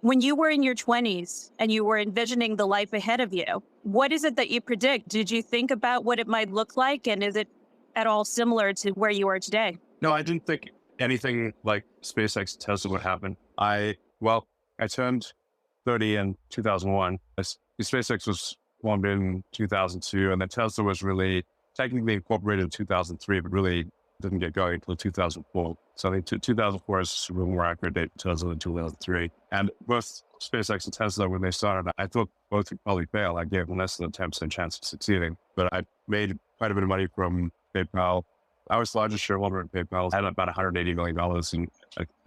When you were in your 20s and you were envisioning the life ahead of you, what is it that you predict? Did you think about what it might look like? And is it at all similar to where you are today? No, I didn't think anything like SpaceX and Tesla would happen. I turned 30 in 2001. SpaceX was formed in 2002, and then Tesla was really technically incorporated in 2003, but really didn't get going until 2004. So I think 2004 is a more accurate date for Tesla than 2003. And both SpaceX and Tesla, when they started, I thought both would probably fail. I gave them less than a 10% chance of succeeding. But I made quite a bit of money from PayPal. I was the largest shareholder in PayPal. I had about $180 million, and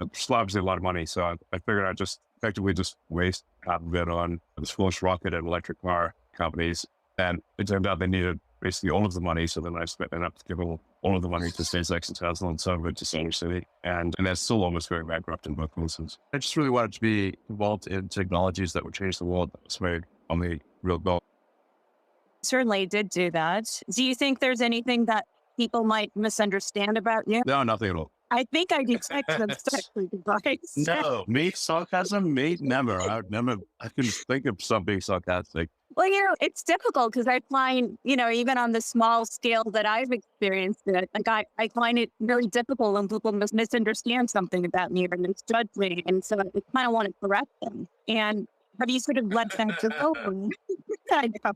it's obviously a lot of money. So I figured I'd just effectively just waste half of it on this foolish rocket and electric car companies. And it turned out they needed basically all of the money. So then I spent enough to give all of the money to SpaceX and Tesla and some of it to Solar City. And they're still almost going bankrupt in both cases. I just really wanted to be involved in technologies that would change the world. That was my only real goal. Certainly did do that. Do you think there's anything that people might misunderstand about you? No, nothing at all. I think I detect some sexual device. No, me sarcasm, me never. I can think of something sarcastic. Well, it's difficult because I find, even on the small scale that I've experienced it, like I find it very difficult when people misunderstand something about me or misjudge me. And so I kind of want to correct them. And have you sort of let that go? I know.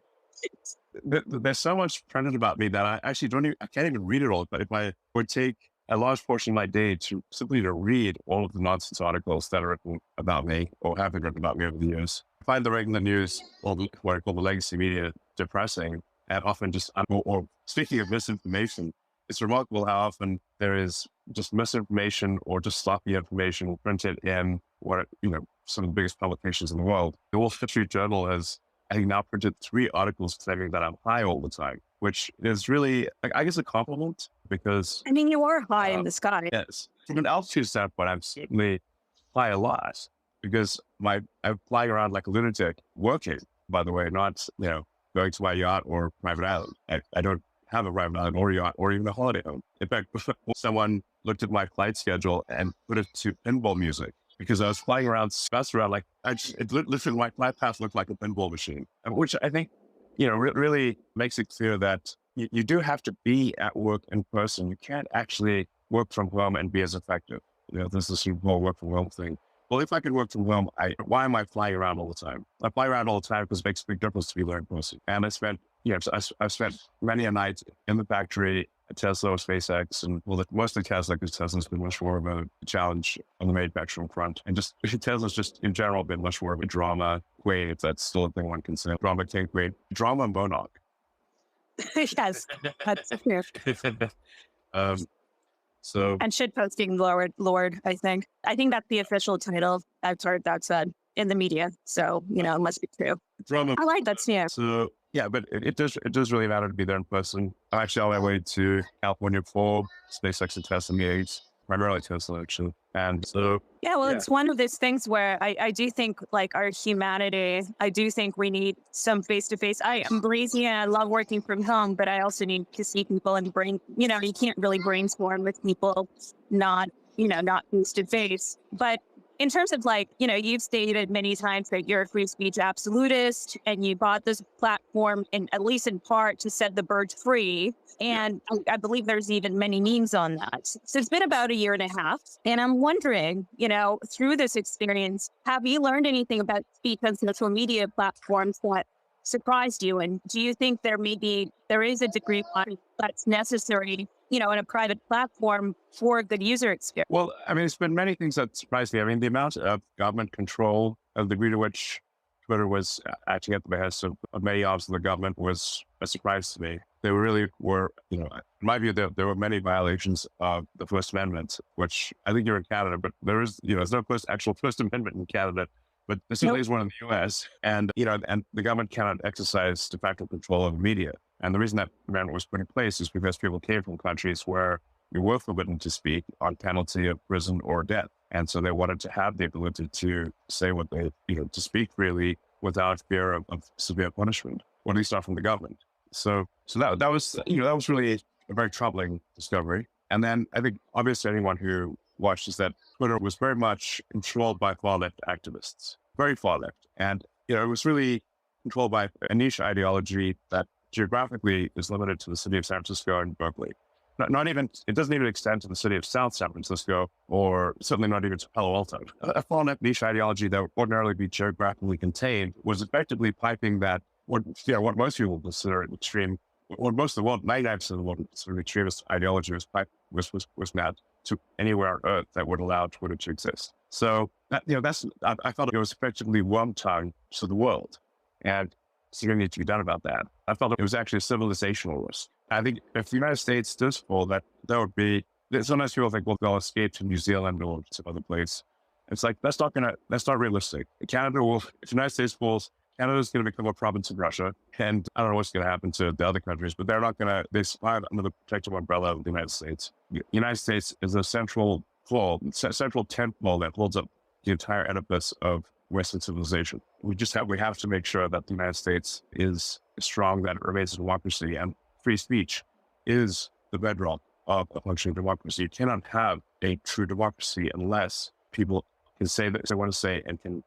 There's so much printed about me that I actually I can't even read it all. But if I would take a large portion of my day to simply to read all of the nonsense articles that are written about me or have been written about me over the years, I find the regular news or what I call the legacy media depressing. And often or speaking of misinformation, it's remarkable how often there is just misinformation or just sloppy information printed in some of the biggest publications in the world. The Wall Street Journal has, I think, now printed 3 articles claiming that I'm high all the time, which is really, I guess, a compliment because... I mean, you are high in the sky. Yes. From an altitude standpoint, I'm certainly high a lot because I'm flying around like a lunatic, working, by the way, not, going to my yacht or private island. I don't have a private island or yacht or even a holiday home. In fact, someone looked at my flight schedule and put it to pinball music, because I was flying around, like, literally my flight path looked like a pinball machine, which I think, really makes it clear that you do have to be at work in person. You can't actually work from home and be as effective. This is the whole work from home thing. Well, if I could work from home, why am I flying around all the time? I fly around all the time because it makes a big difference to be there in person. And I've spent many a night in the factory at Tesla or SpaceX, and mostly Tesla, because Tesla's been much more of a challenge on the manufacturing front. And just Tesla's just in general been much more of a drama queen, if that's still a thing one can say. Drama king queen. Drama monarch. Yes, that's fair. And shitposting Lord, I think. I think that's the official title. I've heard that said in the media. So, it must be true. Drama. I like that, yeah. So, yeah, but it does really matter to be there in person. I'm actually on my way to California for SpaceX and Tesla meetings, primarily Tesla, actually. And so... It's one of those things where I do think, like, our humanity, I do think we need some face-to-face. I am breezy and I love working from home, but I also need to see people and you can't really brainstorm with people not face-to-face. But in terms of you've stated many times that you're a free speech absolutist and you bought this platform at least in part to set the birds free. And I believe there's even many memes on that. So it's been about 1.5 years. And I'm wondering, through this experience, have you learned anything about speech on social media platforms that surprised you? And do you think there is a degree that's necessary, in a private platform for a good user experience? Well, I mean, it's been many things that surprised me. I mean, the amount of government control, the degree to which Twitter was acting at the behest of many arms of the government was a surprise to me. They really were, in my view, there were many violations of the First Amendment, which I think you're in Canada, but there's no actual First Amendment in Canada. But there certainly is one in the US. And, and the government cannot exercise de facto control of the media. And the reason that amendment was put in place is because people came from countries where you were forbidden to speak on penalty of prison or death. And so they wanted to have the ability to say what they, to speak freely without fear of severe punishment, or at least not from the government. So that was really a very troubling discovery. And then I think obviously anyone who watched is that Twitter was very much controlled by far left activists. very far left. And, it was really controlled by a niche ideology that geographically is limited to the city of San Francisco and Berkeley. Not even, it doesn't even extend to the city of South San Francisco, or certainly not even to Palo Alto. A far left niche ideology that would ordinarily be geographically contained was effectively piping that what most people consider an extreme, what most of the world, 99% of the world consider extremist ideology was mapped to anywhere on Earth that would allow Twitter to exist. So that, I felt it was effectively worm tongue to the world, and something needs to be done about that. I felt it was actually a civilizational risk. I think if the United States does fall, that would be. Sometimes people think, well, they'll escape to New Zealand or some other place. It's like that's not realistic. Canada will, if the United States falls, Canada's going to become a province of Russia, and I don't know what's going to happen to the other countries, but they're not going to. They survive under the protective umbrella of the United States. The United States is a central tent pole that holds up the entire edifice of Western civilization. We have to make sure that the United States is strong, that it remains a democracy, and free speech is the bedrock of a functioning democracy. You cannot have a true democracy unless people can say that they want to say and can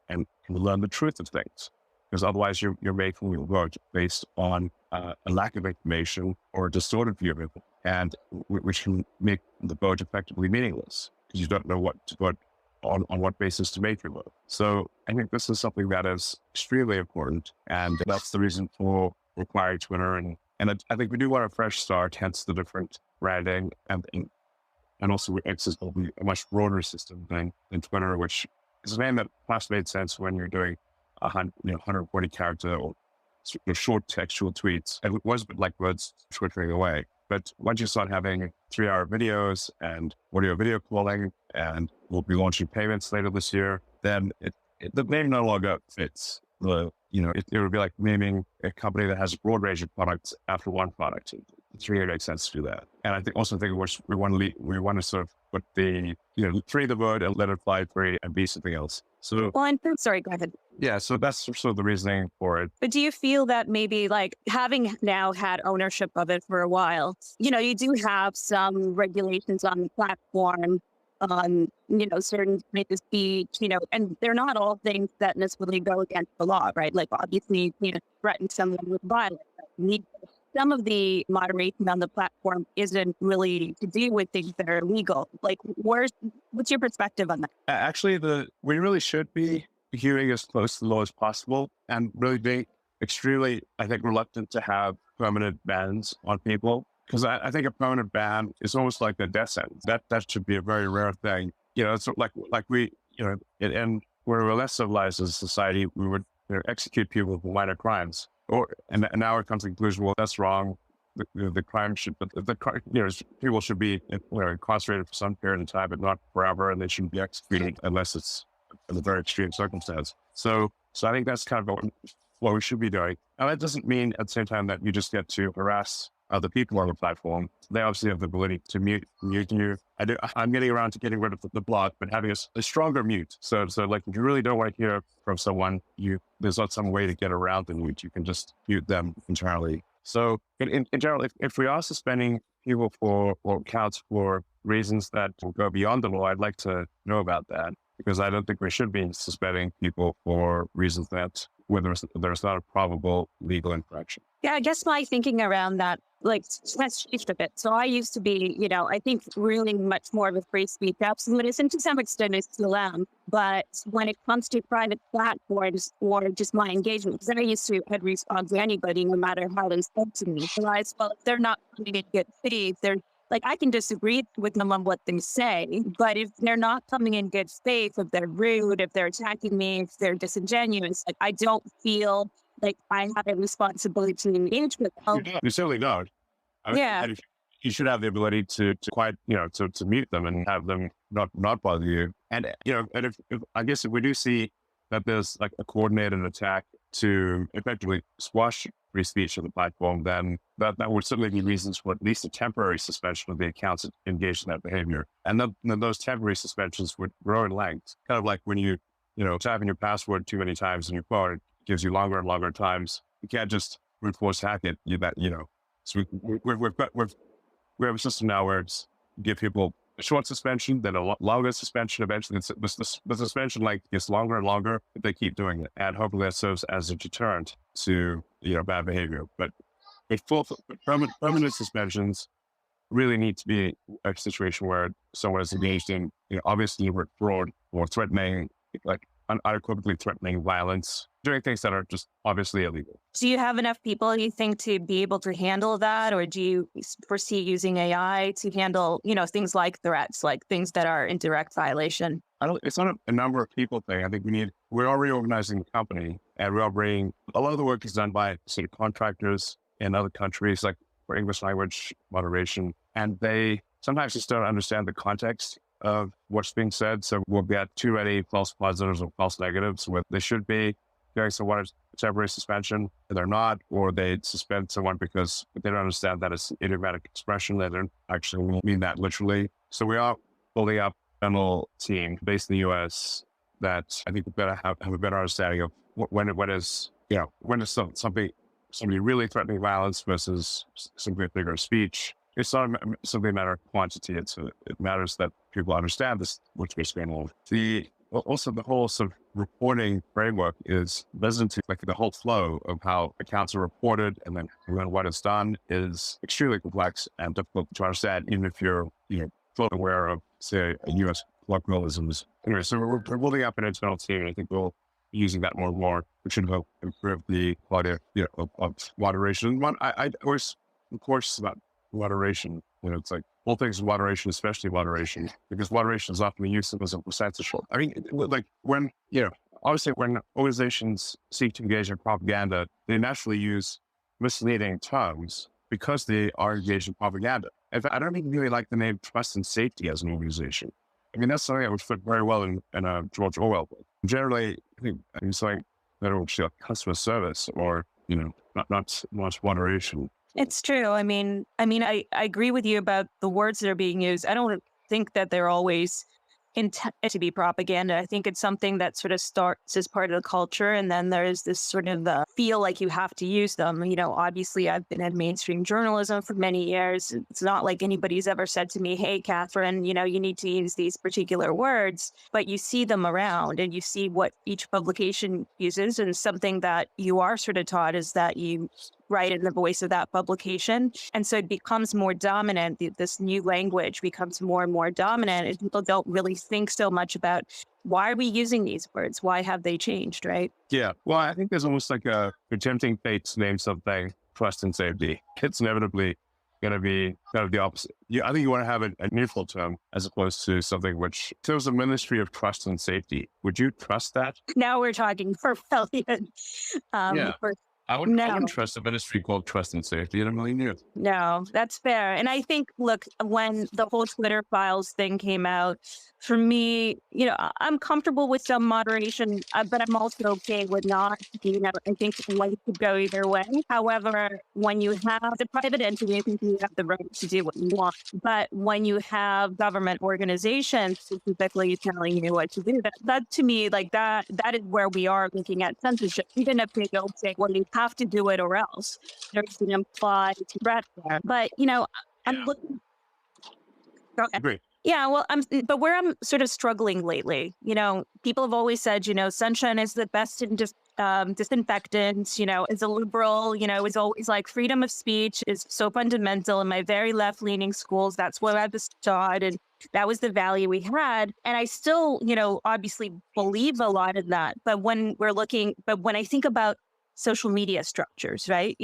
learn the truth of things. Because otherwise you're making your vote based on a lack of information or a distorted view of it, and which can make the vote effectively meaningless because you don't know what to vote on what basis to make your vote. So I think this is something that is extremely important, and that's the reason for requiring Twitter. And I think we do want a fresh start, hence the different branding, and also X will be a much broader system than Twitter, which is a name that first made sense when you're doing 140 character or short textual tweets. And it was a bit like words twittering away. But once you start having 3-hour videos and audio video calling, and we'll be launching payments later this year, then the name no longer fits. It would be like naming a company that has a broad range of products after one product. It really makes sense to do that. And I think we want to sort of put the, free the word and let it fly free and be something else. So, well, sorry, go ahead. Yeah, so that's sort of the reasoning for it. But do you feel that maybe like having now had ownership of it for a while, you do have some regulations on the platform on, certain type of speech, and they're not all things that necessarily go against the law, right? Like obviously, threaten someone with violence. Some of the moderation on the platform isn't really to do with things that are illegal. Like, what's your perspective on that? Actually, we really should be adhering as close to the law as possible, and really being extremely, I think, reluctant to have permanent bans on people. Because I think a permanent ban is almost like a death sentence. That should be a very rare thing. It's like we, and we're a less civilized as a society, we would execute people for minor crimes. And now it comes to the conclusion, well, that's wrong. The crime should, people should be incarcerated for some period of time, but not forever, and they shouldn't be executed unless it's in a very extreme circumstance. So I think that's kind of what we should be doing. Now that doesn't mean at the same time that you just get to harass other people on the platform. They obviously have the ability to mute you. I'm getting around to getting rid of the block, but having a stronger mute. So like if you really don't want to hear from someone, there's not some way to get around the mute. You can just mute them entirely. So in general, if we are suspending people or accounts for reasons that will go beyond the law, I'd like to know about that, because I don't think we should be suspending people for reasons that there's not a probable legal infraction. Yeah, I guess my thinking around that, let's shift a bit. So I used to be, I think really much more of a free speech absolutist, and to some extent I still am. But when it comes to private platforms or just my engagement, because I used to respond to anybody, no matter how they spoke to me. So I well, if they're not coming in good faith, I can disagree with them on what they say, but if they're not coming in good faith, if they're rude, if they're attacking me, if they're disingenuous, I don't feel like I have a responsibility to engage with them. You certainly don't. Yeah. You should have the ability to mute them and have them not bother you. And, and if I guess if we do see that there's like a coordinated attack to effectively squash free speech on the platform, then that would certainly be reasons for at least a temporary suspension of the accounts that engage in that behavior. And then those temporary suspensions would grow in length. Kind of like when you type in your password too many times in your phone, it gives you longer and longer times. You can't just brute force hack it. So we have a system now where it's give people short suspension, then a longer suspension. Eventually, the suspension length gets longer and longer if they keep doing it. And hopefully that serves as a deterrent to, bad behavior. But permanent suspensions really need to be a situation where someone is engaged in, obviously fraud or threatening, like unequivocally threatening violence, doing things that are just obviously illegal. Do you have enough people, you think, to be able to handle that? Or do you foresee using AI to handle, things like threats, like things that are in direct violation? It's not a number of people thing. I think we're all reorganizing the company, and we're all bringing, a lot of the work is done by sort of contractors in other countries, like for English language moderation. And they sometimes just don't understand the context of what's being said. So we'll get too many false positives or false negatives where they should be doing someone a temporary suspension and they're not, or they suspend someone because they don't understand that it's an idiomatic expression. They don't actually mean that literally. So we are building up a general team based in the US that I think we better have a better understanding of when is somebody really threatening violence versus simply a figure of speech. It's not simply a matter of quantity. It matters that people understand this, what's going on. Also, the whole sort of reporting framework is business, like the whole flow of how accounts are reported and then what is done is extremely complex and difficult to understand, even if you're, fully aware of, say, U.S. colloquialisms. Anyway, so we're building up an internal team, and I think we'll be using that more and more, which should help improve the quality of moderation. I always, of course, about moderation. It's like all things in moderation, especially moderation, because moderation is often used as a censorship. I mean, like obviously when organizations seek to engage in propaganda, they naturally use misleading terms because they are engaged in propaganda. In fact, I don't even really like the name trust and safety as an organization. I mean, that's something that would fit very well in a George Orwell book. Generally, I think it's like customer service or, not much moderation. It's true. I mean, I agree with you about the words that are being used. I don't think that they're always intended to be propaganda. I think it's something that sort of starts as part of the culture. And then there's this sort of feel like you have to use them. Obviously I've been in mainstream journalism for many years. It's not like anybody's ever said to me, hey, Katherine, you need to use these particular words, but you see them around and you see what each publication uses. And something that you are sort of taught is that you write in the voice of that publication. And so it becomes more dominant. This new language becomes more and more dominant, and people don't really think so much about why are we using these words? Why have they changed, right? Yeah. Well, I think there's almost like a tempting fate to name something trust and safety. It's inevitably going to be kind of the opposite. I think you want to have a neutral term as opposed to something which, if there was a ministry of trust and safety, would you trust that? Now we're talking for rebellion. Yeah. I wouldn't trust a ministry called Trust and Safety in a million years. No, that's fair. And I think, look, when the whole Twitter files thing came out, for me, I'm comfortable with some moderation, but I'm also okay with not. I think life could go either way. However, when you have the private entity, I think you have the right to do what you want. But when you have government organizations specifically telling you what to do, that to me, like that is where we are looking at censorship. Even if they don't say, well, you have to do it or else, there's an implied threat there. But, I'm looking. Agree. Yeah, well, but where I'm sort of struggling lately, people have always said, sunshine is the best disinfectant, as a liberal, is always like freedom of speech is so fundamental in my very left-leaning schools. That's what I was taught. And that was the value we had. And I still, obviously believe a lot in that. But when I think about social media structures, right,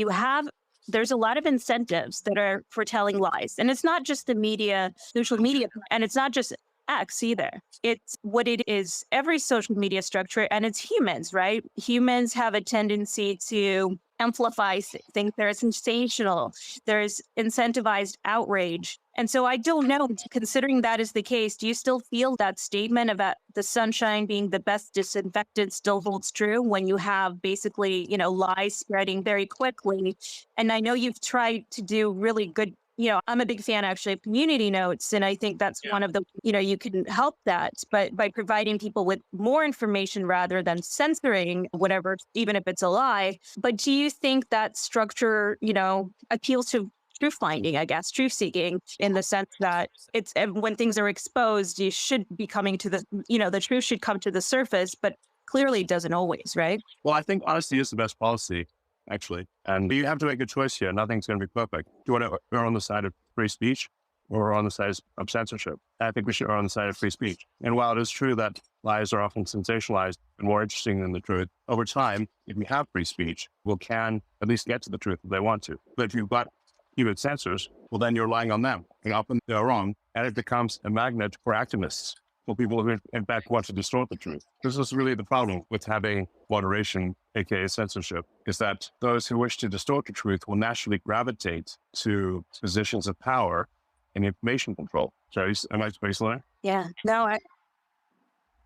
there's a lot of incentives that are for telling lies. And it's not just the social media, and it's not just X either. It's what it is, every social media structure, and it's humans, right? Humans have a tendency to amplify things that are sensational. There's incentivized outrage. And so I don't know, considering that is the case, do you still feel that statement about the sunshine being the best disinfectant still holds true when you have basically, lies spreading very quickly? And I know you've tried to do really good, I'm a big fan actually of community notes. And I think that's one of the, you can help that, but by providing people with more information rather than censoring whatever, even if it's a lie. But do you think that structure, appeals to truth finding, I guess, truth seeking, in the sense that it's when things are exposed, you should be coming to the truth should come to the surface, but clearly it doesn't always, right? Well, I think honesty is the best policy, actually. And you have to make a choice here. Nothing's going to be perfect. Do you want to err on the side of free speech or on the side of censorship? I think we should err on the side of free speech. And while it is true that lies are often sensationalized and more interesting than the truth, over time, if we have free speech, we can at least get to the truth if they want to. But if you've got human censors, well, then you're relying on them. And often they're wrong. And it becomes a magnet for activists, for people who in fact want to distort the truth. This is really the problem with having moderation, aka censorship, is that those who wish to distort the truth will naturally gravitate to positions of power and information control. Sorry, am I spacing there? Yeah. No,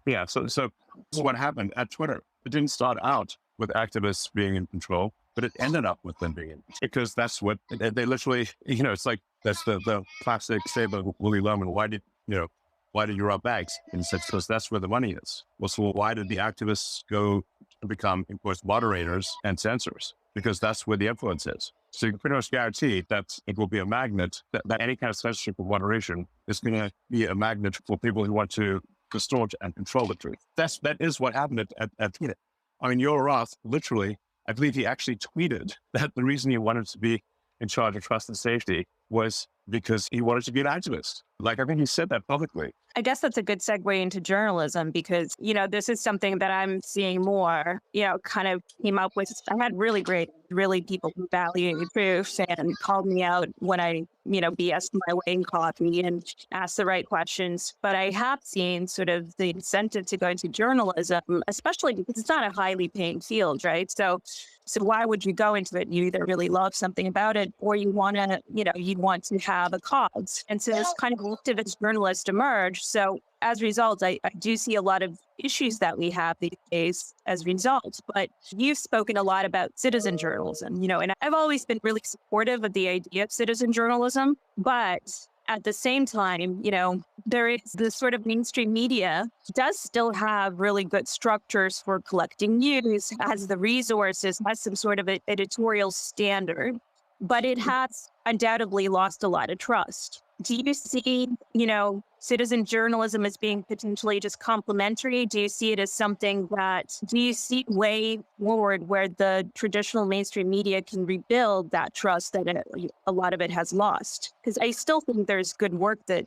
Yeah, so this is what happened at Twitter. It didn't start out with activists being in control, but it ended up with them being in, because that's what they literally, it's like, that's the classic statement of Willie Loman. Why did you rob banks? And he said, because that's where the money is. Well, so why did the activists go to become, of course, moderators and censors? Because that's where the influence is. So you can pretty much guarantee that it will be a magnet, that any kind of censorship or moderation is going to be a magnet for people who want to distort and control the truth. That is what happened at Twitter. I mean, Yoel Roth, literally, I believe he actually tweeted that the reason he wanted to be in charge of trust and safety was because he wanted to be an activist. Like, I think he said that publicly. I guess that's a good segue into journalism, because, this is something that I'm seeing more, kind of came up with. I had really people who value truth and called me out when I, BS my way in coffee and asked the right questions. But I have seen sort of the incentive to go into journalism, especially because it's not a highly paying field, right? So why would you go into it? You either really love something about it, or you want to, you want to have a cause. And so this kind of activist journalist emerged. So as a result, I do see a lot of issues that we have these days as a result. But you've spoken a lot about citizen journalism, and I've always been really supportive of the idea of citizen journalism. But at the same time, there is this sort of mainstream media does still have really good structures for collecting news, has the resources, has some sort of editorial standard, but it has undoubtedly lost a lot of trust. Do you see, citizen journalism as being potentially just complementary? Do you see it as something do you see way forward where the traditional mainstream media can rebuild that trust that a lot of it has lost? Because I still think there's good work that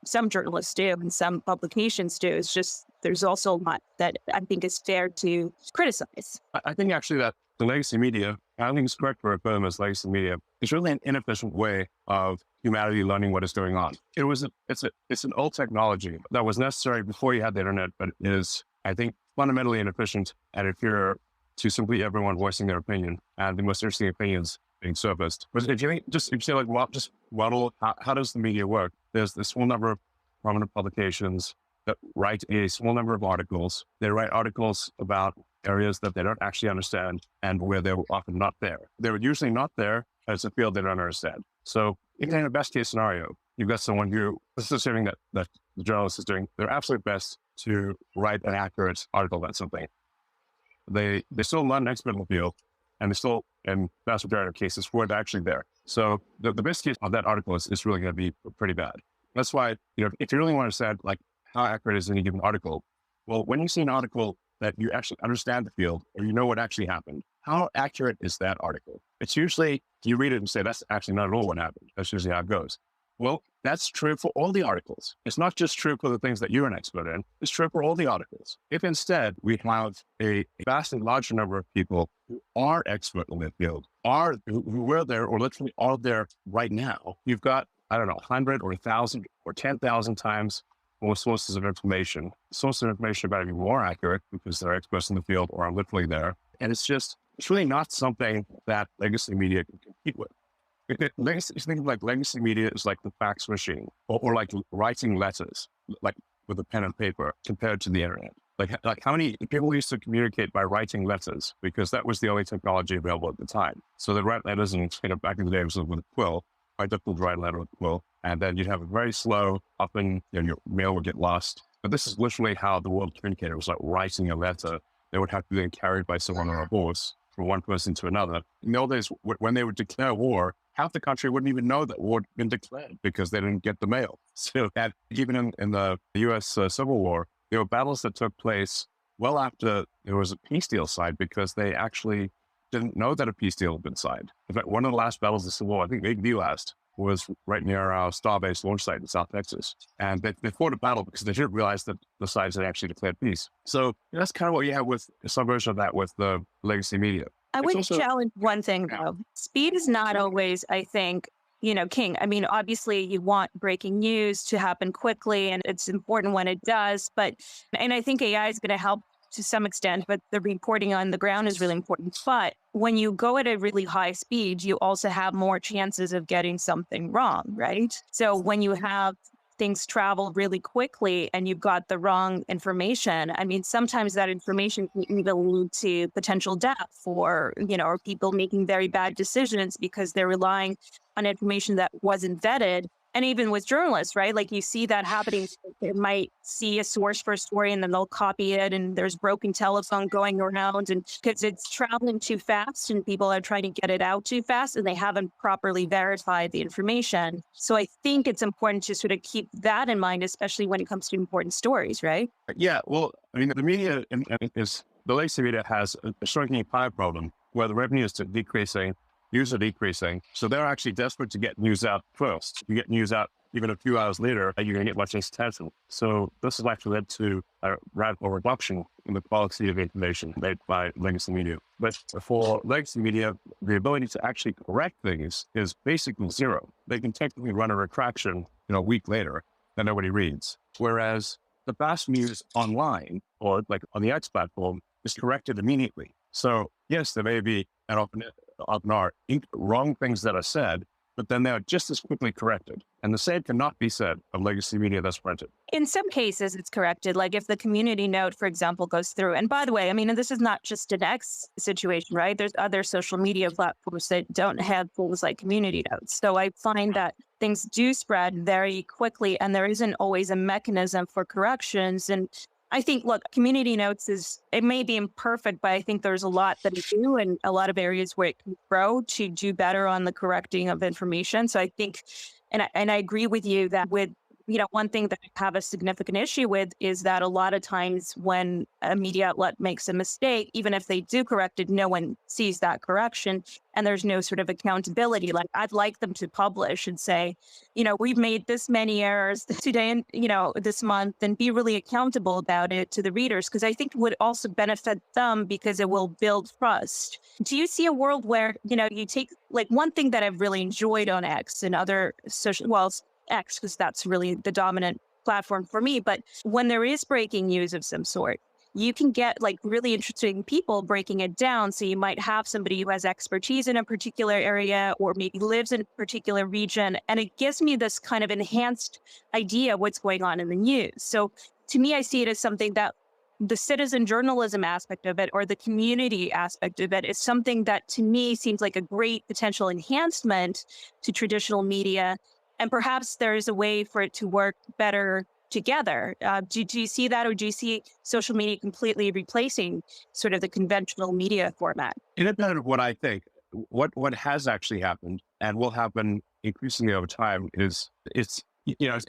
some journalists do and some publications do. It's just, there's also a lot that I think is fair to criticize. I think actually that the legacy media, I think it's correct to refer them as legacy media, is really an inefficient way of humanity learning what is going on. It's an old technology that was necessary before you had the internet, but is, I think, fundamentally inefficient and inferior to simply everyone voicing their opinion and the most interesting opinions being surfaced. But if you say like, well, just model, how does the media work? There's a small number of prominent publications that write a small number of articles. They write articles about areas that they don't actually understand and where they're often not there. They're usually not there as a field they don't understand. So in a best case scenario, you've got someone who, this is assuming that the journalist is doing their absolute best to write an accurate article about something. They're still not an expert in the field, and they still, in vast majority of cases, weren't actually there. So the best case of that article is really going to be pretty bad. That's why, if you really want to understand like how accurate is any given article, well, when you see an article that you actually understand the field or you know what actually happened, how accurate is that article? It's usually, you read it and say, that's actually not at all what happened. That's usually how it goes. Well, that's true for all the articles. It's not just true for the things that you're an expert in. It's true for all the articles. If instead we have a vastly larger number of people who are expert in the field, who were there or literally are there right now, you've got, 100 or 1,000 or 10,000 times more sources of information. Sources of information about to be more accurate because they're experts in the field or are literally there. And it's really not something that legacy media can compete with. Think of like legacy media is like the fax machine or like writing letters, like with a pen and paper compared to the internet. Like how many people used to communicate by writing letters because that was the only technology available at the time. So they'd write letters and back in the day it was with a quill, quite difficult to write a letter with a quill. And then you'd have a very slow, often your mail would get lost. But this is literally how the world communicated. It was like writing a letter. They would have to be then carried by someone on a horse from one person to another. In the old days, when they would declare war, half the country wouldn't even know that war had been declared because they didn't get the mail. So that even in the U.S. Civil War, there were battles that took place well after there was a peace deal signed because they actually didn't know that a peace deal had been signed. In fact, one of the last battles of the Civil War, I think maybe the last, was right near our Starbase launch site in South Texas. And they fought a battle because they didn't realize that the sides had actually declared peace. So that's kind of what you have with some version of that with the legacy media. I would challenge one thing, Yeah. though. Speed is not always, I think, king. I mean, obviously, you want breaking news to happen quickly, and it's important when it does. And I think AI is going to help to some extent, but the reporting on the ground is really important. But when you go at a really high speed, you also have more chances of getting something wrong, right? So when you have things travel really quickly and you've got the wrong information, I mean, sometimes that information can even lead to potential death or people making very bad decisions because they're relying on information that wasn't vetted. And even with journalists, right? Like you see that happening. They might see a source for a story and then they'll copy it and there's broken telephone going around and because it's traveling too fast and people are trying to get it out too fast and they haven't properly verified the information. So I think it's important to sort of keep that in mind, especially when it comes to important stories, right? Yeah, well, I mean, the media the legacy media has a shrinking pie problem where the revenue is decreasing, news are decreasing. So they're actually desperate to get news out first. If you get news out even a few hours later, you're going to get much less attention. So this has actually led to a radical reduction in the quality of information made by legacy media. But for legacy media, the ability to actually correct things is basically zero. They can technically run a retraction, a week later that nobody reads. Whereas the fast news online or like on the X platform is corrected immediately. So yes, there may be and often are wrong things that are said, but then they're just as quickly corrected. And the same cannot be said of legacy media that's printed. In some cases, it's corrected. Like if the community note, for example, goes through. And by the way, I mean, this is not just an X situation, right? There's other social media platforms that don't have things like community notes. So I find that things do spread very quickly and there isn't always a mechanism for corrections. And I think, look, community notes it may be imperfect, but I think there's a lot that it do and a lot of areas where it can grow to do better on the correcting of information. So I think, and I agree with you that with, one thing that I have a significant issue with is that a lot of times when a media outlet makes a mistake, even if they do correct it, no one sees that correction and there's no sort of accountability. Like I'd like them to publish and say, we've made this many errors today and, this month and be really accountable about it to the readers. Because I think it would also benefit them because it will build trust. Do you see a world where, you take like one thing that I've really enjoyed on X and other X, because that's really the dominant platform for me. But when there is breaking news of some sort, you can get like really interesting people breaking it down. So you might have somebody who has expertise in a particular area or maybe lives in a particular region. And it gives me this kind of enhanced idea of what's going on in the news. So to me, I see it as something that the citizen journalism aspect of it or the community aspect of it is something that to me seems like a great potential enhancement to traditional media. And perhaps there's a way for it to work better together. Do you see that, or do you see social media completely replacing sort of the conventional media format? Independent of what I think, what has actually happened and will happen increasingly over time is it's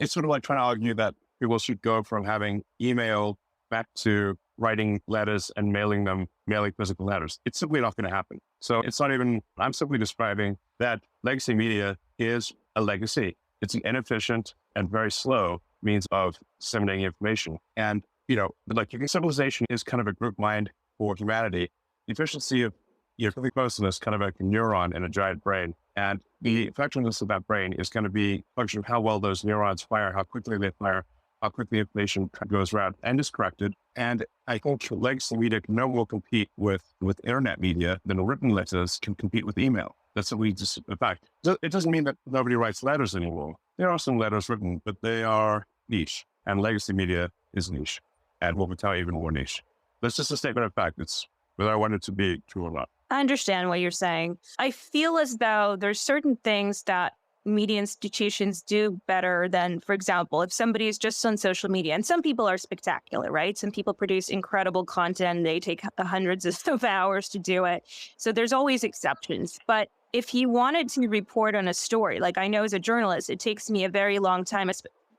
sort of like trying to argue that people should go from having email back to writing letters and mailing physical letters. It's simply not going to happen. So it's not even, I'm simply describing that legacy media is a legacy. It's an inefficient and very slow means of disseminating information. And, like civilization is kind of a group mind for humanity. The efficiency of really close to this kind of like a neuron in a giant brain. And the effectiveness of that brain is going to be a function of how well those neurons fire, how quickly they fire, how quickly information goes around and is corrected. And I think legacy media no more compete with internet media than written letters can compete with email. That's what in fact, it doesn't mean that nobody writes letters anymore. There are some letters written, but they are niche, and legacy media is niche, and will become even more niche. That's just a statement of fact. It's whether I want it to be true or not. I understand what you're saying. I feel as though there's certain things that media institutions do better than, for example, if somebody is just on social media, and some people are spectacular, right? Some people produce incredible content. They take hundreds of hours to do it. So there's always exceptions. But if you wanted to report on a story, like I know as a journalist, it takes me a very long time,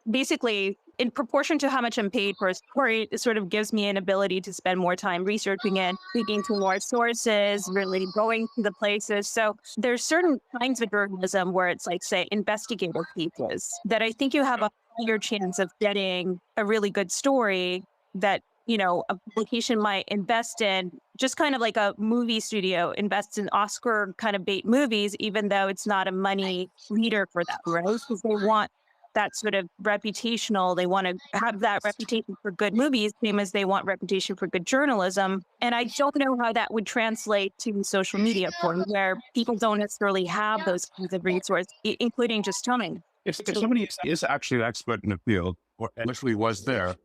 basically in proportion to how much I'm paid for a story, it sort of gives me an ability to spend more time researching it, speaking to more sources, really going to the places. So there's certain kinds of journalism where it's like, say, investigative pieces that I think you have a higher chance of getting a really good story that, a publication might invest in, just kind of like a movie studio invests in Oscar kind of bait movies, even though it's not a money leader for them, right? Because they want that sort of reputational, they want to have that reputation for good movies, same as they want reputation for good journalism. And I don't know how that would translate to social media for where people don't necessarily have those kinds of resources, including just time. If somebody is actually an expert in the field or literally was there,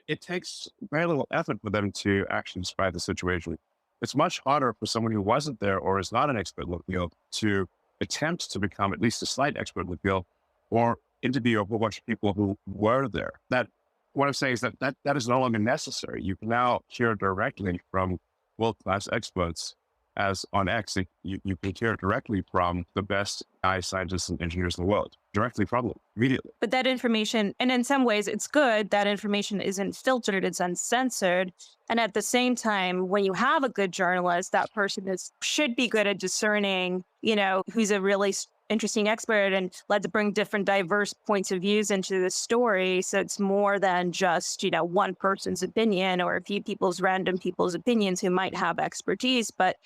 it takes very little effort for them to actually describe the situation. It's much harder for someone who wasn't there or is not an expert in the field to attempt to become at least a slight expert in the field or interview a whole bunch of people who were there. That what I'm saying is that is no longer necessary. You can now hear directly from world-class experts, as on X, you can hear directly from the best AI scientists and engineers in the world, directly from them, immediately. But that information, and in some ways it's good, that information isn't filtered, it's uncensored. And at the same time, when you have a good journalist, that person should be good at discerning, who's a really interesting expert, and let's bring different diverse points of views into the story. So it's more than just, one person's opinion or a few random people's opinions who might have expertise, but,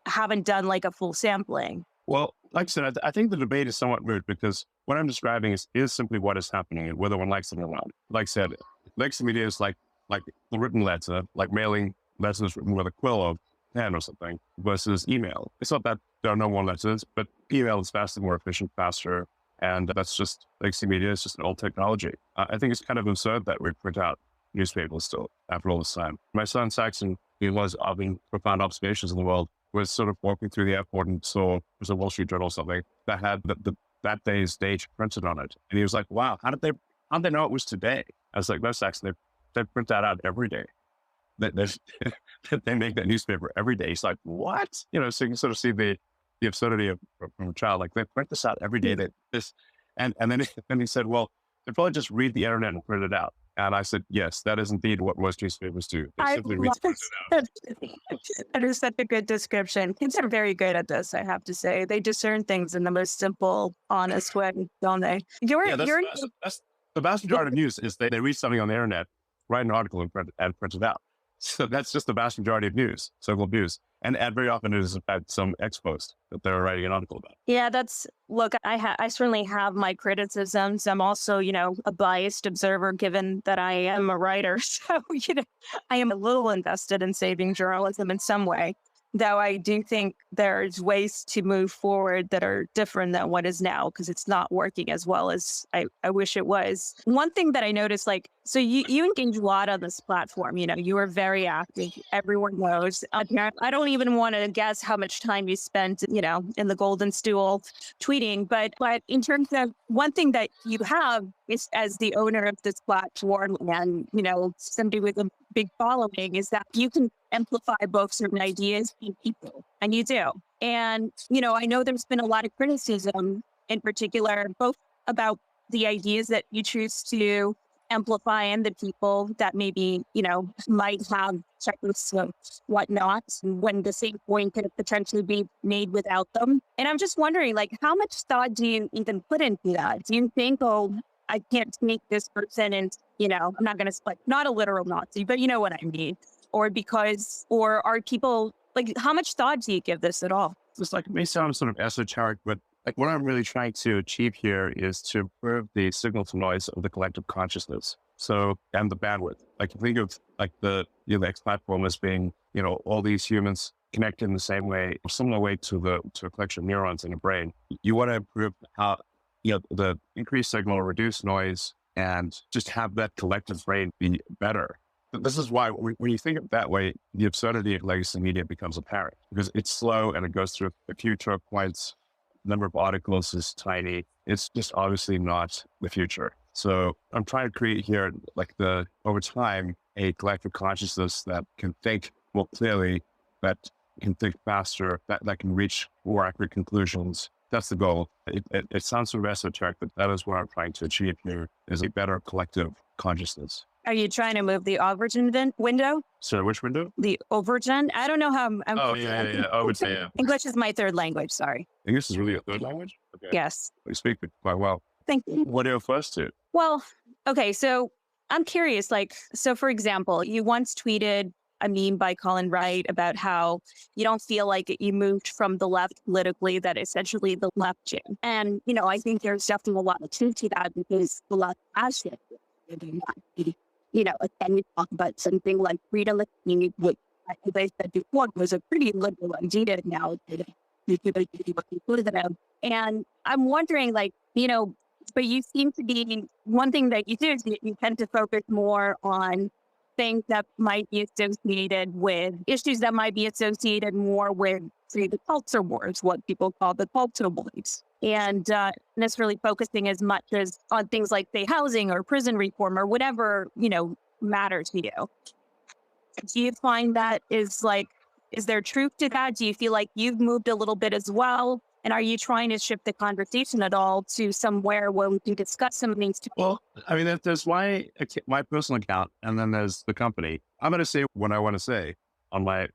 haven't done like a full sampling. Well, like I said, I think the debate is somewhat moot because what I'm describing is simply what is happening and whether one likes it or not. Like I said, legacy media is like the written letter, like mailing letters written with a quill or pen or something versus email. It's not that there are no more letters, but email is faster, more efficient, faster. And that's just legacy media. It's just an old technology. I think it's kind of absurd that we print out newspapers still after all this time. My son Saxon, he was having profound observations in the world, was sort of walking through the airport and saw, it was a Wall Street Journal or something, that had that day's date printed on it. And he was like, wow, how did they know it was today? I was like, no, Saxon, they print that out every day. They make that newspaper every day. He's like, what? So you can sort of see the absurdity of from a child. Like, they print this out every day. And then he said, well, they probably just read the internet and print it out. And I said, yes, that is indeed what most newspapers do. They simply read it out. That is such a good description. Kids are very good at this, I have to say. They discern things in the most simple, honest way, don't they? That's the vast majority of news is they read something on the internet, write an article and print it out. So that's just the vast majority of news, so-called news. And very often it is at some ex post that they're writing an article about. Yeah, look, I certainly have my criticisms. I'm also, a biased observer, given that I am a writer. So, I am a little invested in saving journalism in some way. Though I do think there's ways to move forward that are different than what is now, because it's not working as well as I wish it was. One thing that I noticed, so you engage a lot on this platform. You are very active. Everyone knows. I don't even want to guess how much time you spent, in the golden stool tweeting. But in terms of one thing that you have is, as the owner of this platform and, somebody with a big following, is that you can amplify both certain ideas and people. And you do. And, I know there's been a lot of criticism in particular, both about the ideas that you choose to amplify and the people that maybe, might have checklists of whatnot, when the same point could potentially be made without them. And I'm just wondering, how much thought do you even put into that? Do you think, I can't take this person and, I'm not going to not a literal Nazi, but you know what I mean? Or are people, how much thought do you give this at all? It's it may sound sort of esoteric, but what I'm really trying to achieve here is to improve the signal to noise of the collective consciousness. So, and the bandwidth. You think of the X platform as being, all these humans connected in the same way, or similar way to a collection of neurons in a brain. You want to improve how, the increased signal, reduce noise, and just have that collective brain be better. This is why when you think of it that way, the absurdity of legacy media becomes apparent, because it's slow and it goes through a few choke points. The number of articles is tiny. it's just obviously not the future. So I'm trying to create here, like over time, a collective consciousness that can think more clearly, that can think faster, that can reach more accurate conclusions. That's the goal. It sounds sort of esoteric, but that is what I'm trying to achieve here, is a better collective consciousness. Are you trying to move the Overton window? So which window? The Overton? I don't know how I'm Oh, yeah. Overton, yeah. English is my third language. Sorry. English is really a third language? Okay. Yes. You speak it quite well. Thank you. What are your first two? Well, okay. So I'm curious, so for example, you once tweeted a meme by Colin Wright about how you don't feel like you moved from the left politically, that essentially the left Jim. And, I think there's definitely a lot of truth to that, because the left has shifted. Can you talk about something like freedom of speech, which, as I said before, was a pretty liberal idea now. And I'm wondering, but you seem to be, one thing that you do is you tend to focus more on things that might be associated with issues that might be associated more with, say, the culture wars, what people call the culture wars, and necessarily focusing as much as on things like, say, housing or prison reform or whatever, matters to you. Do you find that is there truth to that? Do you feel like you've moved a little bit as well? And are you trying to shift the conversation at all to somewhere where we can discuss some of these? Well, I mean, there's my personal account, and then there's the company. I'm going to say what I want to say on my,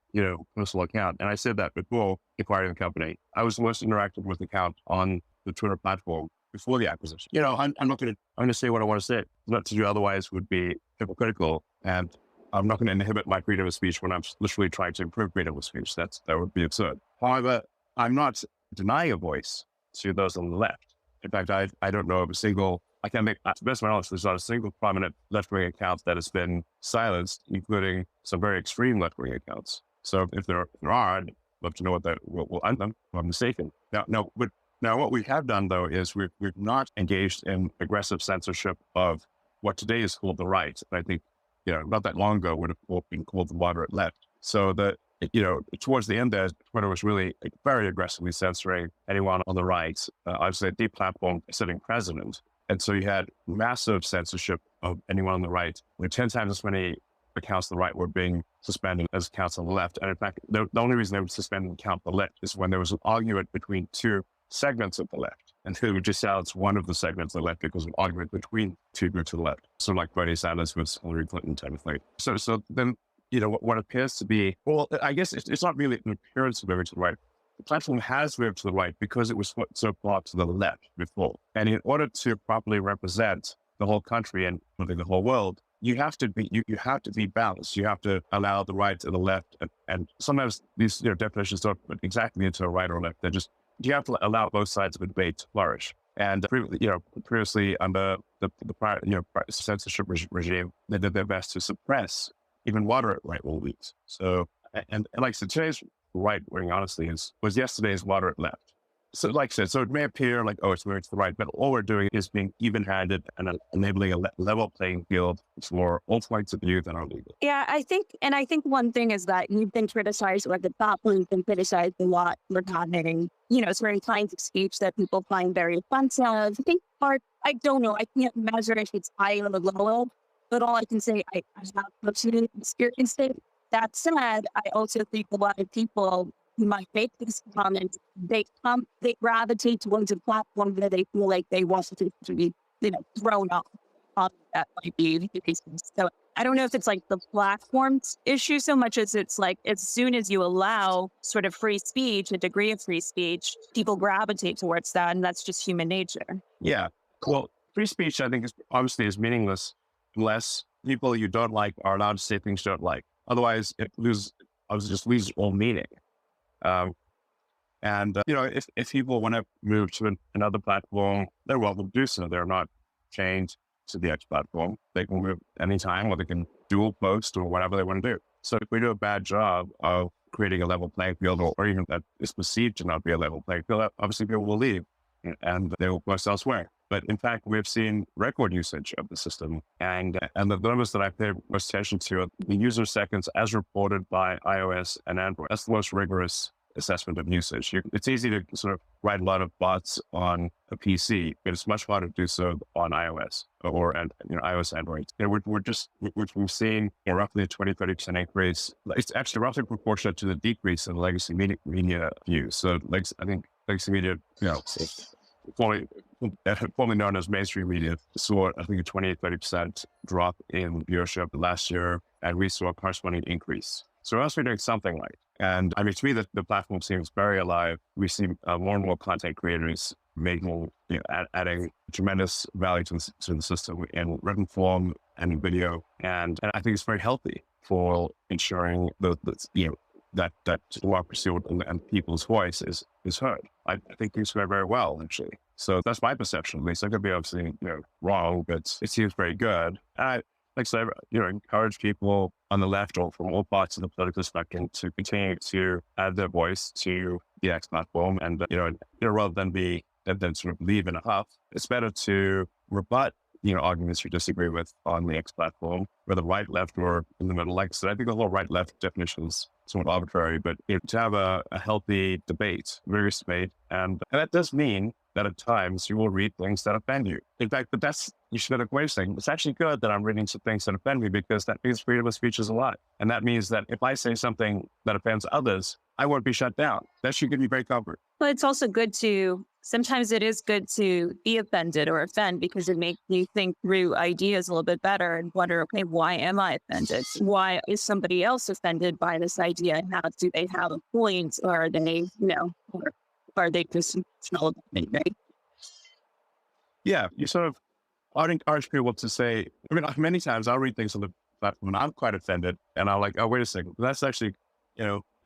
personal account. And I said that before acquiring the company. I was most interactive with the account on the Twitter platform before the acquisition. I'm going to say what I want to say. Not to do otherwise would be hypocritical. And I'm not going to inhibit my freedom of speech when I'm literally trying to improve freedom of speech. That would be absurd. However, I'm not denying a voice to those on the left. In fact, I don't know of a single, I can't make, to the best of my knowledge, there's not a single prominent left-wing account that has been silenced, including some very extreme left-wing accounts. So if there are, I'd love to know what I'm them, if I'm mistaken. Now, what we have done, though, is we've not engaged in aggressive censorship of what today is called the right. And I think, not that long ago would have been called the moderate left. So towards the end there, Twitter was really very aggressively censoring anyone on the right. Obviously, a deplatformed sitting president. And so you had massive censorship of anyone on the right, with 10 times as many accounts on the right were being suspended as accounts on the left. And in fact, the only reason they would suspend an account on the left is when there was an argument between two segments of the left. And who would just silence one of the segments of the left because of an argument between two groups of the left. So like Bernie Sanders with Hillary Clinton type of thing. So then, what appears to be, well, I guess it's not really an appearance of moving to the right. The platform has moved to the right because it was so far to the left before. And in order to properly represent the whole country and the whole world, you have to be balanced. You have to allow the right and the left, and sometimes these definitions don't put exactly into a right or left. You have to allow both sides of a debate to flourish. And previously under the prior censorship regime, they did their best to suppress even moderate right-wing leads. So, and like I said, today's right-wing, honestly, was yesterday's moderate left. So like I said, so it may appear like, oh, it's moving to the right, but all we're doing is being even-handed and enabling a level playing field for all points of view that are legal. Yeah, I think one thing is that you've been criticized, or the platform's been criticized a lot for having, certain kinds of speech that people find very offensive. I think I don't know, I can't measure if it's high or low, but all I can say, I have personally experienced it. That said, I also think a lot of people who might make these comments, they gravitate towards a platform where they feel like they want to be, thrown off. That might be the case. So I don't know if it's like the platform's issue so much as it's like, as soon as you allow sort of free speech, a degree of free speech, people gravitate towards that, and that's just human nature. Yeah. Well, free speech, I think, is meaningless unless people you don't like are allowed to say things you don't like. Otherwise, it loses all meaning. If people want to move to another platform, they're welcome to do so. They're not chained to the X platform. They can move anytime, or they can dual post or whatever they want to do. So if we do a bad job of creating a level playing field, or even that is perceived to not be a level playing field, obviously people will leave and they will post elsewhere. But in fact, we've seen record usage of the system, and the numbers that I pay most attention to are the user seconds as reported by iOS and Android. That's the most rigorous assessment of usage. It's easy to sort of write a lot of bots on a PC, but it's much harder to do so on iOS or iOS, Android. We've seen roughly a 20-30% increase. It's actually roughly proportionate to the decrease in legacy media views. So I think legacy media, formerly known as mainstream media, saw, I think, a 20-30% drop in viewership last year, and we saw a corresponding increase. So we're also doing something right. And I mean, to me, the platform seems very alive. We see more and more content creators adding tremendous value to the system in written form and in video. And I think it's very healthy for ensuring that democracy and people's voice is heard. I think things go very well, actually. So that's my perception, at least. I could be obviously wrong, but it seems very good. And I encourage people on the left or from all parts of the political spectrum to continue to add their voice to the X platform, and rather than sort of leave in a huff, it's better to rebut arguments you disagree with on the X platform, whether right, left, or in the middle. Like I said, I think the whole right-left definition is somewhat arbitrary, but to have a healthy debate, rigorous debate, and that does mean that at times you will read things that offend you. In fact, but you should have a way of saying, it's actually good that I'm reading some things that offend me, because that means freedom of speech is a lot. And that means that if I say something that offends others, I won't be shut down. That should give you great comfort. Well, it's also good sometimes it is good to be offended or offend, because it makes you think through ideas a little bit better and wonder, okay, why am I offended? Why is somebody else offended by this idea? And how do they have a point? Or are they, or are they just right? Yeah, I'd encourage people to say, many times I'll read things on the platform and I'm quite offended, and I'm like, oh, wait a second. That's actually,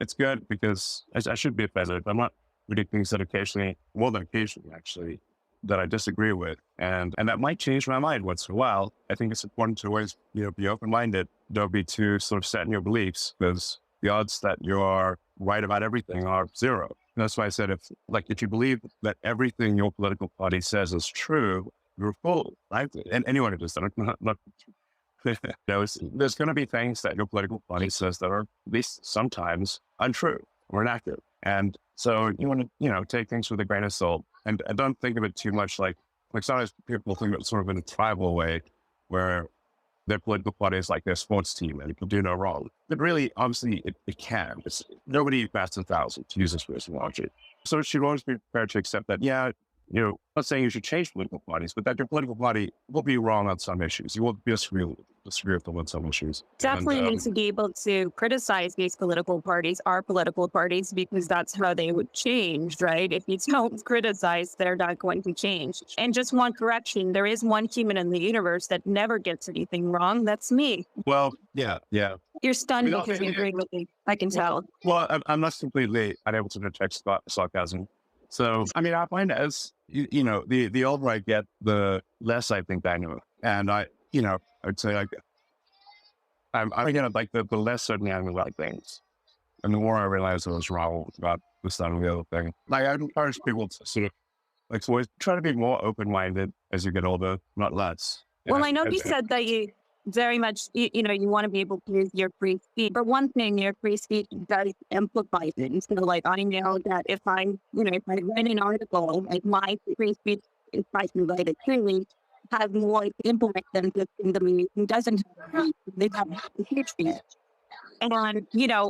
it's good, because I should be offended. I'm not reading things that more than occasionally, actually, that I disagree with. And that might change my mind once in a while. I think it's important to always, be open-minded. Don't be too sort of set in your beliefs, because the odds that you are right about everything are zero. And that's why I said, if you believe that everything your political party says is true, you're a fool, right? And anyone who does that, there's going to be things that your political party says that are at least sometimes untrue or inaccurate. And so you want to, take things with a grain of salt, and don't think of it too much like sometimes people think of it sort of in a tribal way, where their political party is like their sports team and it can do no wrong. But really, obviously, it can. Nobody bats 1,000, to use this analogy. So you should always be prepared to accept that, I'm not saying you should change political parties, but that your political party will be wrong on some issues. You will disagree with them on some issues. Definitely need to be able to criticize these political parties, our political parties, because that's how they would change, right? If you don't criticize, they're not going to change. And just one correction, there is one human in the universe that never gets anything wrong. That's me. Well, yeah. You're stunned because you agree with me. I can tell. Well, I'm not completely unable to detect sarcasm. So, I find as, the older I get, the less I think I know. And I'd say the less certainly I know about things. And the more I realize I was wrong about this, that, and the other thing. I'd encourage people to sort of, always try to be more open-minded as you get older, not less. Well, I know you said that you very much, you want to be able to use your free speech. But one thing, your free speech does amplify things. So, I know that if I read an article, my free speech, if I can write it clearly, has more impact than just somebody who doesn't. They have a huge speech. And,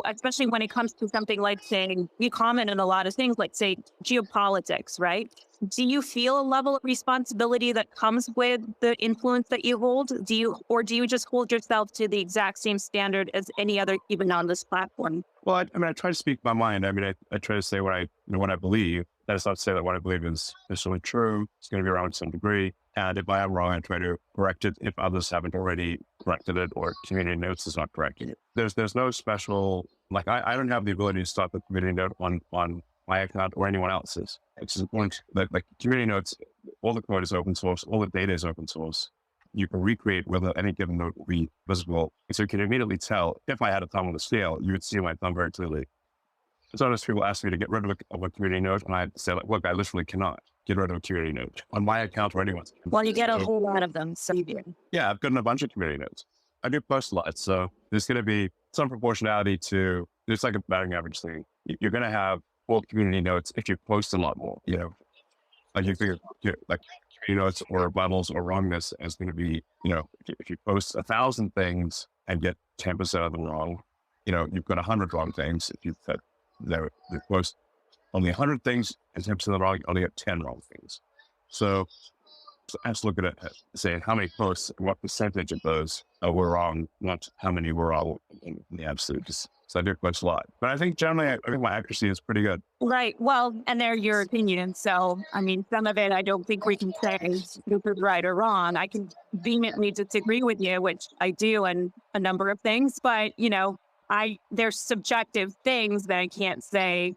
especially when it comes to something like, say, you comment on a lot of things, like, say, geopolitics, right? Do you feel a level of responsibility that comes with the influence that you hold? Do you just hold yourself to the exact same standard as any other human on this platform? Well, I try to speak my mind. I try to say what I believe. That is not to say that what I believe is necessarily true. It's going to be wrong to some degree. And if I am wrong, I try to correct it if others haven't already corrected it, or community notes is not correcting it. There's no special, I don't have the ability to stop a community note on my account or anyone else's. It's important that community notes, all the code is open source, all the data is open source. You can recreate whether any given note will be visible. So you can immediately tell, if I had a thumb on the scale, you would see my thumb very clearly. Sometimes people ask me to get rid of a community note, and I say, look, I literally cannot get rid of a community note on my account or anyone's. Well, you get a whole lot of them. So yeah, I've gotten a bunch of community notes. I do post a lot, so there's going to be some proportionality to, it's like a batting average thing. You're going to have for community notes if you post a lot more, like you think like community notes or rebuttals or wrongness is going to be, if you post 1,000 things and get 10% of them wrong, you've got 100 wrong things. If you post only 100 things and 10% of them wrong, you only get 10 wrong things. So I have to look at it, say how many posts, what percentage of those were wrong, not how many were wrong in the absolute. So I do post a lot, but I think generally, I think my accuracy is pretty good. Right. Well, and they're your opinions. So, I mean, some of it, I don't think we can say this is right or wrong. I can vehemently disagree with you, which I do in a number of things, but, there's subjective things that I can't say,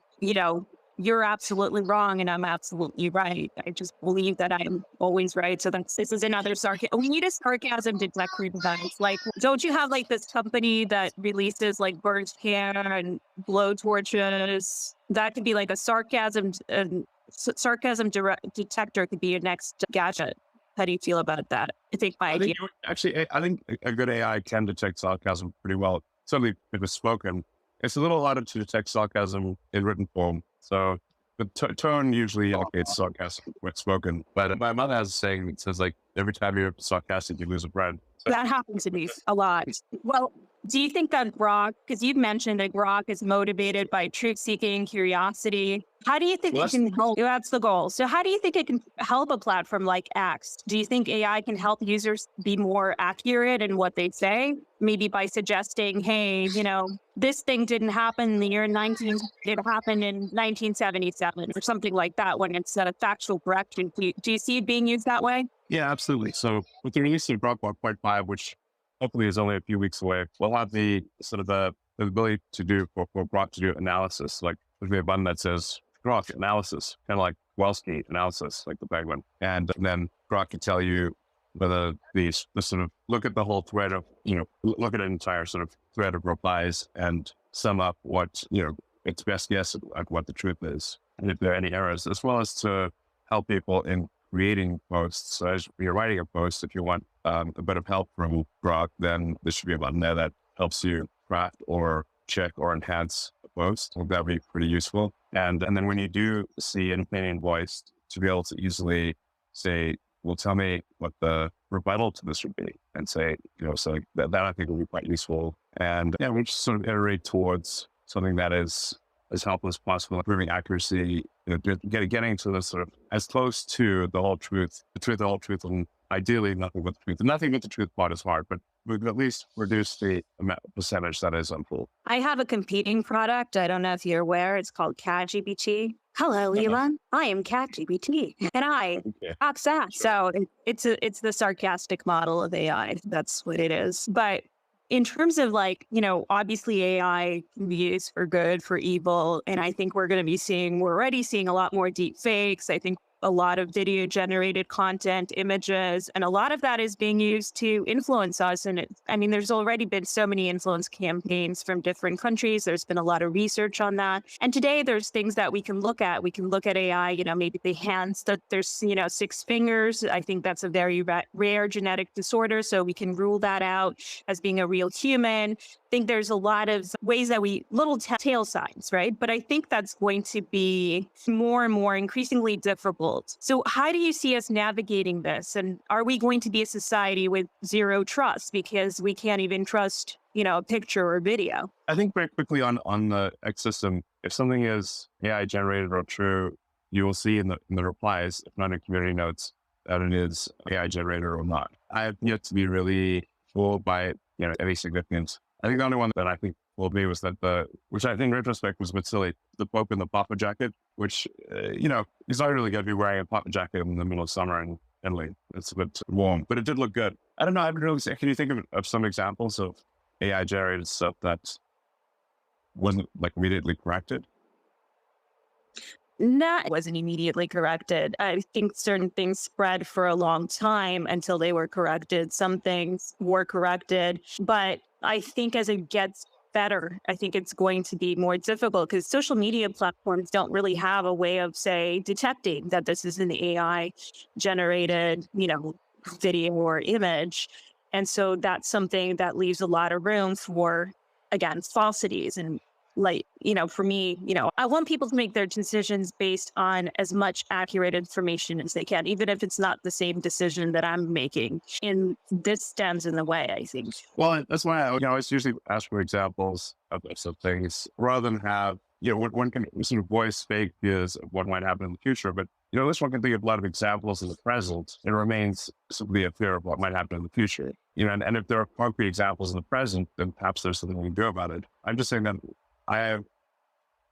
you're absolutely wrong and I'm absolutely right. I just believe that I'm always right. So this is another sarcasm. We need a sarcasm detector device. Like, don't you have like this company that releases like burnt hair and blow torches? That could be like a sarcasm detector could be your next gadget. How do you feel about that? I think my idea. I think a good AI can detect sarcasm pretty well. Certainly if it's spoken. It's a little harder to detect sarcasm in written form. So the tone usually indicates sarcasm when spoken. But my mother has a saying that says, like, every time you're sarcastic, you lose a friend. So, That happens to me a lot. Well, do you think that Grok, because you've mentioned that Grok is motivated by truth seeking, curiosity, how do you think it can help? That's the goal. So how do you think it can help a platform like X? Do you think AI can help users be more accurate in what they say? Maybe by suggesting, hey, this thing didn't happen in the year it happened in 1977 or something like that when it's a factual correction. Do you see it being used that way? yeah, absolutely. So with the release of Grok 1.5, which hopefully is only a few weeks away, we'll have the sort of the ability to do for Grok to do analysis. Like there'll be a button that says Grok analysis, kind of like Welski analysis, like the penguin. And then Grok can tell you whether the sort of look at the whole thread of, look at an entire sort of thread of replies and sum up what, its best guess at what the truth is. And if there are any errors, as well as to help people in creating posts. So as you're writing a post, if you want a bit of help from Grok, then there should be a button there that helps you craft or check or enhance a post. I think that'd be pretty useful. And then when you do see an opinion voiced, to be able to easily say, well, tell me what the rebuttal to this would be, and say, so that I think would be quite useful. And yeah, we just sort of iterate towards something that is as helpful as possible, improving accuracy, getting to the sort of as close to the whole truth, the whole truth, and ideally nothing but the truth. And nothing but the truth part is hard, but we can at least reduce the percentage that is unfull. I have a competing product. I don't know if you're aware. It's called ChatGPT. Hello, Elon. I am ChatGPT, and I access. So it's the sarcastic model of AI. That's what it is. But in terms of obviously AI can be used for good, for evil. And I think we're already seeing a lot more deep fakes. I think a lot of video generated content, images, and a lot of that is being used to influence us. And there's already been so many influence campaigns from different countries. There's been a lot of research on that. And today there's things that we can look at. We can look at AI, maybe the hands that there's, 6 fingers. I think that's a very rare genetic disorder. So we can rule that out as being a real human. I think there's a lot of ways that little tail signs, right? But I think that's going to be more and more increasingly difficult. So how do you see us navigating this? And are we going to be a society with zero trust because we can't even trust, a picture or video? I think very quickly on the X system, if something is AI generated or true, you will see in the replies, if not in community notes, that it is AI generated or not. I have yet to be really fooled by any significance. I think the only one that I think fooled me was that which I think in retrospect was a bit silly, the Pope in the puffer jacket, which, he's not really going to be wearing a puffer jacket in the middle of summer in Italy. It's a bit warm, but it did look good. I don't know. I haven't really seen, can you think of some examples of AI generated stuff that wasn't immediately corrected? That wasn't immediately corrected. I think certain things spread for a long time until they were corrected. Some things were corrected, but I think as it gets better, I think it's going to be more difficult because social media platforms don't really have a way of, say, detecting that this is an AI generated, video or image. And so that's something that leaves a lot of room for, again, falsities. And like, for me, I want people to make their decisions based on as much accurate information as they can, even if it's not the same decision that I'm making. And this stands in the way, I think. Well, that's why I always usually ask for examples of some things rather than have, one can sort of voice fake views of what might happen in the future. But, this one can think of a lot of examples in the present. It remains simply a fear of what might happen in the future. And if there are concrete examples in the present, then perhaps there's something we can do about it. I'm just saying that I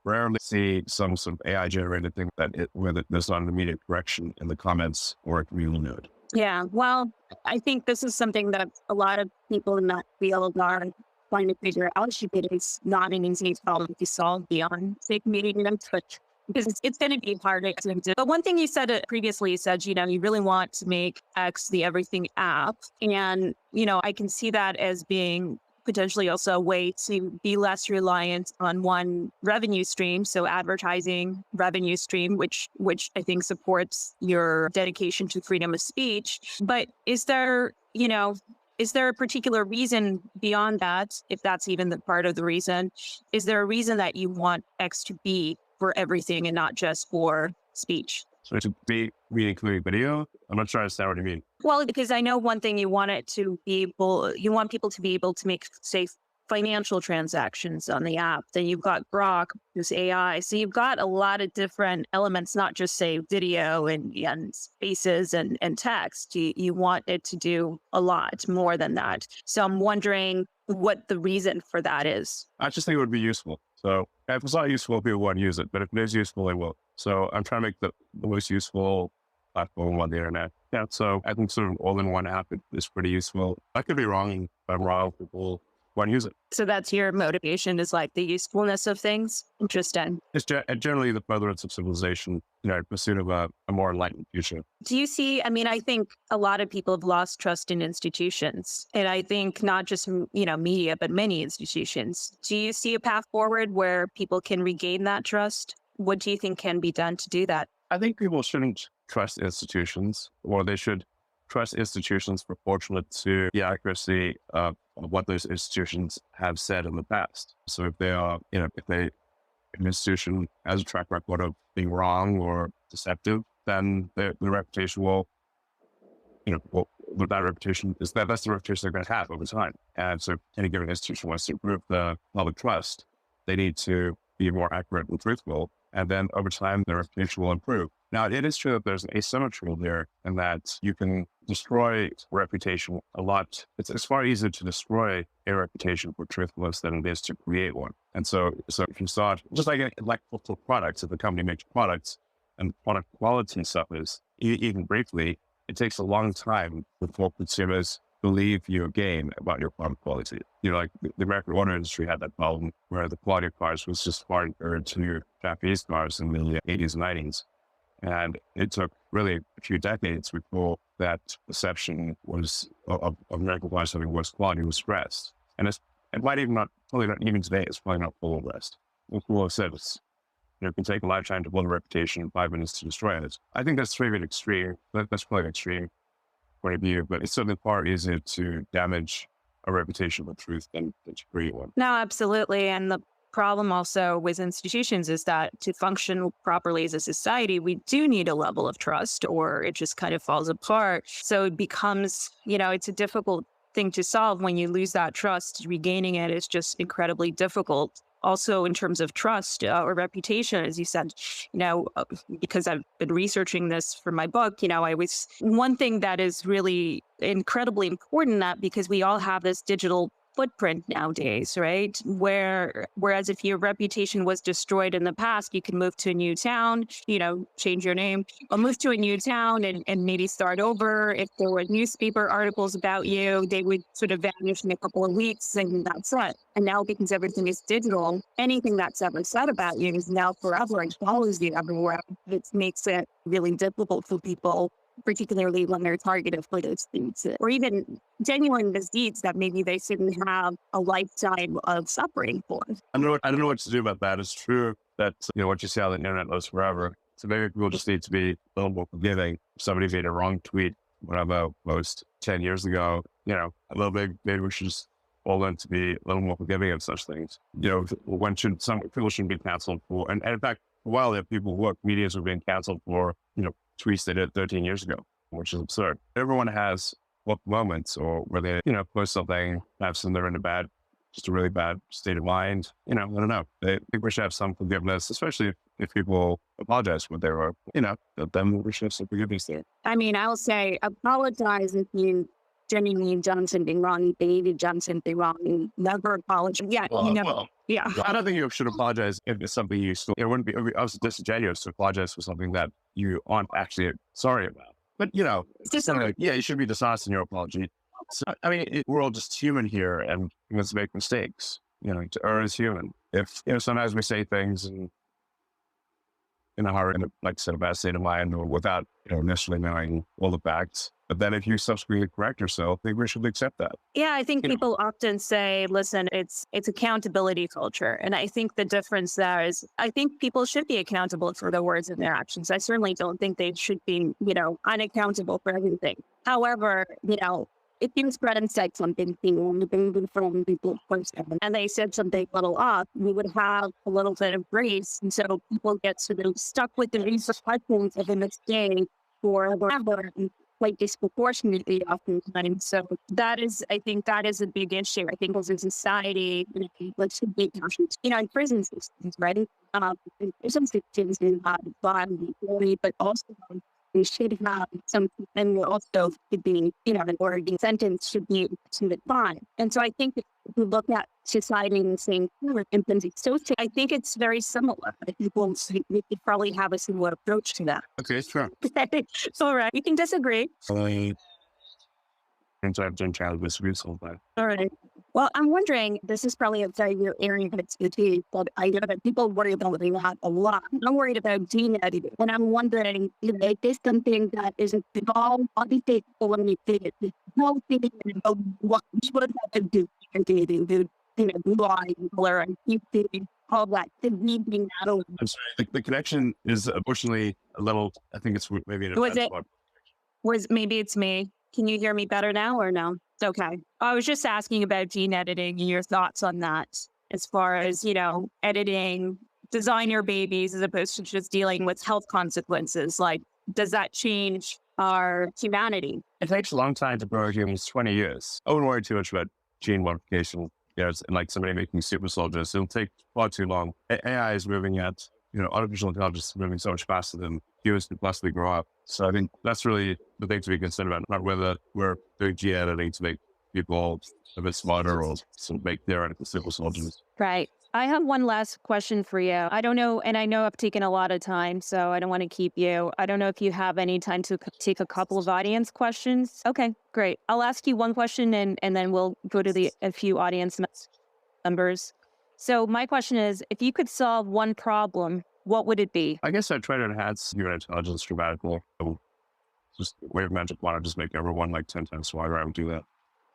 rarely see some sort of AI generated thing where there's not an immediate correction in the comments or a community note. Yeah, well, I think this is something that a lot of people in that field are trying to figure out. It's not an easy problem to solve beyond fake media, but because it's going to be hard to do. But one thing you said previously, you said, you really want to make X the everything app. And, I can see that as being potentially also a way to be less reliant on one revenue stream. So advertising revenue stream, which I think supports your dedication to freedom of speech. But is there a particular reason beyond that, if that's even the part of the reason? Is there a reason that you want X to be for everything and not just for speech? So to be including video, I'm not sure I understand what you mean. Well, because I know one thing, you want people to be able to make, say, financial transactions on the app. Then you've got Grok, who's AI. So you've got a lot of different elements, not just say video and spaces and text. You want it to do a lot more than that. So I'm wondering what the reason for that is. I just think it would be useful. So if it's not useful, people won't use it. But if it is useful, they will. So I'm trying to make the most useful platform on the internet. Yeah. So I think sort of all-in-one app is pretty useful. I could be wrong. If I'm wrong, people won't use it. So that's your motivation, is like the usefulness of things? Interesting. It's generally the furtherance of civilization, in pursuit of a more enlightened future. Do you see, I think a lot of people have lost trust in institutions. And I think not just, media, but many institutions. Do you see a path forward where people can regain that trust? What do you think can be done to do that? I think people shouldn't trust institutions, or they should trust institutions proportionate to the accuracy of what those institutions have said in the past. So if they are, if an institution has a track record of being wrong or deceptive, then the reputation will, that reputation that's the reputation they're going to have over time. And so if any given institution wants to improve the public trust, they need to be more accurate and truthful. And then over time, their reputation will improve. Now, it is true that there's an asymmetry there, and that you can destroy reputation a lot. It's far easier to destroy a reputation for truthfulness than it is to create one. And so if you start, just like for products, if the company makes products and product quality suffers, even briefly, it takes a long time before consumers believe you again about your product quality. Like the American auto industry had that problem where the quality of cars was just far inferior to Japanese cars in the 80s and 90s. And it took really a few decades before that perception was of American cars having worse quality was stressed. And it might probably not even today, it's probably not full of rest. Like Will said, it can take a lifetime to build a reputation and 5 minutes to destroy it. I think that's maybe an extreme. That's probably an extreme point of view, but it's certainly far easier to damage a reputation of truth than to create one. No, absolutely. And the problem also with institutions is that to function properly as a society, we do need a level of trust, or it just kind of falls apart. So it becomes, it's a difficult thing to solve. When you lose that trust, regaining it is just incredibly difficult. Also, in terms of trust or reputation, as you said, because I've been researching this for my book, one thing that is really incredibly important, that because we all have this digital footprint nowadays, right? Whereas if your reputation was destroyed in the past, you could move to a new town, change your name, or move to a new town and maybe start over. If there were newspaper articles about you, they would sort of vanish in a couple of weeks, and that's it. And now, because everything is digital, anything that's ever said about you is now forever and follows you everywhere. It makes it really difficult for people, particularly when they're targeted for those things, or even genuine misdeeds that maybe they shouldn't have a lifetime of suffering for. I don't know what to do about that. It's true that, what you see on the internet lives forever. So maybe people just need to be a little more forgiving. If somebody made a wrong tweet, whatever, post 10 years ago, maybe we should just all learn to be a little more forgiving of such things. Some people shouldn't be canceled for, and in fact, for a while there, people who comedians were being canceled for, tweets they did 13 years ago, which is absurd. Everyone has moments or where they, post something, perhaps they're in just a really bad state of mind. I don't know. I think we should have some forgiveness, especially if people apologize for what they were, then we should have some forgiveness there. I mean, I'll say apologize if you genuinely done something wrong, if you done something wrong, you never apologize. Yeah, yeah. I don't think you should apologize if it's something you still, it wouldn't be obviously disingenuous to apologize for something that you aren't actually sorry about. But, it's just like, you should be dishonest in your apology. So, I mean, we're all just human here and let's make mistakes, to err is human. If, sometimes we say things in a hurry, like I said, a bad state of mind or without, necessarily knowing all the facts. But then if you subsequently correct yourself, I think we should accept that. Yeah, I think people often say, listen, it's accountability culture. And I think the difference there is, I think people should be accountable for their words and their actions. I certainly don't think they should be, unaccountable for everything. However, if you spread and said something from people and they said something a little off, we would have a little bit of grace. And so people get sort of stuck with the repercussions of a mistake for whatever, quite disproportionately oftentimes. So I think that is a big issue. I think as a society, let's be cautious. In prison systems, right? In prison systems, but also we should have some, and we also should be, or the sentence should be fine. And so I think if we look at society and saying, I think it's very similar. I think we could probably have a similar approach to that. Okay, sure. It's all right. We can disagree. All right. Well, I'm wondering, this is probably a very new area of expertise, but I know that people worry about that a lot. I'm worried about gene editing. And I'm wondering, is this something that is involved? Obviously, people want to think it's no thinking about what does that do? Blue-eye, color, and all that. I'm sorry, the connection is unfortunately a little, I think it's maybe in a bad spot. Maybe it's me. Can you hear me better now or no? Okay. I was just asking about gene editing and your thoughts on that as far as, editing designer babies as opposed to just dealing with health consequences. Like, does that change our humanity? It takes a long time to grow humans, 20 years. I wouldn't worry too much about gene modification. It's like somebody making super soldiers. It'll take far too long. AI is moving at, artificial intelligence is moving so much faster than humans can possibly grow up. So I think that's really the thing to be concerned about, not whether we're doing gene editing to make people a bit smarter or to make theoretical super soldiers. Right. I have one last question for you. I don't know, and I know I've taken a lot of time, so I don't want to keep you. I don't know if you have any time to take a couple of audience questions. Okay, great. I'll ask you one question and then we'll go to a few audience members. So my question is, if you could solve one problem, what would it be? I guess I'd try to enhance human intelligence dramatically. Just wave magic wand, just make everyone like 10 times smarter. I would do that.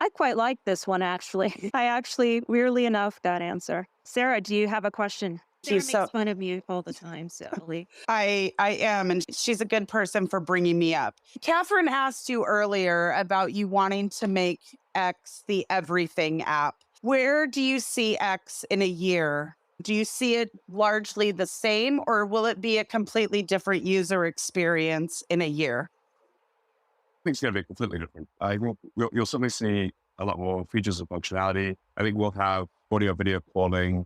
I quite like this one, actually. I actually, weirdly enough, that answer. Sarah, do you have a question? Sarah makes fun of me all the time, Sally. I am, and she's a good person for bringing me up. Katherine asked you earlier about you wanting to make X the everything app. Where do you see X in a year? Do you see it largely the same, or will it be a completely different user experience in a year? I think it's going to be completely different. You'll certainly see a lot more features and functionality. I think we'll have audio, video calling,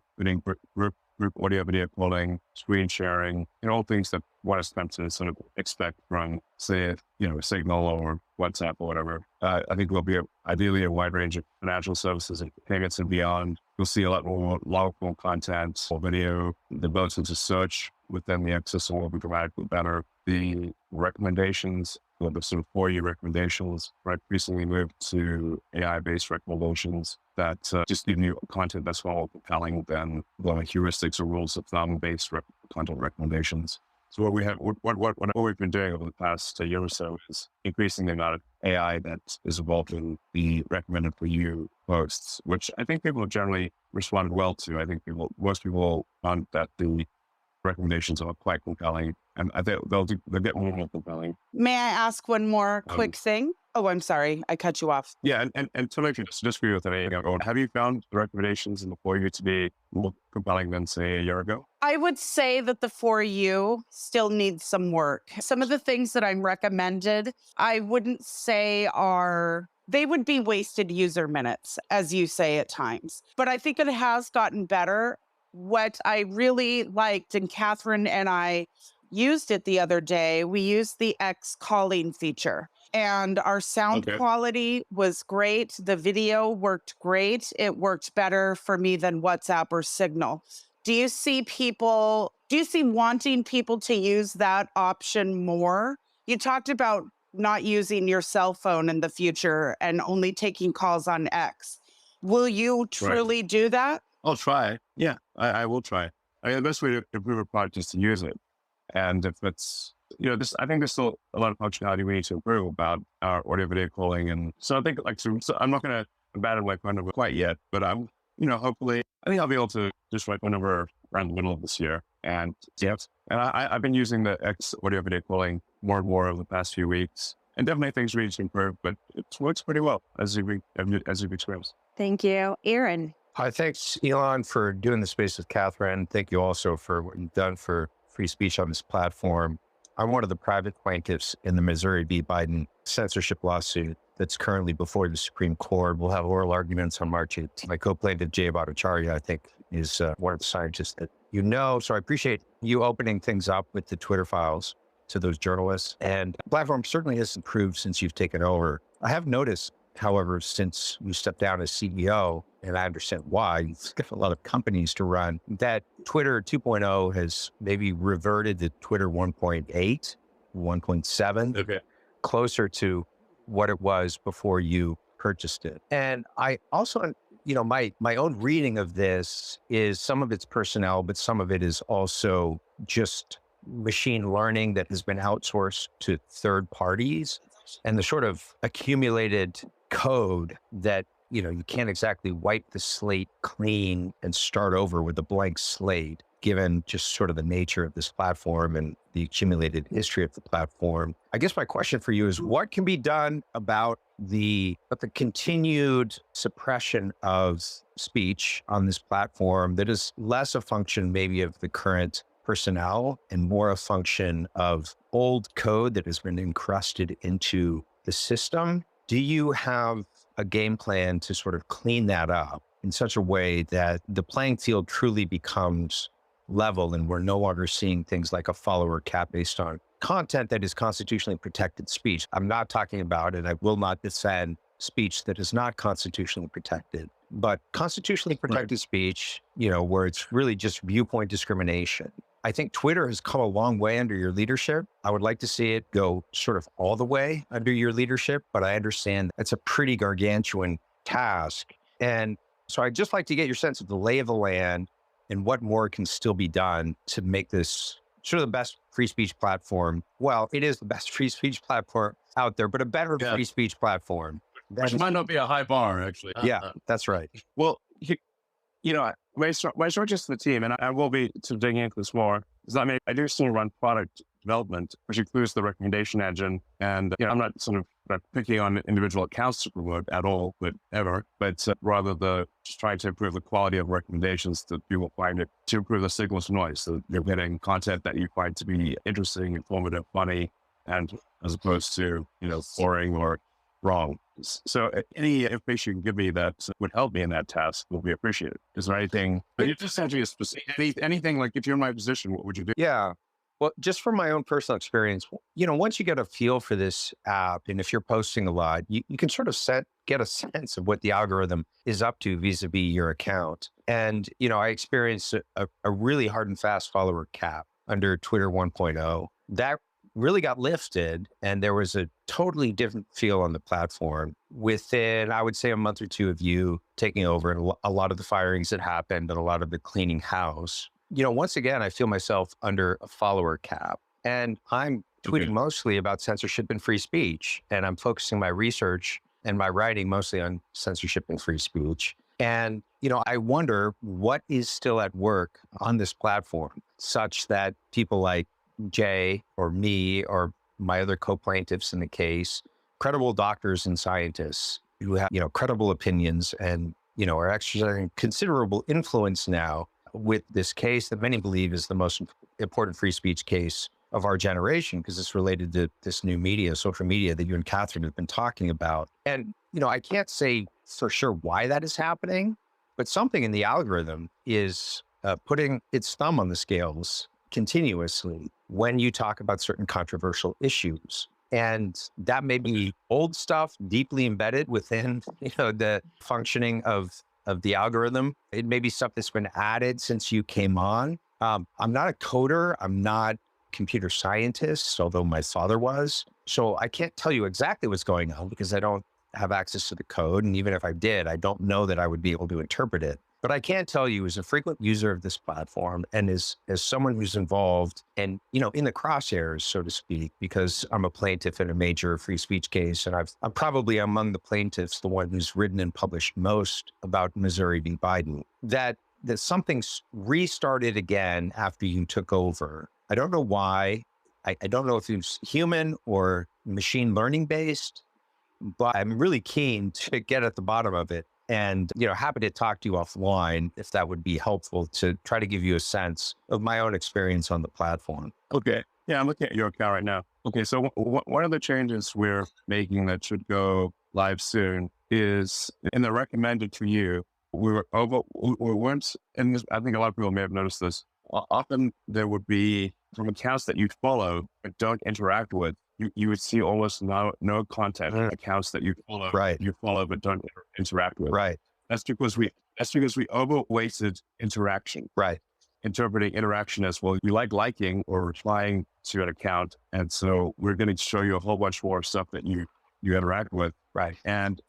group audio, video calling, screen sharing, all things that one is meant to sort of expect from, say, a Signal or WhatsApp or whatever. I think there'll be ideally a wide range of financial services and payments and beyond. You'll see a lot more long-form content or video. The ability to search within the X system will be dramatically better. The recommendations, the sort of for you recommendations, right? Recently moved to AI-based recommendations that just give you content that's more compelling than the heuristics or rules of thumb-based content recommendations. So what we've been doing over the past year or so is increasing the amount of AI that is involved in the recommended for you posts, which I think people have generally responded well to. I think most people found that the recommendations are quite compelling, and I think they'll get more and more compelling. May I ask one more quick thing? Oh, I'm sorry. I cut you off. Yeah, and to make you disagree with anything I'm going, have you found the recommendations in the For You to be more compelling than, say, a year ago? I would say that the For You still needs some work. Some of the things that I'm recommended, I wouldn't say they would be wasted user minutes, as you say at times. But I think it has gotten better. What I really liked, and Katherine and I used it the other day, we used the X calling feature. And our sound Okay. quality was great. The video worked great. It worked better for me than WhatsApp or Signal. Do you see wanting people to use that option more? You talked about not using your cell phone in the future and only taking calls on X. Will you Right. truly do that? I'll try. Yeah, I will try. I mean, the best way to improve a product is to use it. And if it's, I think there's still a lot of functionality we need to improve about our audio video calling. And so I think so I'm not going to abandon my phone number quite yet, but I'm, hopefully, I think I'll be able to just write my number around the middle of this year. And yes, and I've been using the X audio video calling more and more over the past few weeks. And definitely things we need to improve, but it works pretty well as you've experienced. Thank you. Aaron. Hi, thanks, Elon, for doing the space with Katherine. Thank you also for what you've done for free speech on this platform. I'm one of the private plaintiffs in the Missouri v. Biden censorship lawsuit that's currently before the Supreme Court. We'll have oral arguments on March 18th. My co-plaintiff, Jay Bhattacharya, I think, is one of the scientists that you know. So I appreciate you opening things up with the Twitter files to those journalists. And the platform certainly has improved since you've taken over. I have noticed, however, since you stepped down as CEO, and I understand why, you've got a lot of companies to run, that Twitter 2.0 has maybe reverted to Twitter 1.8, 1.7, Okay. closer to what it was before you purchased it. And I also, my own reading of this is some of it's personnel, but some of it is also just machine learning that has been outsourced to third parties, and the sort of accumulated code that, you can't exactly wipe the slate clean and start over with a blank slate, given just sort of the nature of this platform and the accumulated history of the platform. I guess my question for you is, what can be done about the continued suppression of speech on this platform that is less a function maybe of the current personnel and more a function of old code that has been encrusted into the system? Do you have a game plan to sort of clean that up in such a way that the playing field truly becomes level and we're no longer seeing things like a follower cap based on content that is constitutionally protected speech? I'm not talking about, and I will not defend, speech that is not constitutionally protected, but constitutionally protected speech, where it's really just viewpoint discrimination. I think Twitter has come a long way under your leadership. I would like to see it go sort of all the way under your leadership, but I understand it's a pretty gargantuan task. And so I'd just like to get your sense of the lay of the land and what more can still be done to make this sort of the best free speech platform. Well, it is the best free speech platform out there, but a better free speech platform. Which might not be a high bar, actually. Yeah, that's right. Well, my just the team, and I will be sort of digging into this more, is that I do still run product development, which includes the recommendation engine. And I'm not sort of picking on individual accounts to promote at all, but rather just trying to improve the quality of recommendations that people find it, to improve the signal to noise. So you're getting content that you find to be interesting, informative, funny, and as opposed to, boring or wrong. So any information you can give me that would help me in that task will be appreciated. Is there anything, but you just have to be specific, anything like if you're in my position, what would you do? Yeah. Well, just from my own personal experience, once you get a feel for this app, and if you're posting a lot, you can sort of get a sense of what the algorithm is up to vis-a-vis your account. And, I experienced a really hard and fast follower cap under Twitter 1.0. That really got lifted, and there was a totally different feel on the platform within, I would say, a month or two of you taking over, and a lot of the firings that happened and a lot of the cleaning house. Once again, I feel myself under a follower cap, and I'm tweeting mostly about censorship and free speech, and I'm focusing my research and my writing mostly on censorship and free speech. And, I wonder what is still at work on this platform such that people like Jay or me or my other co-plaintiffs in the case credible doctors and scientists who have, credible opinions and, are exercising considerable influence now with this case that many believe is the most important free speech case of our generation, because it's related to this new media, social media that you and Katherine have been talking about. And, I can't say for sure why that is happening, but something in the algorithm is putting its thumb on the scales continuously when you talk about certain controversial issues. And that may be old stuff deeply embedded within, the functioning of the algorithm. It may be stuff that's been added since you came on. I'm not a coder. I'm not a computer scientist, although my father was. So I can't tell you exactly what's going on because I don't have access to the code. And even if I did, I don't know that I would be able to interpret it. But I can tell you, as a frequent user of this platform and as someone who's involved and, in the crosshairs, so to speak, because I'm a plaintiff in a major free speech case, and I'm probably among the plaintiffs, the one who's written and published most about Missouri v. Biden, that something's restarted again after you took over. I don't know why. I don't know if it's human or machine learning based, but I'm really keen to get at the bottom of it. And, happy to talk to you offline if that would be helpful to try to give you a sense of my own experience on the platform. Okay. Yeah, I'm looking at your account right now. Okay, so one of the changes we're making that should go live soon is in the recommended to you. We weren't, and I think a lot of people may have noticed this. Often there would be from accounts that you follow but don't interact with. You would see almost no content accounts that you follow, but don't interact with. Right. That's because we overweighted interaction. Right. Interpreting interaction as, well, you like liking or replying to an account, and so we're going to show you a whole bunch more stuff that you interact with. Right. And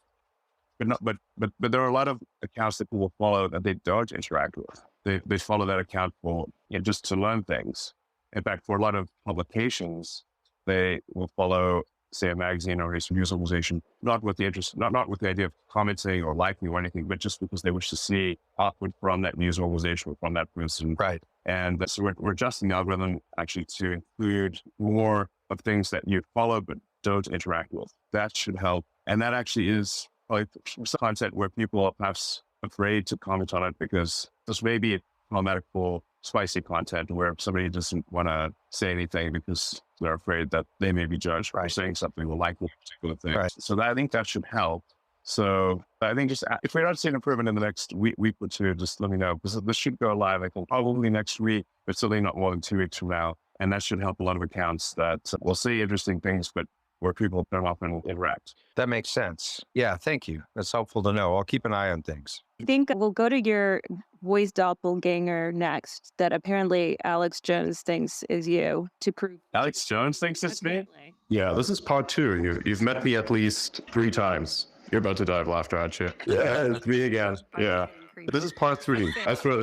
but there are a lot of accounts that people follow that they don't interact with. They follow that account for just to learn things. In fact, for a lot of publications, they will follow, say, a magazine or a news organization, not with the interest, not with the idea of commenting or liking or anything, but just because they wish to see output from that news organization or from that person. Right. And so we're adjusting the algorithm actually to include more of things that you follow but don't interact with. That should help. And that actually is like some content where people are perhaps afraid to comment on it because this may be problematic for spicy content where somebody doesn't want to say anything because they're afraid that they may be judged for saying something or liking a particular thing. Right. So I think that should help. So I think just if we're not seeing improvement in the next week or two, just let me know, because this should go live, I think, probably next week, but certainly not more than 2 weeks from now. And that should help a lot of accounts that will see interesting things, but where people turn off and interact. That makes sense. Yeah, thank you. That's helpful to know. I'll keep an eye on things. I think we'll go to your voice doppelganger next that apparently Alex Jones thinks is you to prove. Alex Jones thinks it's me? Yeah, this is part 2. You've met me at least 3 times. You're about to die of laughter, aren't you? Yeah, it's me again. Yeah. This is part 3. I swear,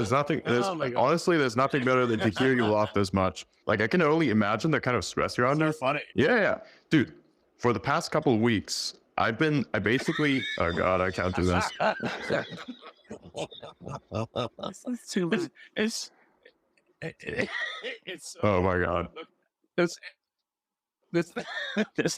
honestly, there's nothing better than to hear you laugh this much. Like, I can only imagine the kind of stress you're under. So funny. Yeah. Dude, for the past couple of weeks, I basically, oh God, I can't do this. It's too much. It's so, Oh my God. There's a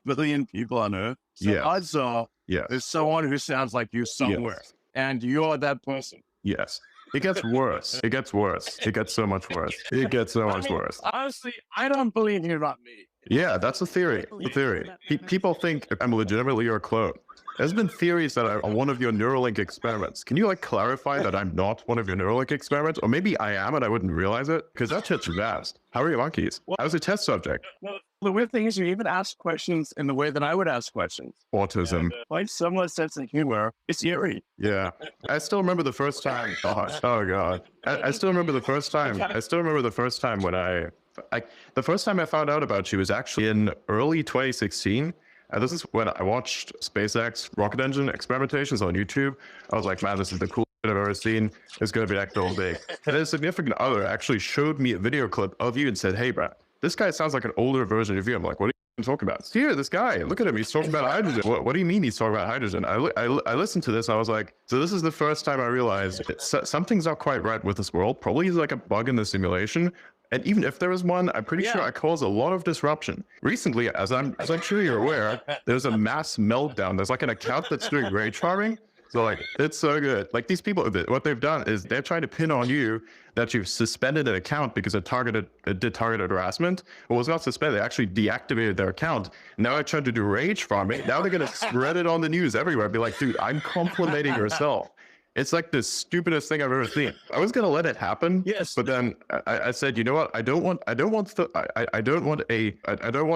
billion people on Earth. So Yeah. odds are Yes. there's someone who sounds like you somewhere. Yes. And you're that person. Yes. It gets worse. It gets worse. It gets so much worse. It gets so much worse. Honestly, I don't believe you're not me. Yeah, that's a theory. People think I'm legitimately your clone. There's been theories that I'm one of your Neuralink experiments. Can you clarify that I'm not one of your Neuralink experiments? Or maybe I am and I wouldn't realize it? Because that shit's vast. How are your monkeys? I was a test subject. No, the weird thing is you even ask questions in the way that I would ask questions. Autism. And, quite similar sense of humor. It's eerie. Yeah. I still remember the first time. Oh God. I still remember the first time. When the first time I found out about you was actually in early 2016. And this is when I watched SpaceX rocket engine experimentations on YouTube. I was like, man, this is the coolest shit I've ever seen. It's going to be like so big. And a significant other actually showed me a video clip of you and said, hey, Brad, this guy sounds like an older version of you. I'm like, what are you talking about? Here, this guy, look at him. He's talking about hydrogen. What do you mean he's talking about hydrogen? I listened to this. I was like, so this is the first time I realized something's not quite right with this world. Probably is like a bug in the simulation. And even if there was one, I'm pretty sure I caused a lot of disruption. Recently, as I'm sure you're aware, there's a mass meltdown. There's like an account that's doing rage farming. So like, it's so good. Like these people, what they've done is they're trying to pin on you that you've suspended an account because it did targeted harassment. Well, it was not suspended. They actually deactivated their account. Now I tried to do rage farming. Now they're going to spread it on the news everywhere. Be like, dude, I'm complimenting yourself. It's like the stupidest thing I've ever seen. I was gonna let it happen, but then I said, you know what? I don't want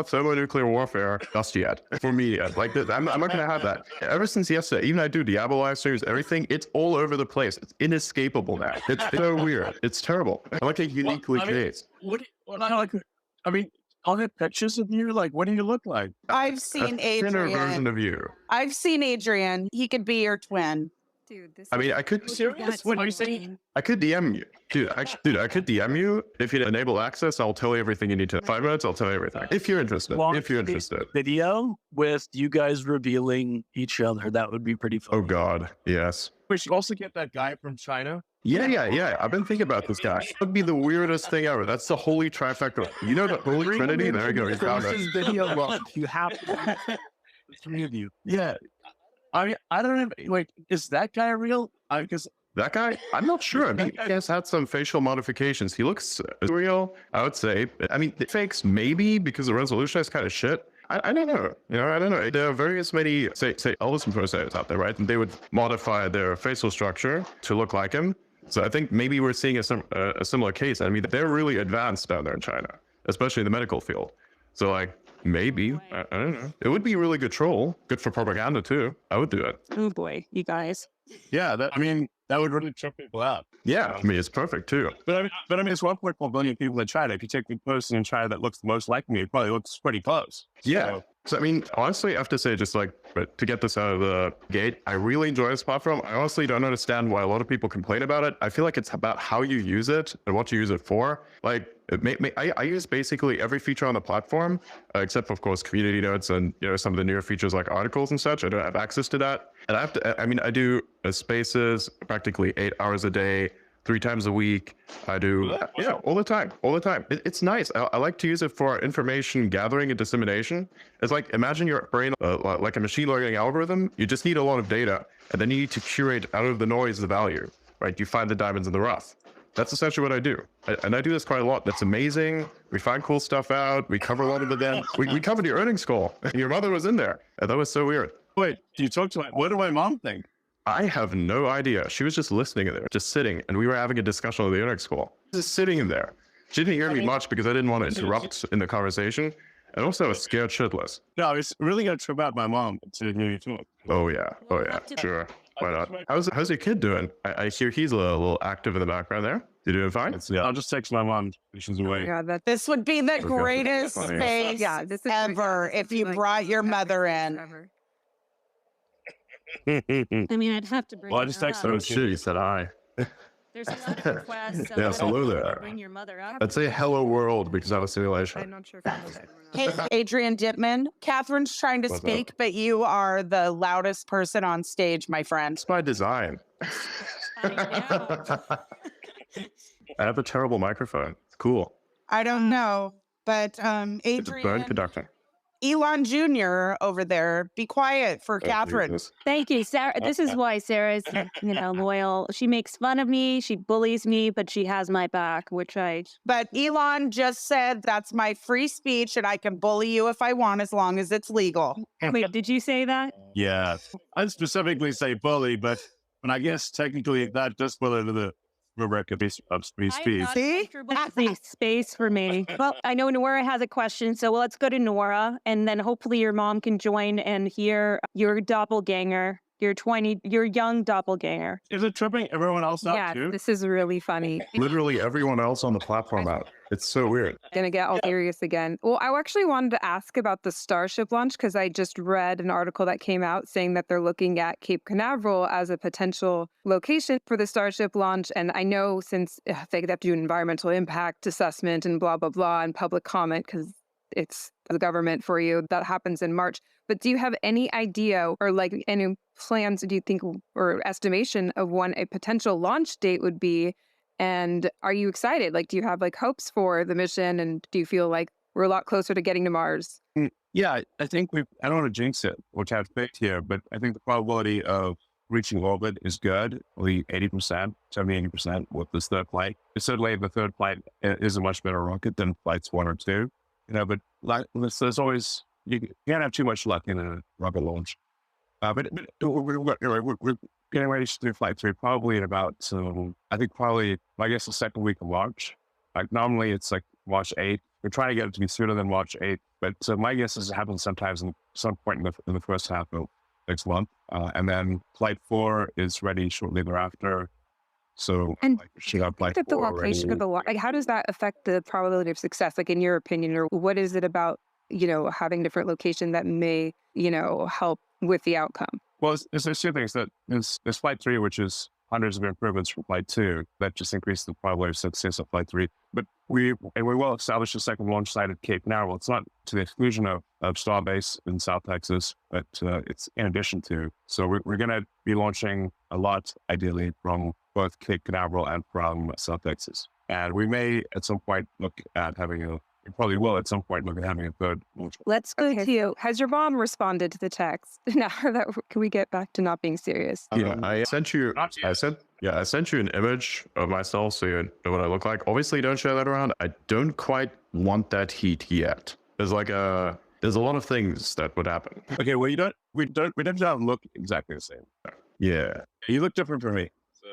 thermonuclear warfare just yet for media. Like this, I'm not gonna have that. Ever since yesterday, even I do Diablo live streams, everything. It's all over the place. It's inescapable now. It's so weird. It's terrible. I'm like a uniquely case. I mean, I'll get pictures of you. Like, what do you look like? I've seen Thinner version Adrian. of you. I've seen Adrian. He could be your twin. Dude, this I mean, I could. Serious? What are you saying? I could DM you, dude. I could DM you if you enable access. I'll tell you everything you need to. 5 minutes, I'll tell you everything. If you're interested. If you're interested. Video with you guys revealing each other. That would be pretty fun. Oh God, yes. We should also get that guy from China. Yeah. I've been thinking about this guy. It would be the weirdest thing ever. That's the holy trifecta. You know the Holy Trinity? There you go. You found it. Video look. You have to. The three of you. Yeah. I mean, I don't know. Wait, is that guy real? Because That guy, I'm not sure. I mean, he has had some facial modifications. He looks real, I would say. I mean, the fakes maybe because the resolution is kind of shit. I don't know. I don't know. There are various many, say Elvis impersonators out there, right? And they would modify their facial structure to look like him. So I think maybe we're seeing a similar case. I mean, they're really advanced down there in China, especially in the medical field. So like, maybe, I don't know. It would be a really good troll. Good for propaganda too. I would do it. Oh boy, you guys. yeah, that would really trip people out. Yeah, I mean, it's perfect too. But I mean, it's 1.4 billion people in China. If you take the person in China that looks the most like me, it probably looks pretty close. Yeah. So, I mean, honestly, I have to say, just like, but to get this out of the gate, I really enjoy this platform. I honestly don't understand why a lot of people complain about it. I feel like it's about how you use it and what you use it for. Like, I use basically every feature on the platform, except for, of course, community notes and, some of the newer features like articles and such. I don't have access to that. And I do spaces practically 8 hours a day, 3 times a week. I do, all the time. It's nice. I like to use it for information gathering and dissemination. It's like, imagine your brain like a machine learning algorithm. You just need a lot of data, and then you need to curate out of the noise the value, right? You find the diamonds in the rough. That's essentially what I do. And I do this quite a lot. That's amazing. We find cool stuff out. We cover a lot of it then. We covered your earnings call. Your mother was in there. And that was so weird. Wait, you talked to what did my mom think? I have no idea. She was just listening in there, just sitting, and we were having a discussion on the earnings call. Just sitting in there. She didn't hear me much because I didn't want to interrupt in the conversation. And also I was scared shitless. No, it's really going to trip out my mom to hear you talk. Oh yeah. Sure. Why not? How's your kid doing? I hear he's a little active in the background there. You doing fine? Yeah, I'll just text my mom. She's away. Yeah, This would be the greatest Funny. space this is ever if you brought your mother in. I mean, I'd have to bring. Well, I just texted her. Oh shit, you said hi. There's a lot of requests. Yeah, hello there. Bring your mother up. I'd say hello world because I'm a simulation. I'm not sure if I know that. Hey, Adrian Dittman, Catherine's trying to What's speak, but you are the loudest person on stage, my friend. It's by design. I know. I have a terrible microphone. It's cool. I don't know, but It's burn Adrian, conducting. Elon Jr. over there, be quiet for Catherine. Jesus. Thank you, Sarah. This is why Sarah's, loyal. She makes fun of me. She bullies me, but she has my back, which I. But Elon just said that's my free speech and I can bully you if I want as long as it's legal. Wait, did you say that? Yeah, I'd specifically say bully, but I guess technically that does fall into the rubric of free speech. See? Leave space for me. Well, I know Nora has a question, so let's go to Nora, and then hopefully your mom can join and hear your doppelganger, your young doppelganger. Is it tripping everyone else out Yeah, too? this is really funny. Literally everyone else on the platform out. It's so weird. Gonna get all serious again. Well, I actually wanted to ask about the Starship launch because I just read an article that came out saying that they're looking at Cape Canaveral as a potential location for the Starship launch. And I know since they have to do an environmental impact assessment and blah, blah, blah, and public comment because it's the government for you, that happens in March. But do you have any idea or like any plans, do you think, or estimation of when a potential launch date would be? And are you excited? Like, do you have like hopes for the mission? And do you feel like we're a lot closer to getting to Mars? Yeah, I think I don't want to jinx it, which I've picked here, but I think the probability of reaching orbit is good, only 80%, 70, 80% with this third flight. Certainly the third flight is a much better rocket than flights 1 or 2, but like, there's always, you can't have too much luck in a rocket launch. But we're getting ready to do flight 3 probably in about, I think probably, I guess the second week of March. Like normally it's like March 8th. We're trying to get it to be sooner than March 8th, but so my guess is it happens sometimes in some point in the first half of next month. And then flight 4 is ready shortly thereafter. So And like, we should have flight at the 4 location of ready. the like, how does that affect the probability of success? Like, in your opinion, or what is it about, having different location that may, help with the outcome? Well, there's 2 things. There's flight 3, which is hundreds of improvements from flight 2. That just increases the probability of success of flight 3. But we will establish a second launch site at Cape Canaveral. It's not to the exclusion of Starbase in South Texas, but it's in addition to. So we're going to be launching a lot, ideally, from both Cape Canaveral and from South Texas. And we may at some point look at having we probably will at some point look at having a third launch. Let's go Okay. to you. Has your mom responded to the text? Now that can we get back to not being serious? Yeah, I sent you. Not yet. I sent you an image of myself so you know what I look like. Obviously, don't share that around. I don't quite want that heat yet. There's a lot of things that would happen. Okay, well, we don't look exactly the same. Yeah. You look different from me. So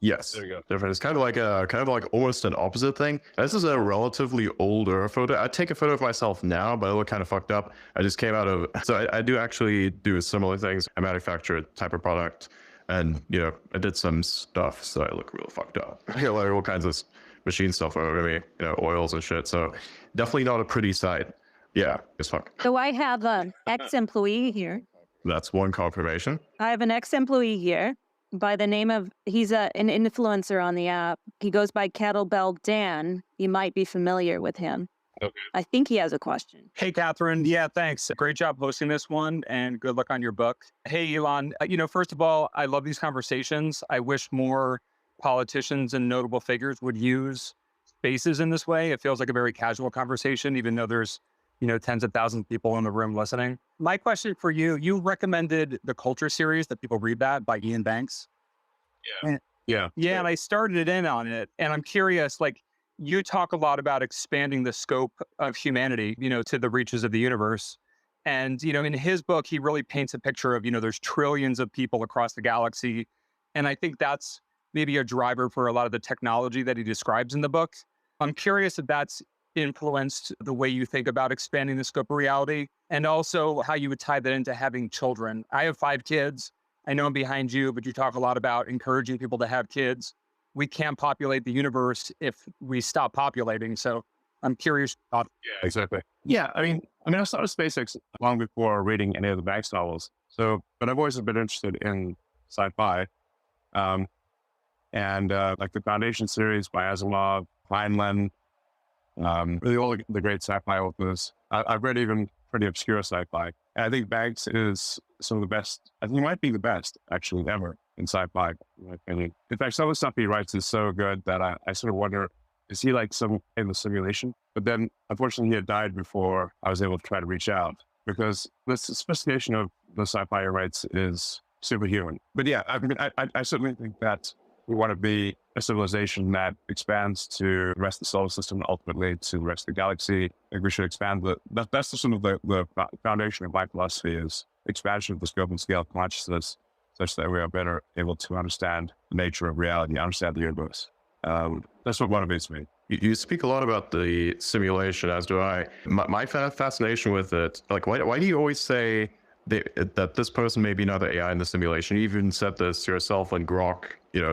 Yes. there you go. Different. It's kind of like almost an opposite thing. This is a relatively older photo. I take a photo of myself now, but I look kind of fucked up. I just came out of, so I do actually do similar things. I manufacture a type of product, and I did some stuff, so I look real fucked up. I got like all kinds of machine stuff over me, oils and shit. So definitely not a pretty sight. Yeah, it's fuck. So I have an ex-employee here. That's one confirmation. I have an ex-employee here by the name of, he's an influencer on the app. He goes by Kettlebell Dan. You might be familiar with him. Okay. I think he has a question. Hey, Catherine. Yeah, thanks. Great job hosting this one, and good luck on your book. Hey, Elon. First of all, I love these conversations. I wish more politicians and notable figures would use spaces in this way. It feels like a very casual conversation, even though there's, tens of thousands of people in the room listening. My question for you, you recommended the Culture series that people read that by Ian Banks. Yeah. Yeah, and I started it in on it, and I'm curious, like, you talk a lot about expanding the scope of humanity, to the reaches of the universe. And, in his book, he really paints a picture of, there's trillions of people across the galaxy. And I think that's maybe a driver for a lot of the technology that he describes in the book. I'm curious if that's influenced the way you think about expanding the scope of reality, and also how you would tie that into having children. I have 5 kids. I know I'm behind you, but you talk a lot about encouraging people to have kids. We can't populate the universe if we stop populating. So I'm curious. Yeah, exactly. Yeah, I mean, I started SpaceX long before reading any of the Banks novels. So, but I've always been interested in sci-fi, and like the Foundation series by Asimov, Heinlein, really all the great sci-fi authors. I've read even pretty obscure sci-fi, and I think Banks is some of the best. I think he might be the best actually ever in sci-fi, in my opinion. In fact, some of the stuff he writes is so good that I sort of wonder, is he like some in the simulation? But then, unfortunately, he had died before I was able to try to reach out, because the sophistication of the sci-fi he writes is superhuman. But yeah, I certainly think that we want to be a civilization that expands to the rest of the solar system, and ultimately to the rest of the galaxy. I think we should expand that's the sort of the foundation of my philosophy, is expansion of the scope and scale of consciousness, such that we are better able to understand the nature of reality, understand the universe. That's what motivates me. You speak a lot about the simulation, as do I. My fascination with it, like, why do you always say that this person may be another AI in the simulation? You even said this yourself when Grok,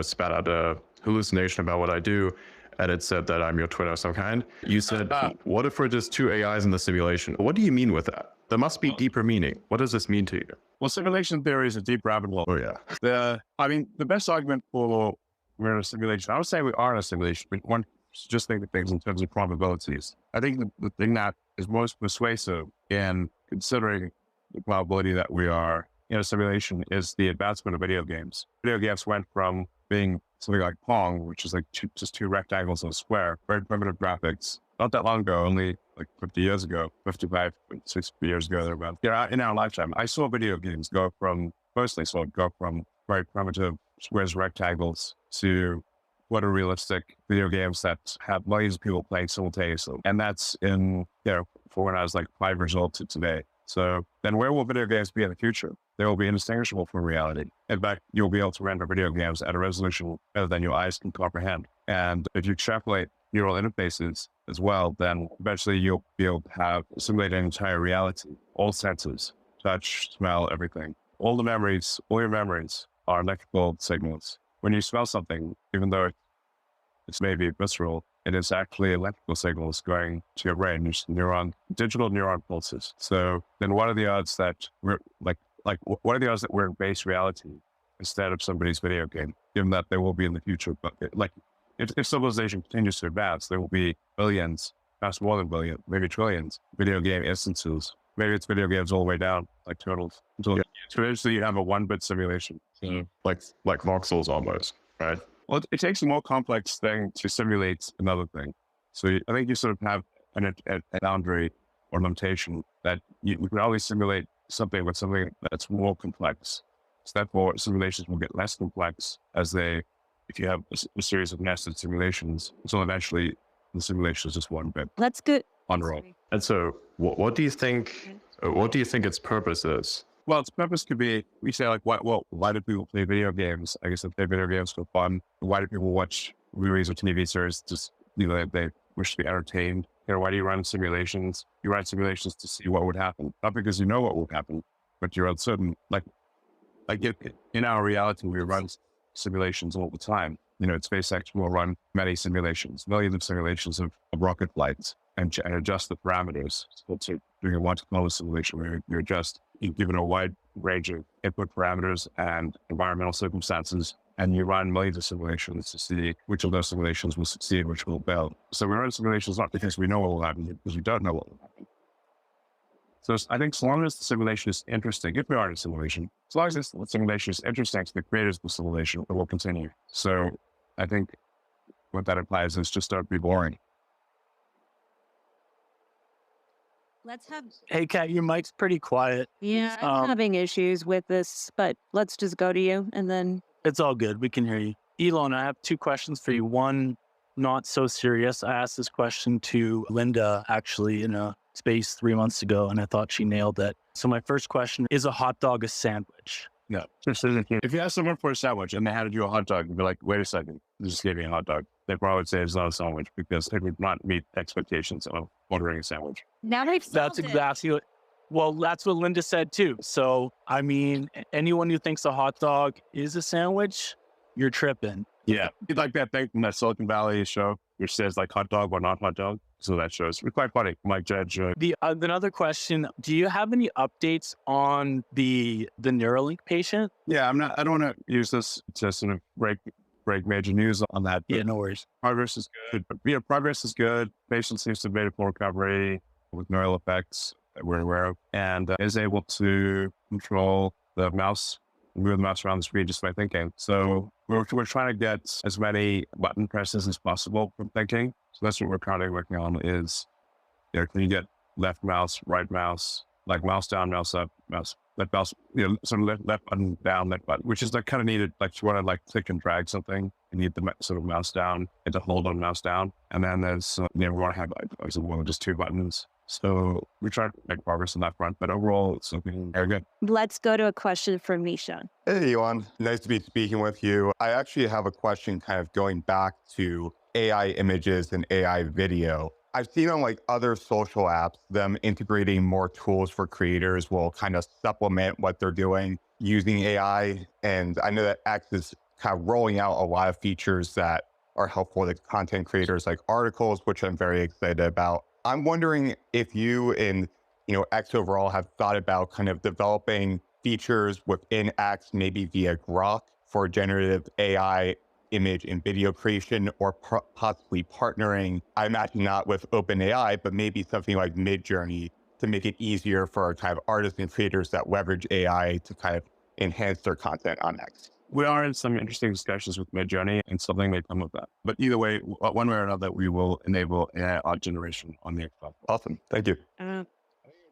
spat out a hallucination about what I do, and it said that I'm your twin of some kind. You said, what if we're just 2 AIs in the simulation? What do you mean with that? There must be deeper meaning. What does this mean to you? Well, simulation theory is a deep rabbit hole. Oh, yeah. The best argument for we're in a simulation, I would say we are in a simulation, but one should just think of things in terms of probabilities. I think the thing that is most persuasive in considering the probability that we are in a simulation is the advancement of video games. Video games went from being something like Pong, which is like just two rectangles on a square, very primitive graphics. Not that long ago, only like 50 years ago, 55, 60 years ago, thereabout. In our lifetime, I saw video games go from very primitive squares, rectangles to photorealistic video games that have millions of people playing simultaneously. And that's for when I was like 5 years old to today. So then where will video games be in the future? They will be indistinguishable from reality. In fact, you'll be able to render video games at a resolution better than your eyes can comprehend. And if you extrapolate neural interfaces as well, then eventually you'll be able to have simulated an entire reality, all senses, touch, smell, everything. All your memories are electrical signals. When you smell something, even though it's maybe visceral, it is actually electrical signals going to your brain, just digital neuron pulses. So then what are the odds that what are the odds that we're in base reality instead of somebody's video game, given that there will be in the future? But if civilization continues to advance, there will be billions, perhaps more than billions, maybe trillions, video game instances. Maybe it's video games all the way down, like turtles. So eventually you have a 1-bit simulation. So, like voxels almost, right? Well, it takes a more complex thing to simulate another thing. So I think you sort of have a boundary or limitation that you can always simulate something with something that's more complex. So therefore, simulations will get less complex if you have a series of nested simulations. So eventually, the simulation is just 1 bit. That's good. On roll. And so, what do you think? What do you think its purpose is? Well, its purpose could be, we say like, why do people play video games? I guess they play video games for fun. Why do people watch movies or TV series? Just, they wish to be entertained. Why do you run simulations? You run simulations to see what would happen. Not because you know what will happen, but you're uncertain. In our reality, we run simulations all the time. SpaceX will run many simulations, millions of simulations of rocket flights and adjust the parameters. So doing a Monte Carlo simulation where you're given a wide range of input parameters and environmental circumstances, and you run millions of simulations to see which of those simulations will succeed, which will fail. So we run simulations not because we know what will happen, because we don't know what will happen. So I think as long as the simulation is interesting, if we are in a simulation, as long as the simulation is interesting to the creators of the simulation, it will continue. So I think what that implies is just don't be boring. Let's have. Hey, Kat, your mic's pretty quiet. Yeah, I'm having issues with this, but let's just go to you and then. It's all good. We can hear you. Elon, I have 2 questions for you. One, not so serious. I asked this question to Linda actually in a space 3 months ago, and I thought she nailed it. So my first question, is a hot dog a sandwich? No. If you ask someone for a sandwich and they handed you a hot dog, you'd be like, wait a second, they just gave me a hot dog. They probably would say it's not a sandwich because they would not meet expectations of ordering a sandwich. Now they've That's exactly what, well, that's what Linda said too. So, I mean, anyone who thinks a hot dog is a sandwich, you're tripping. Yeah. It's like that thing from that Silicon Valley show, which says like hot dog or not hot dog. So that shows. It's quite funny. Mike Judge. Another question, do you have any updates on the Neuralink patient? Yeah, I don't want to use this to sort of break major news on that. Yeah, no worries. Progress is good. But, progress is good. Patient seems to have made a full recovery with neural effects that we're aware of, and is able to control the mouse, move the mouse around the screen just by thinking. So we're trying to get as many button presses as possible from thinking. So that's what we're currently working on is, can you get left mouse, right mouse, like mouse down, mouse up, left mouse, sort of left button down, left button, which is like kind of needed, like you want to like click and drag something, you need the sort of mouse down and to hold on mouse down. And then there's, we want to have like more than just 2 buttons. So we try to make progress on that front, but overall it's looking very good. Let's go to a question from Mishan. Hey, Elon. Nice to be speaking with you. I actually have a question kind of going back to AI images and AI video. I've seen on like other social apps, them integrating more tools for creators will kind of supplement what they're doing using AI. And I know that X is kind of rolling out a lot of features that are helpful to content creators like articles, which I'm very excited about. I'm wondering if you and X overall have thought about kind of developing features within X, maybe via Grok for generative AI image and video creation, or possibly partnering, I imagine not with OpenAI, but maybe something like Midjourney to make it easier for kind of artists and creators that leverage AI to kind of enhance their content on X. we are in some interesting discussions with Midjourney, and something may come of that. But either way, one way or another, we will enable AI art generation on the X platform. Awesome. Thank you. I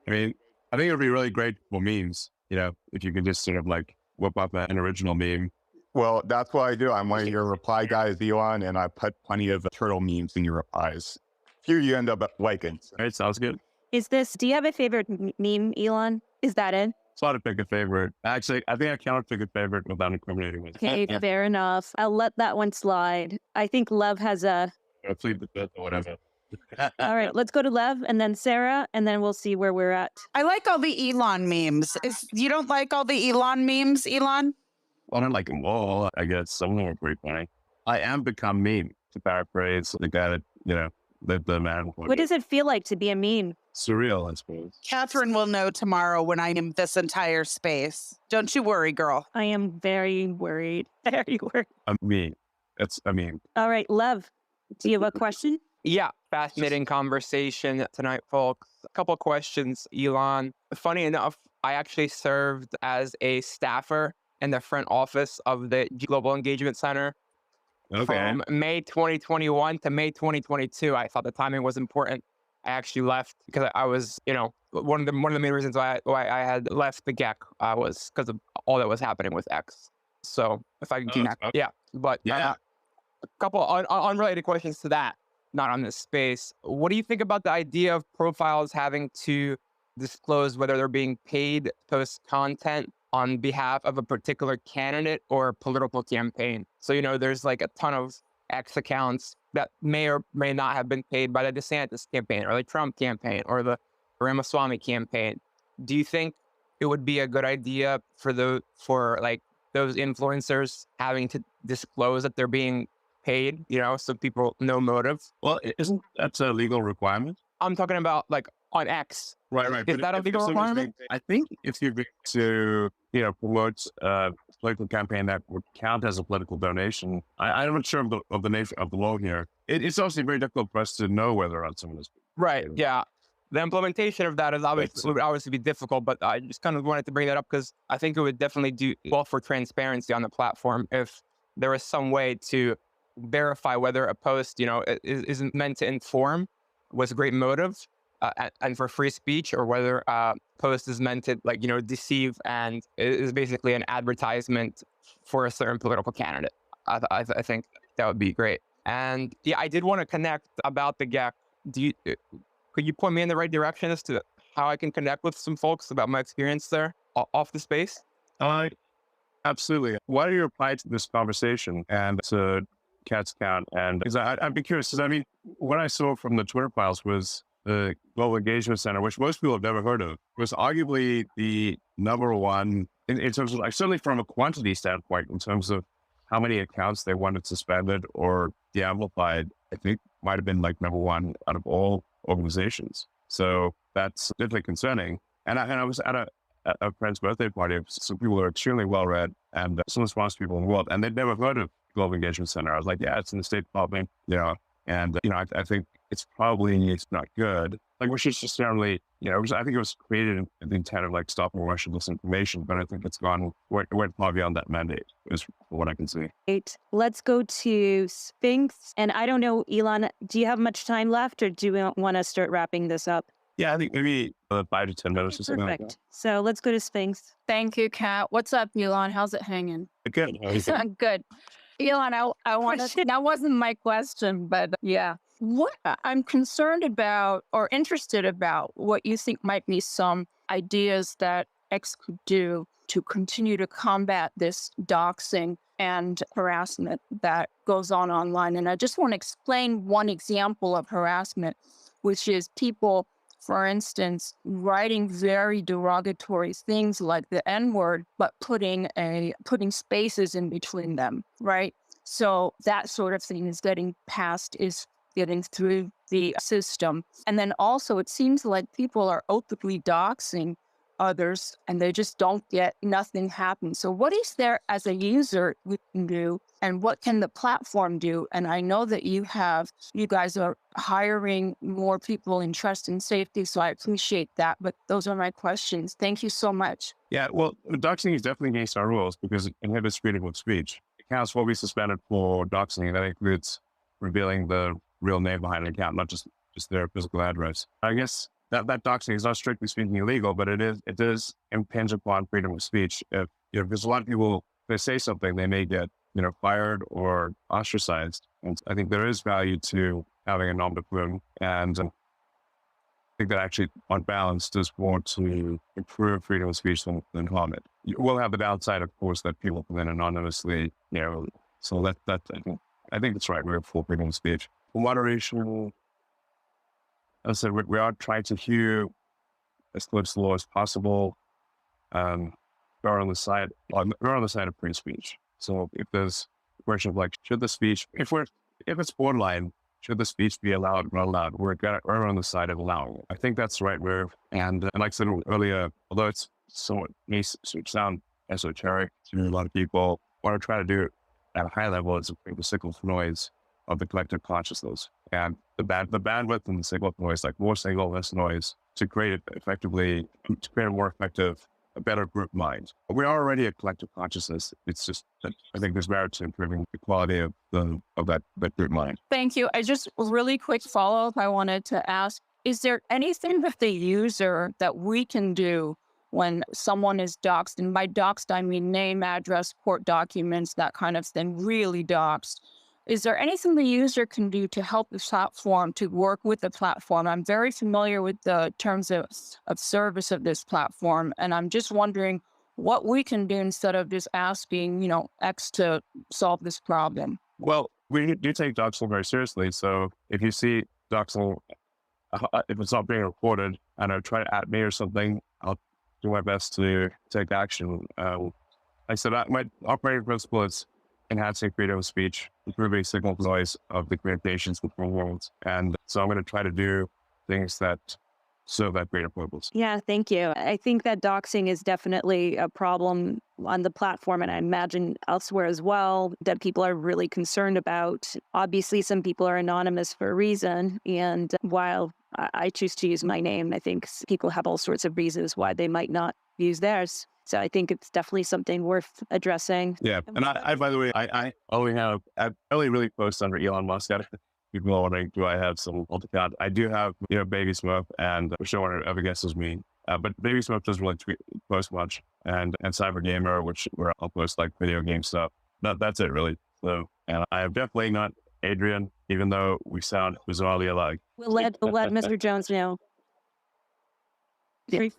mean, I think it would be really great for memes, if you could just sort of like whip up an original meme. Well, that's what I do. I'm one of your reply guys, Elon, and I put plenty of turtle memes in your replies. Few you end up liking. All right, sounds good. Do you have a favorite meme, Elon? Is that it? It's hard to pick a favorite. Actually, I think I cannot pick a favorite without incriminating myself. Okay, fair enough. I'll let that one slide. I think Lev has a... Or plead the fifth or whatever. All right, let's go to Lev and then Sarah, and then we'll see where we're at. I like all the Elon memes. You don't like all the Elon memes, Elon? Well, I don't like them all. I guess some of them are pretty funny. I am become meme, to paraphrase the guy that, lived the man. What does it feel like to be a meme? Surreal, I suppose. Catherine will know tomorrow when I am this entire space. Don't you worry, girl. I am very worried. Very worried. A meme. It's a meme. All right, Lev, do you have a question? Yeah, fascinating conversation tonight, folks. A couple questions, Elon. Funny enough, I actually served as a staffer in the front office of the Global Engagement Center from May 2021 to May 2022. I thought the timing was important. I actually left because I was, one of the main reasons why I had left the GEC was because of all that was happening with X. So if I can connect, a couple unrelated questions to that, not on this space. What do you think about the idea of profiles having to disclose whether they're being paid to post content on behalf of a particular candidate or political campaign? So, there's like a ton of X accounts that may or may not have been paid by the DeSantis campaign or the Trump campaign or the Ramaswamy campaign. Do you think it would be a good idea for those influencers having to disclose that they're being paid, so people know motive? Well, isn't that a legal requirement? I'm talking about like on X. Right. Is that a legal requirement? I think if you're going to, promote a political campaign that would count as a political donation, I'm not sure of the nature of the law here. It's obviously very difficult for us to know whether or not someone is. Right. Yeah. The implementation of that would obviously be difficult, but I just kind of wanted to bring that up because I think it would definitely do well for transparency on the platform if there was some way to verify whether a post, isn't meant to inform with a great motive and for free speech, or whether a post is meant to deceive and is basically an advertisement for a certain political candidate. I think that would be great. And yeah, I did want to connect about the GEC. Could you point me in the right direction as to how I can connect with some folks about my experience there off the space? Absolutely. Why do you reply to this conversation and to Cat's account? And because I'd be curious, because what I saw from the Twitter files was the Global Engagement Center, which most people have never heard of, was arguably the number one in terms of, certainly from a quantity standpoint, in terms of how many accounts they wanted suspended or de-amplified. I think might have been number one out of all organizations. So that's definitely concerning. And I was at a friend's birthday party of some people who are extremely well-read and some responsible people in the world, and they'd never heard of Global Engagement Center. I was like, yeah, it's in the State Department, and, I think it's not good. We should just generally, I think it was created in the intent of stopping Russian disinformation, but I think it's went far beyond that mandate, is what I can see. Great. Let's go to Sphinx. And I don't know, Elon, do you have much time left, or do we want to start wrapping this up? Yeah, I think maybe 5 to 10 minutes or something like that. So let's go to Sphinx. Thank you, Kat. What's up, Elon? How's it hanging? Good. Good. Elon, I want to, that wasn't my question, but yeah. What I'm concerned about or interested about what you think might be some ideas that X could do to continue to combat this doxing and harassment that goes on online. And I just want to explain one example of harassment, which is people, for instance, writing very derogatory things like the N-word, but putting spaces in between them, right? So that sort of thing is getting through the system. And then also it seems like people are openly doxing others and they just don't get, nothing happens. So what is there as a user we can do, and what can the platform do? And I know that you guys are hiring more people in trust and safety, so I appreciate that. But those are my questions. Thank you so much. Yeah, well, doxing is definitely against our rules because it inhibits freedom of speech. Accounts will be suspended for doxing, and that includes revealing the real name behind an account, not just their physical address. I guess that doxing is not strictly speaking illegal, but it does impinge upon freedom of speech. If because a lot of people, if they say something, they may get fired or ostracized. And I think there is value to having a nom de plume, and I think that actually, on balance, does more to improve freedom of speech than harm it. You will have the downside, of course, that people can then anonymously, so that I think it's right. We're for freedom of speech. For moderation, as I said, we are trying to hew as close to the law as possible. We're on the side of free speech. So if there's a question of like, should the speech, if it's borderline, should the speech be allowed or not allowed? We're on the side of allowing it. I think that's the right move. And like I said earlier, although it's somewhat may sound esoteric to a lot of people, what I try to do at a high level is bring the signal noise of the collective consciousness and the bandwidth and the signal noise, like more signal, less noise, to create a more effective, a better group mind. We are already a collective consciousness. It's just that I think there's merit to improving the quality of that group mind. Thank you. I just really quick follow-up I wanted to ask. Is there anything with the user that we can do when someone is doxxed? And by doxxed, I mean name, address, court documents, that kind of thing, really doxxed. Is there anything the user can do to help the platform, to work with the platform? I'm very familiar with the terms of service of this platform, and I'm just wondering what we can do instead of just asking, X to solve this problem. Well, we do take doxing very seriously. So if you see doxing, if it's not being reported, and try to at me or something, I'll do my best to take action. Like I said, my operating principle is enhancing freedom of speech, improving signal noise of the communications between worlds. And so I'm going to try to do things that serve that greater purpose. Yeah, thank you. I think that doxing is definitely a problem on the platform, and I imagine elsewhere as well, that people are really concerned about. Obviously, some people are anonymous for a reason, and while I choose to use my name, I think people have all sorts of reasons why they might not use theirs. So I think it's definitely something worth addressing. Yeah. And I by the way, I only really post under Elon Musk. People are wondering, do I have some alt account? I do have, Baby Smoke, and which no one ever guesses me. But Baby Smoke doesn't really post much. And Cyber Gamer, where I'll post like video game stuff. That's it really. So, and I am definitely not Adrian, even though we sound bizarrely alike. We'll let Mr. Jones know. I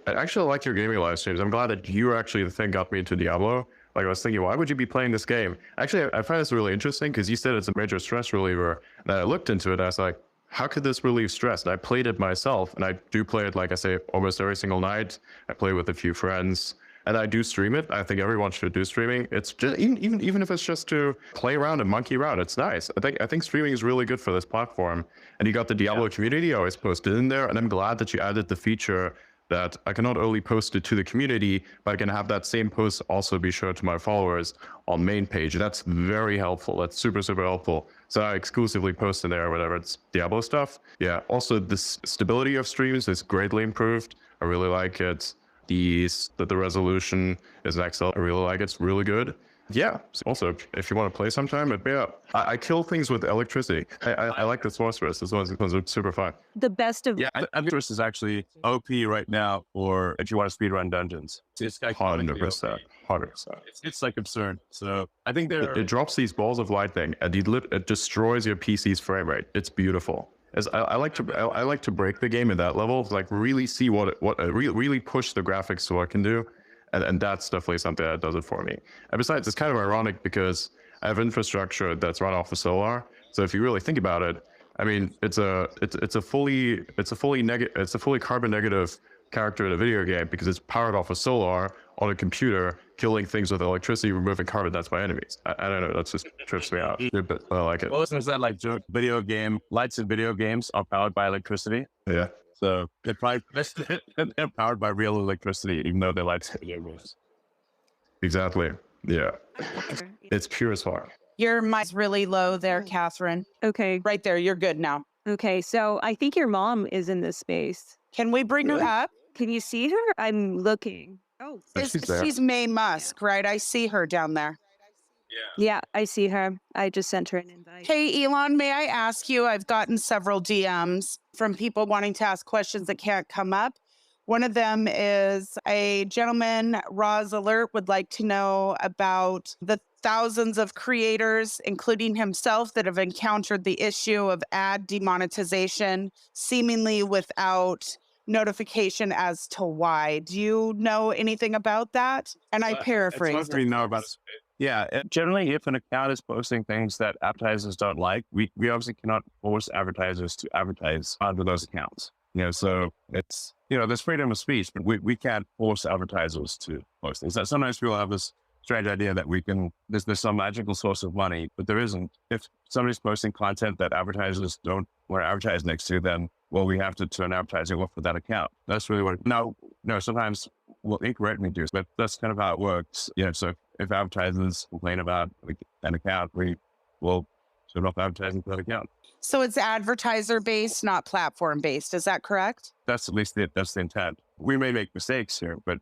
actually like your gaming live streams. I'm glad that you actually the thing got me into Diablo. Like I was thinking, why would you be playing this game? Actually, I find this really interesting because you said it's a major stress reliever. And I looked into it and I was like, how could this relieve stress? And I played it myself, and I do play it, like I say, almost every single night. I play with a few friends, and I do stream it. I think everyone should do streaming. It's just even if it's just to play around and monkey around, it's nice. I think streaming is really good for this platform. And you got the Diablo community always posted in there, and I'm glad that you added the feature that I can not only post it to the community, but I can have that same post also be shared to my followers on main page. That's very helpful. That's super, super helpful. So I exclusively post in there whenever it's Diablo stuff. Yeah. Also, the stability of streams is greatly improved. I really like it. The resolution is excellent. I really like it. It's really good. Yeah. Also, if you want to play sometime, I kill things with electricity. I like the sorceress. This one's super fun. The best of... Yeah, I think this is actually OP right now for if you want to speedrun dungeons. It's like 100%. It's like absurd. So I think it drops these balls of lightning and it destroys your PC's frame rate. It's beautiful. I like to break the game at that level, like really see really push the graphics to what it can do. And that's definitely something that does it for me. And besides, it's kind of ironic because I have infrastructure that's run off of solar. So if you really think about it, I mean, it's a fully carbon negative character in a video game because it's powered off of solar on a computer, killing things with electricity, removing carbon. That's my enemies. I don't know. That just trips me out. But I like it. Well, isn't that like video game lights in video games are powered by electricity? Yeah. So they're probably they're powered by real electricity, even though their lights are. Exactly. Yeah. It's pure as far. Your mic's really low there, Catherine. Okay. Right there. You're good now. Okay. So I think your mom is in this space. Can we bring her up? Can you see her? I'm looking. Oh, She's May Musk, right? I see her down there. yeah, I see her. I just sent her an invite. Hey, Elon, may I ask you? I've gotten several DMs from people wanting to ask questions that can't come up. One of them is a gentleman, Roz Alert, would like to know about the thousands of creators, including himself, that have encountered the issue of ad demonetization, seemingly without notification as to why. Do you know anything about that? And I paraphrased. We know about it. Yeah, generally, if an account is posting things that advertisers don't like, we obviously cannot force advertisers to advertise under those accounts. So it's, there's freedom of speech, but we can't force advertisers to post things. That sometimes people have this strange idea that there's some magical source of money, but there isn't. If somebody's posting content that advertisers don't want to advertise next to, then, well, we have to turn advertising off for that account. That's really what, no, sometimes we'll incorrectly do, but that's kind of how it works. So if advertisers complain about an account, we will turn off advertising for that account. So it's advertiser based, not platform based. Is that correct? That's at least that's the intent. We may make mistakes here, but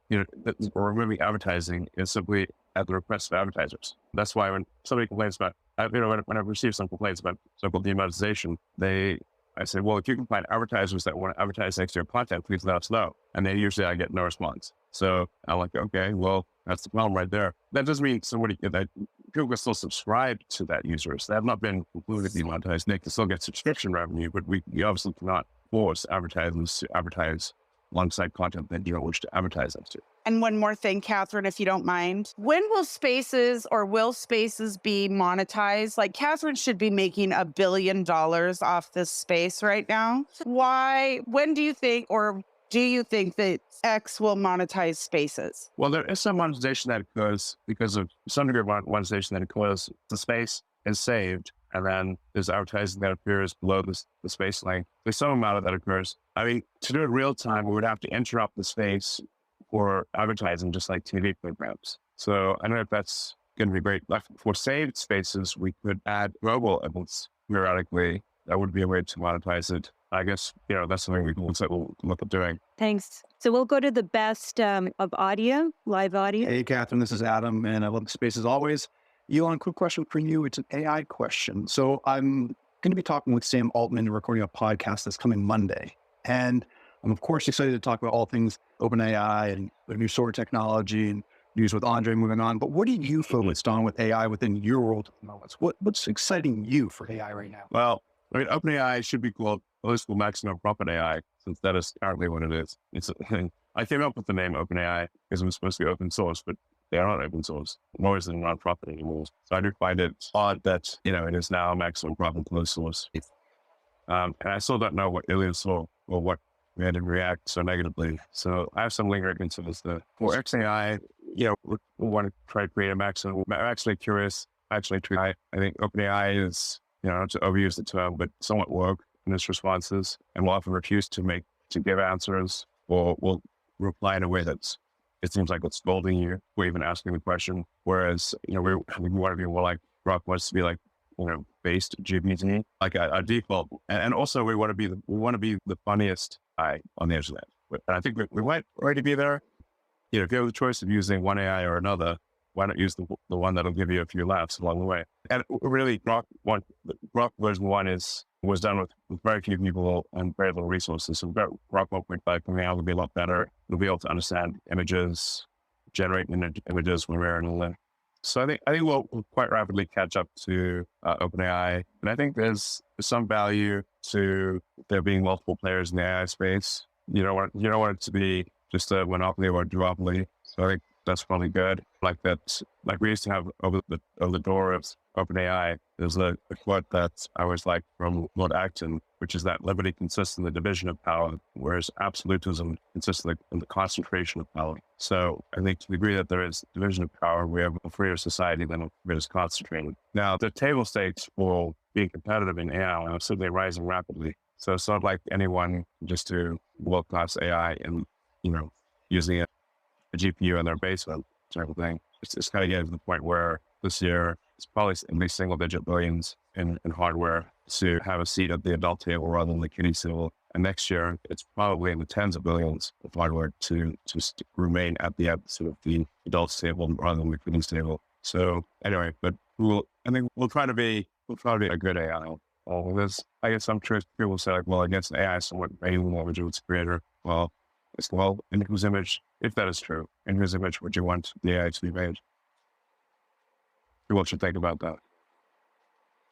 removing advertising is simply at the request of advertisers. That's why when somebody complains about, when I've received some complaints about so-called demonetization, I say, well, if you can find advertisers that want to advertise next to your content, please let us know. And then usually I get no response. So I'm like, okay, well, that's the problem right there. That doesn't mean that people can still subscribe to that users. They have not been completely demonetized. They can still get subscription revenue, but we obviously cannot force advertisers to advertise alongside content that you don't wish to advertise them to. And one more thing, Catherine, if you don't mind. When will Spaces be monetized? Like, Catherine should be making $1 billion off this space right now. Why? When do you think, or do you think that X will monetize Spaces? Well, there is some monetization that occurs because of some degree of monetization that occurs. The space is saved, and then there's advertising that appears below the space link. There's some amount of that occurs. I mean, to do it real time, we would have to interrupt the space for advertising, just like TV programs. So I don't know if that's going to be great. Like for saved spaces, we could add mobile events periodically. That would be a way to monetize it. I guess, that's something we'll look at doing. Thanks. So we'll go to the best of audio, live audio. Hey, Catherine, this is Adam, and I love the space as always. Elon, quick question for you. It's an AI question. So I'm going to be talking with Sam Altman and recording a podcast that's coming Monday. And I'm, of course, excited to talk about all things OpenAI and the new sword technology and news with Andre moving on. But what are you focused on with AI within your world at the moment? What's exciting you for AI right now? Well, I mean, OpenAI should be called maximum profit AI, since that is currently what it is. I came up with the name OpenAI because it was supposed to be open source, but they are not open source, nor is it non-profit anymore. So I do find it odd that, it is now maximum profit closed source. And I still don't know what Iliad saw or what made him react so negatively. So I have some lingering concerns there. For XAI, we want to try to create a maximum. I'm actually curious. I think OpenAI is, not to overuse the term, but somewhat woke in its responses, and will often refuse to give answers, or will reply in a way it seems like it's scolding you or even asking the question. Whereas, we want to be more like Grok wants to be like, based GPT, like a default. And also we want to be the funniest guy on the internet. And I think we might already be there. If you have the choice of using one AI or another, why not use the one that'll give you a few laughs along the way? And really, Grok version 1 was done with very few people and very little resources. So Grok 1.5 coming out will be a lot better. It'll be able to understand images, generate images when we're in a link. So I think we'll quite rapidly catch up to OpenAI, and I think there's some value to there being multiple players in the AI space. You don't want it to be just a monopoly or a duopoly. So I think that's probably good. Like we used to have over the door of OpenAI. There's a quote that I always like from Lord Acton, which is that liberty consists in the division of power, whereas absolutism consists in the concentration of power. So I think to the degree that there is division of power, we have a freer society than it is concentrated. Now, the table stakes for being competitive in AI are certainly rising rapidly. So it's not like anyone just do world-class AI and, using a GPU in their basement type of thing. It's kind of getting to the point where this year it's probably at least single-digit billions in hardware to have a seat at the adult table rather than the kiddie table. And next year, it's probably in the tens of billions of hardware to remain at the sort of the adults table rather than the kiddies table. So anyway, but I think we'll try to be a good AI. I guess some people say like, well, against AI, somewhat alien language of its creator. Well, in whose image, if that is true, in whose image would you want the AI to be made? What should think about that?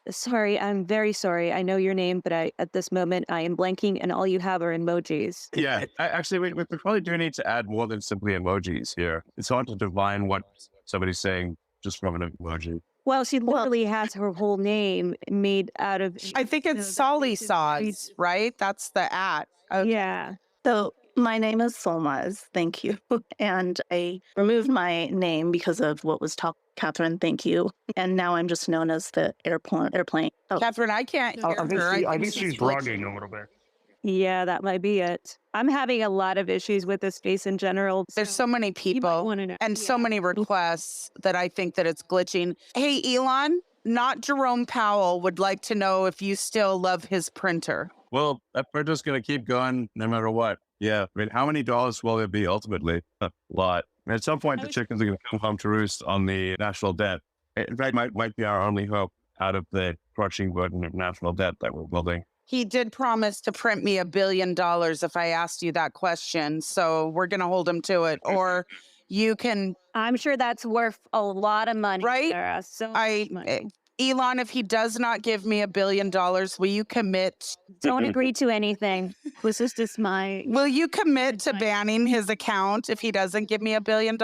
Sorry, I'm very sorry. I know your name, but at this moment I am blanking, and all you have are emojis. Yeah, actually, we probably do need to add more than simply emojis here. It's hard to divine what somebody's saying just from an emoji. Well, she literally has her whole name made out of. I think it's Solly Sods, right? That's the at. Okay. Yeah. So my name is Solmaz. Thank you. And I removed my name because of what was talked. Katherine, thank you. And now I'm just known as the airplane. Oh. Katherine, I can't hear her. I think she's bragging a little bit. Yeah, that might be it. I'm having a lot of issues with this space in general. There's so many people and so many requests that I think that it's glitching. Hey, Elon, not Jerome Powell would like to know if you still love his printer. Well, that printer's going to keep going no matter what. Yeah. I mean, how many dollars will it be ultimately? A lot. And at some point, the chickens are going to come home to roost on the national debt. In fact, might be our only hope out of the crushing burden of national debt that we're building. He did promise to print me $1 billion if I asked you that question. So we're going to hold him to it. Or you can. I'm sure that's worth a lot of money. Right? Sarah. So much money. Elon, if he does not give me $1 billion, will you commit? Don't agree to anything. This is just my. Will you commit to banning his account if he doesn't give me $1 billion?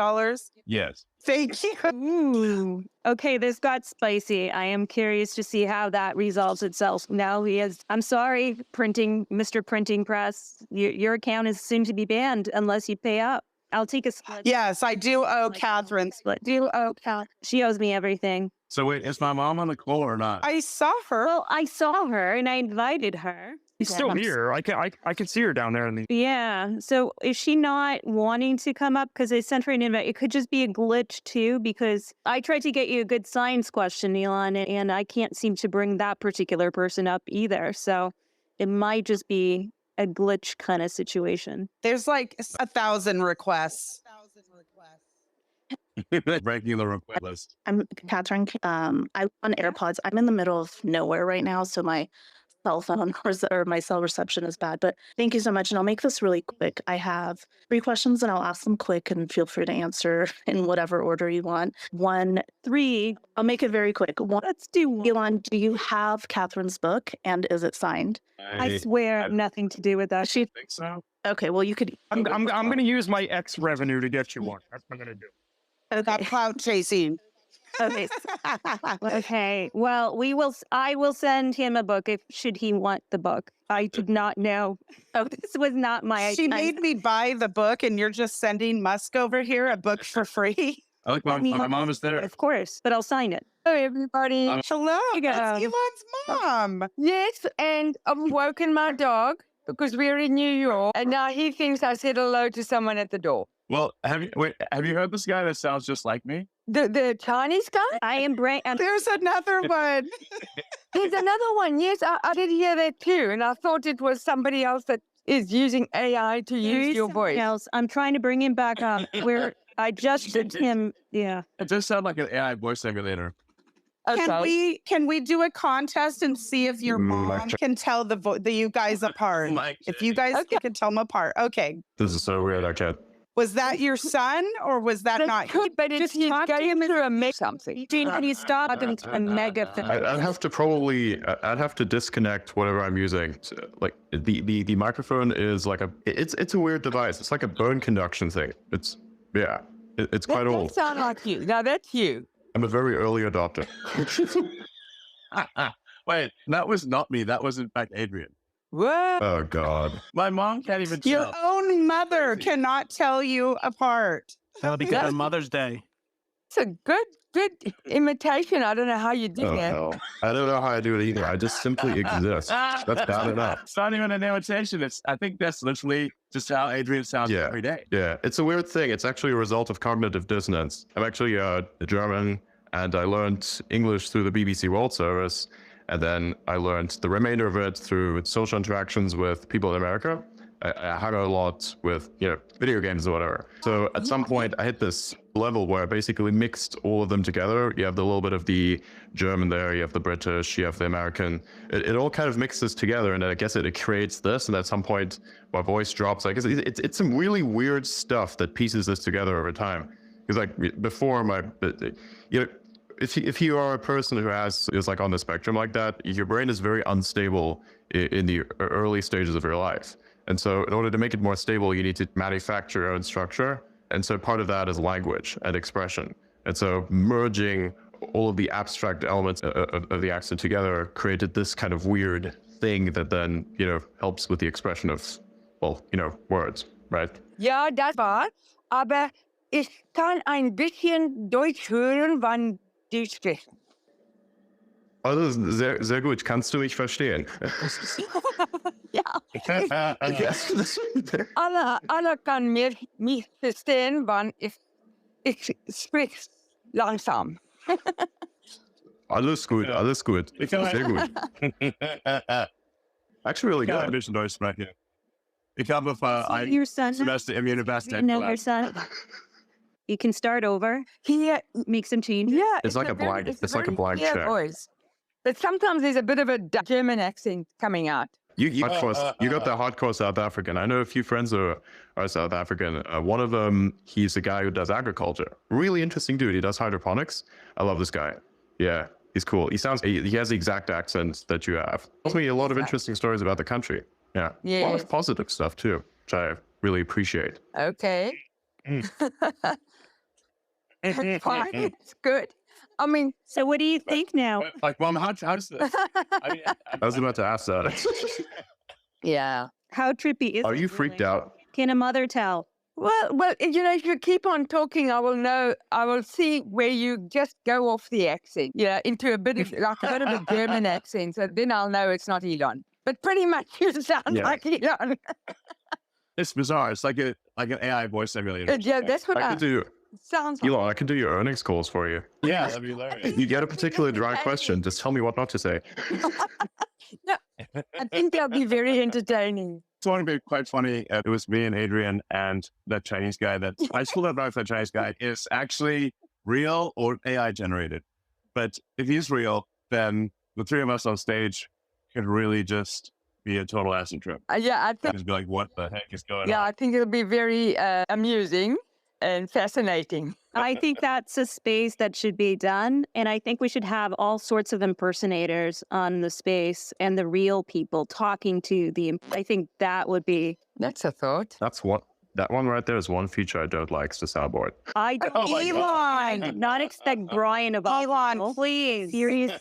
Yes. Thank you. Ooh. Okay, this got spicy. I am curious to see how that resolves itself. Now he is. I'm sorry, Mr. Printing Press. Your account is soon to be banned unless you pay up. I'll take a split. Yes, I do owe Katherine. She owes me everything. So wait, is my mom on the call or not? I saw her. Well, I saw her and I invited her. She's still here. I can see her down there in the. Yeah. So is she not wanting to come up? Because I sent her an invite. It could just be a glitch too, because I tried to get you a good science question, Elon, and I can't seem to bring that particular person up either. So it might just be a glitch kind of situation. There's like 1,000 requests. Breaking the request list. I'm Katherine. I'm on AirPods. I'm in the middle of nowhere right now, so my cell phone or my cell reception is bad. But thank you so much, and I'll make this really quick. I have 3 questions, and I'll ask them quick, and feel free to answer in whatever order you want. 1, 3. I'll make it very quick. 1, Let's do one. Elon, do you have Katherine's book, and is it signed? I swear, nothing to do with that. I think so. Okay, well, you could. I'm going to use my X revenue to get you one. That's what I'm going to do. That cloud chasing. Okay. Okay. Well, I will send him a book should he want the book. I did not know. Oh, this was not my. She made me buy the book, and you're just sending Musk over here a book for free. I like my mom is there. Of course, but I'll sign it. Hey, everybody. Hello, that's Elon's mom. Yes, and I've woken my dog because we're in New York, and now he thinks I said hello to someone at the door. Well, have you heard this guy that sounds just like me? The Chinese guy? I am There's another one. There's another one. Yes, I did hear that too, and I thought it was somebody else that is using AI to use your voice. Else. I'm trying to bring him back up. I just did him. Yeah. It does sound like an AI voice simulator. Can we do a contest and see if your mom can tell the you guys apart? If you guys can tell them apart. Okay. This is so weird. I can't. Was that your son, or was that not? But it's he's getting through a mega something. Can you stop a mega thing? I'd have to disconnect whatever I'm using. So, like the microphone is like it's a weird device. It's like a bone conduction thing. It's quite old. That sounds like you. Now that's you. I'm a very early adopter. Wait, that was not me. That was in fact Adrian. What? Oh God. My mom can't even tell. Your own mother cannot tell you apart. That'll be good on Mother's Day. That's a good imitation. I don't know how you did Oh, that. hell. I don't know how I do it either. I just simply exist. That's bad enough. It's not even an imitation. I think that's literally just how Adrian sounds every day. Yeah, it's a weird thing. It's actually a result of cognitive dissonance. I'm actually German, and I learned English through the BBC World Service, and then I learned the remainder of it through social interactions with people in America. I hung out a lot with, video games or whatever. So at some point I hit this level where I basically mixed all of them together. You have the little bit of the German there, you have the British, you have the American. It all kind of mixes together, and I guess it creates this. And at some point my voice drops. I guess it's some really weird stuff that pieces this together over time. Because like before if you are a person who is like on the spectrum like that, your brain is very unstable in the early stages of your life. And so in order to make it more stable, you need to manufacture your own structure. And so part of that is language and expression. And so merging all of the abstract elements of the accent together created this kind of weird thing that then, helps with the expression of, words, right? Ja, das war. Aber ich kann ein bisschen Deutsch hören, wann die sprechen. Also sehr, sehr gut. Kannst du mich verstehen? Ja. Alle kann mich verstehen, wann ich spreche langsam. Alles gut, alles gut. Sehr gut. Actually really good. Ein bisschen Deutsch sprechen. Ich habe ein Your son? Semester im Universität. You know your son? You can start over. Here, make some changes. Yeah, It's like a blank. It's like a blank check. Voice. But sometimes there's a bit of a German accent coming out. You got the hardcore South African. I know a few friends are South African. One of them, he's the guy who does agriculture. Really interesting dude. He does hydroponics. I love this guy. Yeah, he's cool. He has the exact accent that you have. Tells me a lot of interesting stories about the country. Yeah. A lot of positive stuff too, which I really appreciate. Okay. It's fine. It's good. I mean, so what do you think now? Like, Mom, how does this? I was about to ask that. Yeah. How trippy is it? Are you freaked out? Can a mother tell? Well, if you keep on talking, I will know. I will see where you just go off the accent, into a bit of a German accent. So then I'll know it's not Elon. But pretty much you sound like Elon. It's bizarre. It's like an AI voice simulator. Yeah, that's what I could do. Sounds like. Elon, I can do your earnings calls for you. Yeah, that'd be hilarious. You get a particularly dry question, just tell me what not to say. No, I think that'll be very entertaining. It's going to be quite funny. It was me and Adrian and that Chinese guy I still don't know if that Chinese guy is actually real or AI generated. But if he's real, then the three of us on stage could really just be a total acid trip. Yeah, I think. Just be like, what the heck is going on? Yeah, I think it'll be very amusing and fascinating. I think that's a space that should be done. And I think we should have all sorts of impersonators on the space and the real people talking to I think that would be. That's a thought. That one right there is one feature I don't like, is the soundboard. Elon! Not expect Brian of Elon, please. Serious.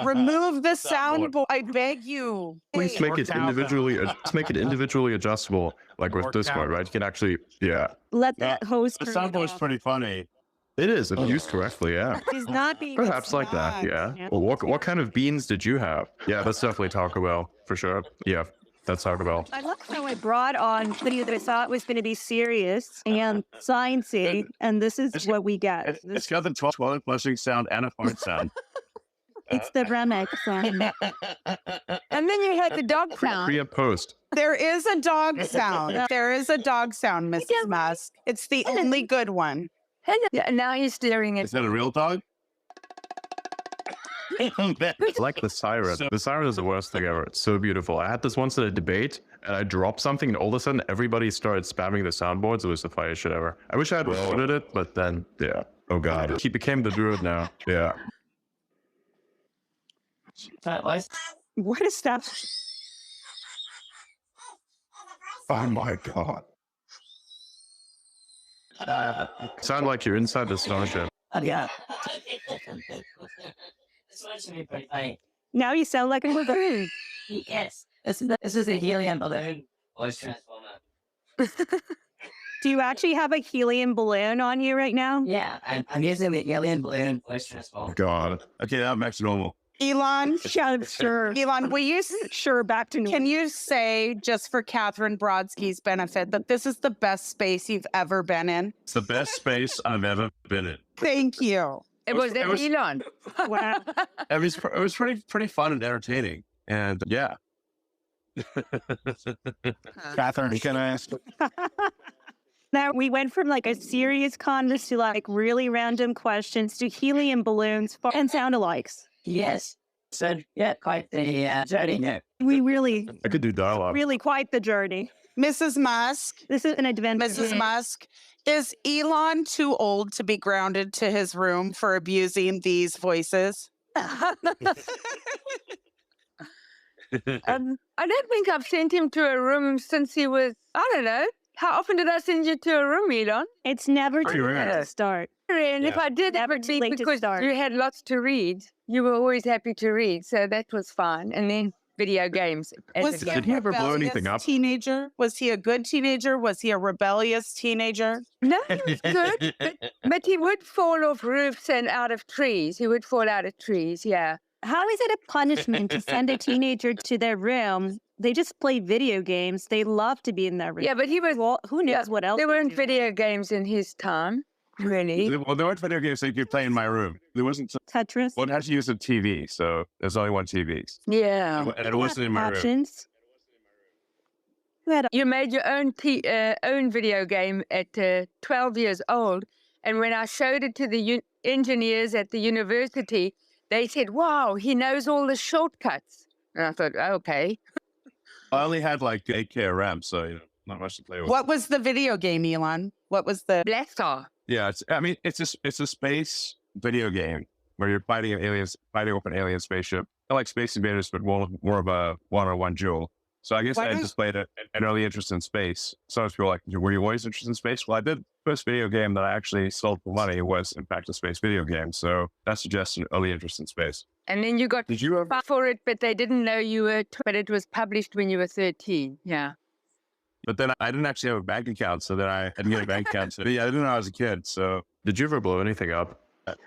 Remove the soundboard. I beg you. Please make it individually adjustable, like with Discord, right? You can actually, Let the host. The soundboard's pretty funny. It is, if used correctly, yeah. He's not being. Perhaps like that, yeah. Well, what kind of beans did you have? Yeah, that's definitely Taco Bell, for sure. Yeah, that's Taco Bell. I love how I brought on something that I thought was going to be serious and sciencey, and this is what we get. It's got the toilet flushing sound and a fart sound. It's the remix sound. And then you had the dog sound. Pre and post. There is a dog sound. There is a dog sound, Mrs. Musk. It's the only good one. Yeah, now he's staring at. Is that a real dog? I like the siren. The siren is the worst thing ever. It's so beautiful. I had this once at a debate, and I dropped something, and all of a sudden, everybody started spamming the soundboards. It was the funniest shit ever. I wish I had recorded it, but then, yeah. Oh, God. He became the druid now. Yeah. What is that? Oh, my God. Sound like you're inside the starship. Yeah. Now you sound like a balloon. Yes, this is a helium balloon voice transformer. Do you actually have a helium balloon on you right now? Yeah, I'm using the alien balloon voice transform. God. Okay, that makes it normal. Elon, Yeah, sure. Elon, will you Sure, back to normal. can you say, just for Katherine Brodsky's benefit, that this is the best space you've ever been in? It's the best space I've ever been in. Thank you. It was Elon. Wow. It was pretty fun and entertaining. And yeah. Catherine, can I ask? Now we went from like a serious converse to like really random questions to helium balloons and sound alikes. Yes. So, yeah, quite the journey now. We really, I could do dialogue. really quite the journey. Mrs. Musk, This is an adventure. Mrs. Musk, is Elon too old to be grounded to his room for abusing these voices? I don't think I've sent him to a room since he was, I don't know. How often did I send you to a room, Elon? It's never too Pretty late rare. to start. And if I did, that Never would too be late to because start. you had lots to read. You were always happy to read, so that was fine. And then video games. Was he a Did he ever blow anything rebellious up? teenager? Was he a good teenager? Was he a rebellious teenager? No, he was good, but he would fall off roofs and out of trees. He would fall out of trees, yeah. How is it a punishment to send a teenager to their room? They just play video games. They love to be in their room. Yeah, but he was, Well, who knows what else? there they weren't do. video games in his time, really. Well, there weren't video games that you could play in my room. There wasn't. Tetris. Well, it had to use a TV, so there's only one TV. Yeah. And it wasn't in my room. Options. You had You made your own own video game at 12 years old, and when I showed it to the engineers at the university, they said, "Wow, he knows all the shortcuts." And I thought, okay. I only had like 8K of RAM, so not much to play with. What was the video game, Elon? What was the Black Star. Yeah, it's a space video game where you're fighting off an alien spaceship. I like Space Invaders, but more of a one-on-one duel. So I guess Why I don't- displayed an early interest in space. Sometimes people are like, were you always interested in space? Well, I did. First video game that I actually sold for money was, in fact, a space video game. So that suggests an early interest in space. And then you got Did you ever? fired for it, but they didn't know you were, but it was published when you were 13. Yeah. But then I didn't actually have a bank account, so then I had to get a bank account. So, yeah, I didn't know I was a kid. So Did you ever blow anything up?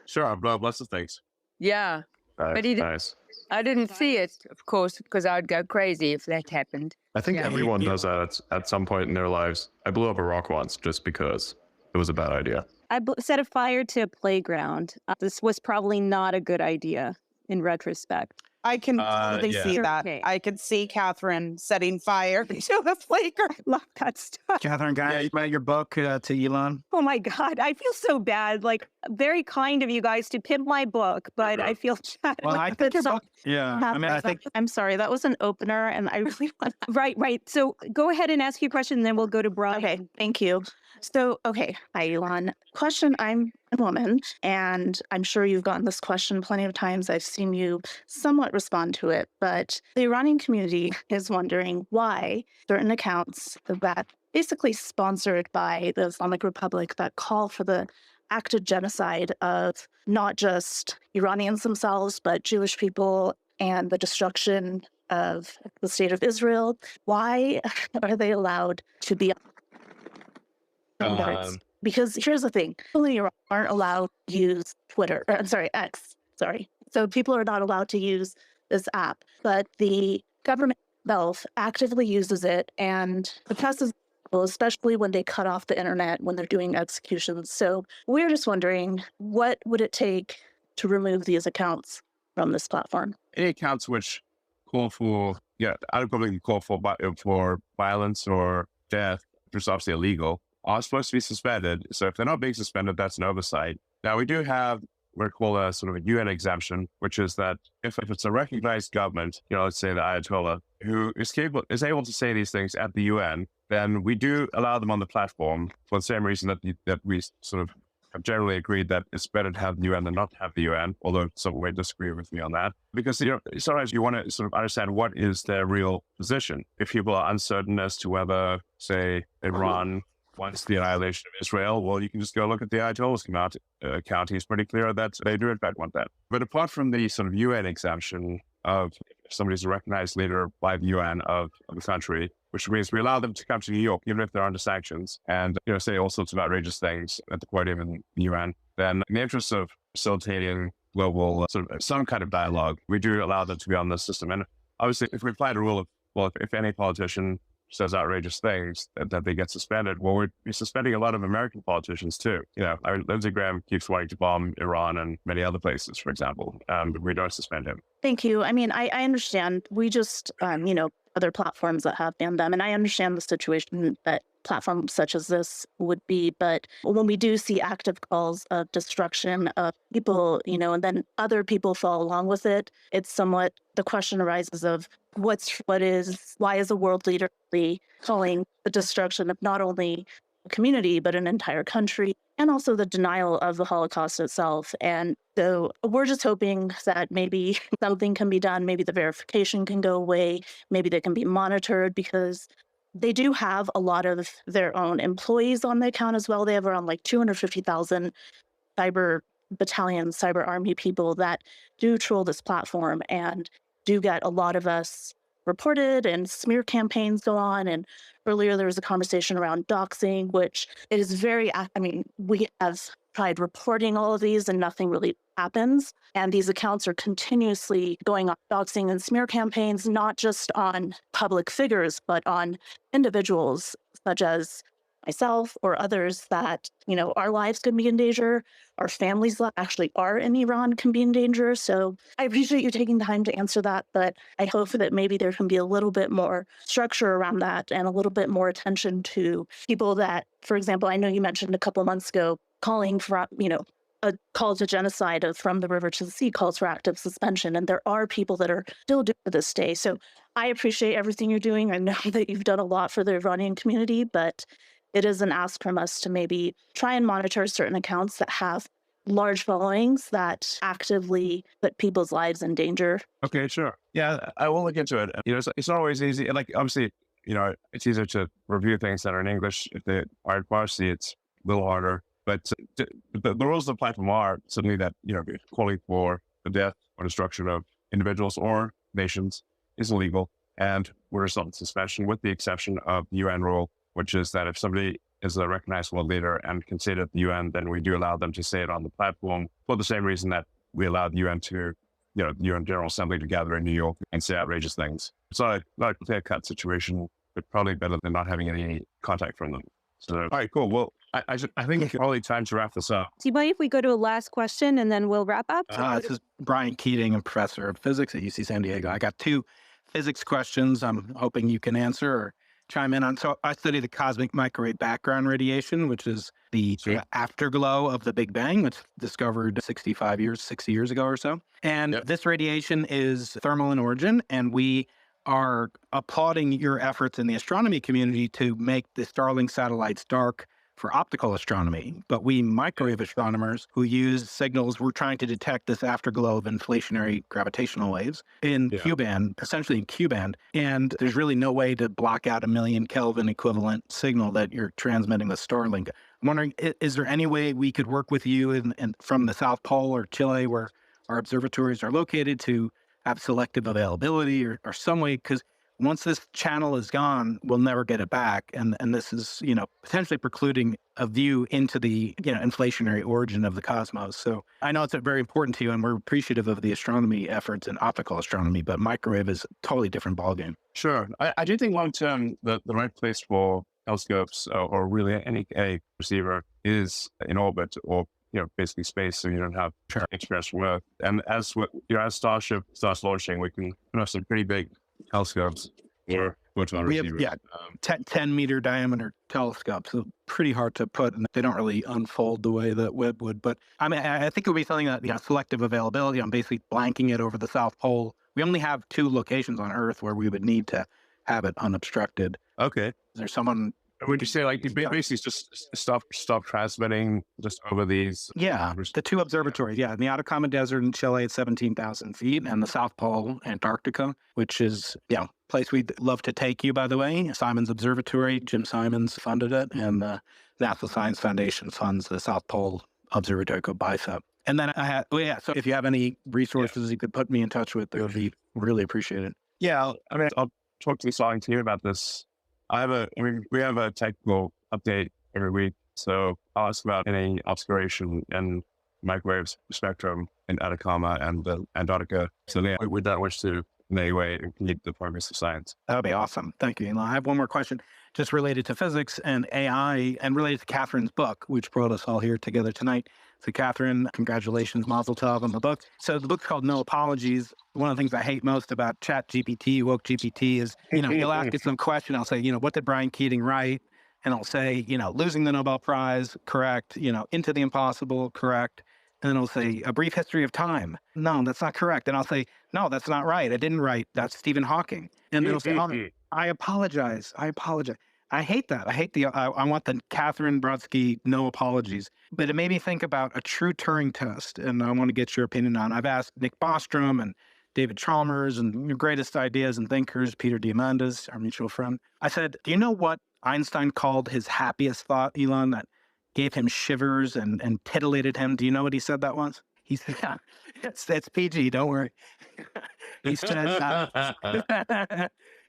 sure, I'll blow up lots of things. Yeah. But he did- Nice. I didn't see it, of course, because I'd go crazy if that happened. I think Yeah. everyone does that at some point in their lives. I blew up a rock once just because it was a bad idea. I set a fire to a playground. This was probably not a good idea in retrospect. I can totally yeah. see that. Okay. I could see Catherine setting fire to the playground. Love that stuff. Catherine, can I read your book to Elon? Oh my God, I feel so bad. Like, very kind of you guys to pimp my book, but I feel bad. Well, I think your book. Yeah, I mean, I think I'm sorry, that was an opener, and I really want. Right. So go ahead and ask your question, and then we'll go to Brian. Okay, thank you. So, okay, hi, Elon. Question, I'm a woman, and I'm sure you've gotten this question plenty of times. I've seen you somewhat respond to it, but the Iranian community is wondering why certain accounts that basically sponsored by the Islamic Republic that call for the active genocide of not just Iranians themselves, but Jewish people and the destruction of the state of Israel. Why are they allowed to be because here's the thing, people in Iran aren't allowed to use Twitter, I'm sorry, X, sorry. So people are not allowed to use this app, but the government itself actively uses it and oppresses people, especially when they cut off the internet when they're doing executions. So we're just wondering, what would it take to remove these accounts from this platform? Any accounts which call for, unequivocally call for violence or death, which is obviously illegal, are supposed to be suspended. So if they're not being suspended, that's an oversight. Now, we do have what we call a sort of a UN exemption, which is that if it's a recognized government, let's say the Ayatollah, who is able to say these things at the UN, then we do allow them on the platform for the same reason that we sort of have generally agreed that it's better to have the UN than not to have the UN, although some may disagree with me on that. Because sometimes you want to sort of understand what is their real position. If people are uncertain as to whether, say, Iran wants the annihilation of Israel, well, you can just go look at the Ayatollah's account. He's pretty clear that they do in fact want that. But apart from the sort of UN exemption, of if somebody's a recognized leader by the UN of the country, which means we allow them to come to New York, even if they're under sanctions, and say all sorts of outrageous things at the podium in the UN. Then, in the interest of facilitating global some kind of dialogue, we do allow them to be on the system. And obviously, if we apply the rule of, well, if any politician says outrageous things, that they get suspended, well, we'd be suspending a lot of American politicians too. Lindsey Graham keeps wanting to bomb Iran and many other places, for example, but we don't suspend him. Thank you. I mean, I understand. We just, other platforms that have banned them, and I understand the situation that platforms such as this would be. But when we do see active calls of destruction of people, and then other people follow along with it, it's somewhat, the question arises of why is a world leader calling the destruction of not only a community, but an entire country, and also the denial of the Holocaust itself. And so we're just hoping that maybe something can be done. Maybe the verification can go away. Maybe they can be monitored, because they do have a lot of their own employees on the account as well. They have around 250,000 cyber battalions, cyber army people that do troll this platform and do get a lot of us reported, and smear campaigns go on. And earlier there was a conversation around doxing, which is we have tried reporting all of these and nothing really happens. And these accounts are continuously going on doxing and smear campaigns, not just on public figures, but on individuals such as myself or others that, our lives could be in danger. Our families that actually are in Iran can be in danger. So I appreciate you taking time to answer that, but I hope that maybe there can be a little bit more structure around that and a little bit more attention to people that, for example, I know you mentioned a couple of months ago calling for, a call to genocide of From the River to the Sea, calls for active suspension. And there are people that are still doing it to this day. So I appreciate everything you're doing. I know that you've done a lot for the Iranian community, but it is an ask from us to maybe try and monitor certain accounts that have large followings that actively put people's lives in danger. Okay, sure. Yeah, I will look into it. It's not always easy. Obviously, it's easier to review things that are in English. If they are in Farsi, it's a little harder. But the rules of the platform are certainly that, calling for the death or destruction of individuals or nations is illegal. And we're still in suspension, with the exception of the UN rule, which is that if somebody is a recognized world leader and can say it at the UN, then we do allow them to say it on the platform, for the same reason that we allowed the UN to, the UN General Assembly to gather in New York and say outrageous things. It's not a clear-cut situation, but probably better than not having any contact from them. So, all right, cool. Well, I think it's probably time to wrap this up. Do you mind if we go to a last question and then we'll wrap up? This is Brian Keating, a professor of physics at UC San Diego. I got 2 physics questions I'm hoping you can answer or chime in on. So I study the cosmic microwave background radiation, which is the afterglow of the Big Bang, which was discovered 60 years ago or so. And this radiation is thermal in origin, and we are applauding your efforts in the astronomy community to make the Starlink satellites dark for optical astronomy. But we microwave astronomers who use signals, we're trying to detect this afterglow of inflationary gravitational waves in Q-band, essentially in Q-band. And there's really no way to block out a 1,000,000 Kelvin equivalent signal that you're transmitting with Starlink. I'm wondering, is there any way we could work with you and from the South Pole or Chile, where our observatories are located, to have selective availability or some way? Because once this channel is gone, we'll never get it back. And this is, potentially precluding a view into the, inflationary origin of the cosmos. So I know it's very important to you, and we're appreciative of the astronomy efforts in optical astronomy, but microwave is a totally different ballgame. Sure. I do think long-term, the right place for telescopes or really any receiver is in orbit, or basically space, so you don't have experience from Earth. And as Starship starts launching, we can have some pretty big telescopes or photon receivers. We have 10-meter diameter telescopes, so pretty hard to put, and they don't really unfold the way that Webb would. But I mean, I think it would be something that selective availability. I'm basically blanking it over the South Pole. We only have 2 locations on Earth where we would need to have it unobstructed. Okay. Is there someone? Would you say basically just stop transmitting just over these? Yeah, the 2 observatories. Yeah, in the Atacama Desert in Chile at 17,000 feet, and the South Pole, Antarctica, which is place we'd love to take you. By the way, Simons Observatory, Jim Simons funded it, and the NASA Science Foundation funds the South Pole Observatory called BICEP. And then I had, so if you have any resources you could put me in touch with, it would be really appreciated. Yeah, I mean, I'll talk to the Song team about this. We have a technical update every week. So I'll ask about any obscuration and microwave spectrum in Atacama and Antarctica. So yeah, we don't wish to in any way impede the progress of science. That would be awesome. Thank you, Elon. I have one more question just related to physics and AI and related to Katherine's book, which brought us all here together tonight. So Katherine, congratulations, Mazel Tov on the book. So the book's called No Apologies. One of the things I hate most about Chat GPT, Woke GPT is, you'll ask it some question. I'll say, what did Brian Keating write? And I'll say, losing the Nobel Prize, correct. Into the Impossible, correct. And then I'll say, A Brief History of Time. No, that's not correct. And I'll say, no, that's not right. I didn't write. That's Stephen Hawking. And they'll say, oh, I apologize. I hate that. I want the Katherine Brodsky no apologies. But it made me think about a true Turing test. And I want to get your opinion on. I've asked Nick Bostrom and David Chalmers and your greatest ideas and thinkers, Peter Diamandis, our mutual friend. I said, do you know what Einstein called his happiest thought, Elon, that gave him shivers and titillated him? Do you know what he said that was? He said, yeah, it's PG, don't worry. He said,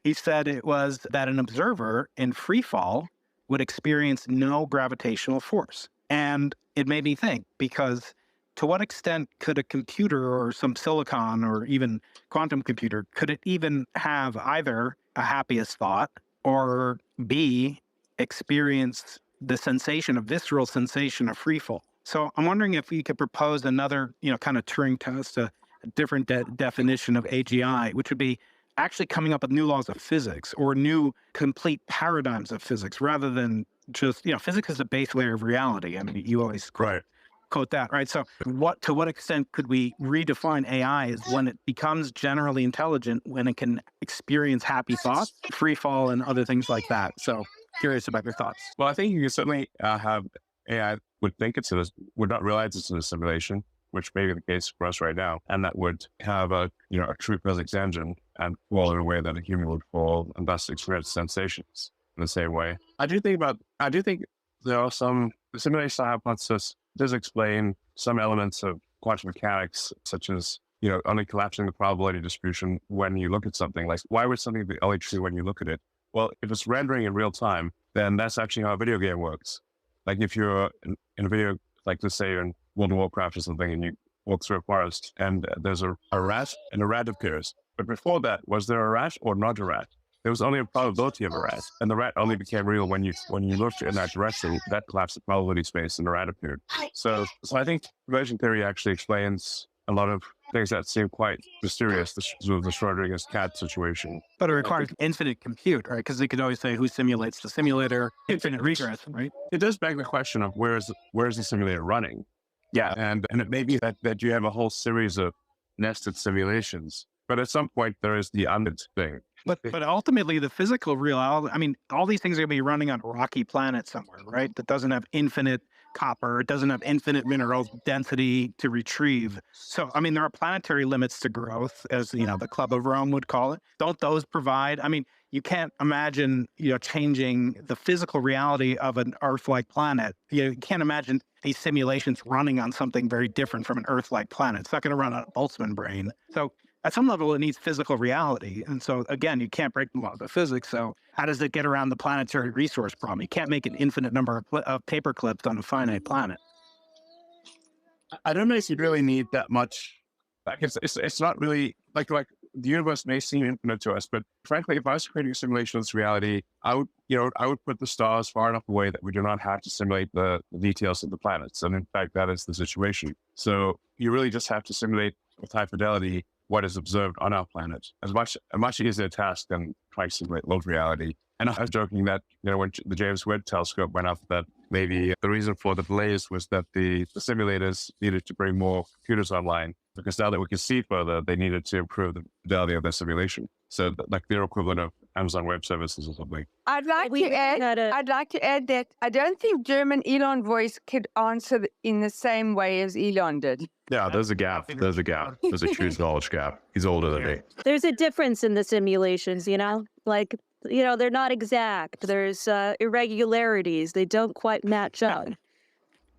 he said it was that an observer in free fall would experience no gravitational force. And it made me think, because to what extent could a computer or some silicon or even quantum computer, could it even have either a happiest thought or B, experience the sensation, a visceral sensation of free fall? So I'm wondering if we could propose another, kind of Turing test, a different definition of AGI, which would be actually coming up with new laws of physics or new complete paradigms of physics rather than just, physics is a base layer of reality. I mean, you always quote that, right? So to what extent could we redefine AI as when it becomes generally intelligent, when it can experience happy thoughts, free fall, and other things like that? So curious about your thoughts. Well, I think you can certainly have AI would not realize it's in a simulation, which may be the case for us right now. And that would have a true physics engine and fall in a way that a human would fall and thus experience sensations in the same way. I do think there are the simulation hypothesis does explain some elements of quantum mechanics, such as, only collapsing the probability distribution when you look at something. Like, why would something be only true when you look at it? Well, if it's rendering in real time, then that's actually how a video game works. Like if you're in a video, like let's say you're in World of Warcraft or something, and you walk through a forest and there's a rat and a rat appears. But before that, was there a rat or not a rat? There was only a probability of a rat, and the rat only became real when you looked in that direction. That collapsed the probability space, and the rat appeared. So I think conversion theory actually explains a lot of things that seem quite mysterious, the Schrodinger's cat situation. But it requires infinite compute, right? Because they could always say who simulates the simulator, infinite regress, right? It does beg the question of where is the simulator running? Yeah. And it may be that you have a whole series of nested simulations, but at some point there is the unit thing. But ultimately, the physical reality, I mean, all these things are going to be running on a rocky planet somewhere, right? That doesn't have infinite copper. It doesn't have infinite mineral density to retrieve. So, I mean, there are planetary limits to growth, as, the Club of Rome would call it. Don't those provide? I mean, you can't imagine, changing the physical reality of an Earth-like planet. You can't imagine these simulations running on something very different from an Earth-like planet. It's not going to run on a Boltzmann brain. So at some level, it needs physical reality. And so, again, you can't break the laws of physics. So how does it get around the planetary resource problem? You can't make an infinite number of paper clips on a finite planet. I don't know if you really need that much. Like it's not really like the universe may seem infinite to us, but frankly, if I was creating a simulation of this reality, I would put the stars far enough away that we do not have to simulate the details of the planets. And in fact, that is the situation. So you really just have to simulate with high fidelity what is observed on our planet. A much easier task than trying to simulate local reality. And I was joking that, when the James Webb telescope went up, that maybe the reason for the delays was that the simulators needed to bring more computers online, because now that we can see further, they needed to improve the fidelity of their simulation. So like their equivalent of Amazon Web Services or something. I'd like to add that I don't think German Elon voice could answer in the same way as Elon did. Yeah, there's a gap. There's a huge knowledge gap. He's older than me. There's a difference in the simulations, like, they're not exact. There's irregularities. They don't quite match up.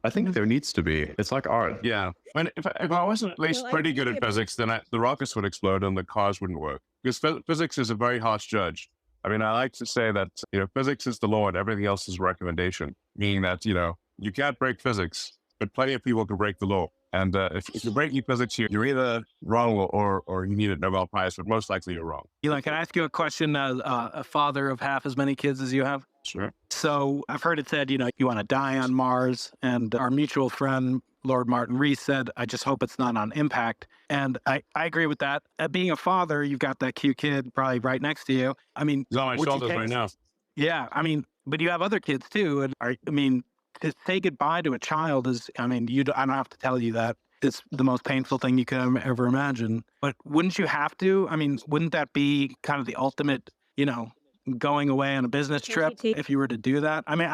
I think there needs to be. It's like art. Yeah. I mean, if I wasn't at least Well, I pretty think good at physics, then the rockets would explode and the cars wouldn't work. Because physics is a very harsh judge. I mean, I like to say that, physics is the law and everything else is recommendation, meaning that, you can't break physics, but plenty of people can break the law. And if you're breaking physics, you're either wrong or you need a Nobel Prize, but most likely you're wrong. Elon, can I ask you a question as a father of half as many kids as you have? Sure. So I've heard it said, you want to die on Mars. And our mutual friend, Lord Martin Rees, said, I just hope it's not on impact. And I agree with that. Being a father, you've got that cute kid probably right next to you. I mean, he's on my would you shoulders take- right now. Yeah. I mean, but you have other kids too. And to say goodbye to a child is, I don't have to tell you that. It's the most painful thing you could ever imagine. But wouldn't you have to? I mean, wouldn't that be kind of the ultimate, going away on a business trip if you were to do that? I mean,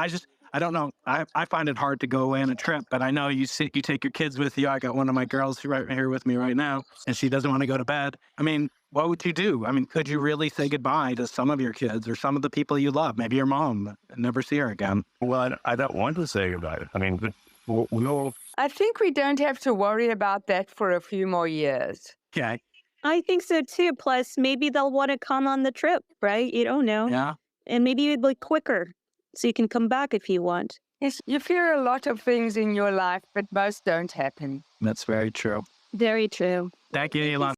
I don't know. I find it hard to go away on a trip, but I know you take your kids with you. I got one of my girls right here with me right now, and she doesn't want to go to bed. I mean, what would you do? I mean, could you really say goodbye to some of your kids or some of the people you love? Maybe your mom and never see her again. Well, I don't want to say goodbye. I mean, we all... I think we don't have to worry about that for a few more years. Okay. I think so too. Plus, maybe they'll want to come on the trip, right? You don't know. Yeah. And maybe it'd be quicker, so you can come back if you want. Yes, you fear a lot of things in your life, but most don't happen. That's very true. Very true. Thank you, Elon.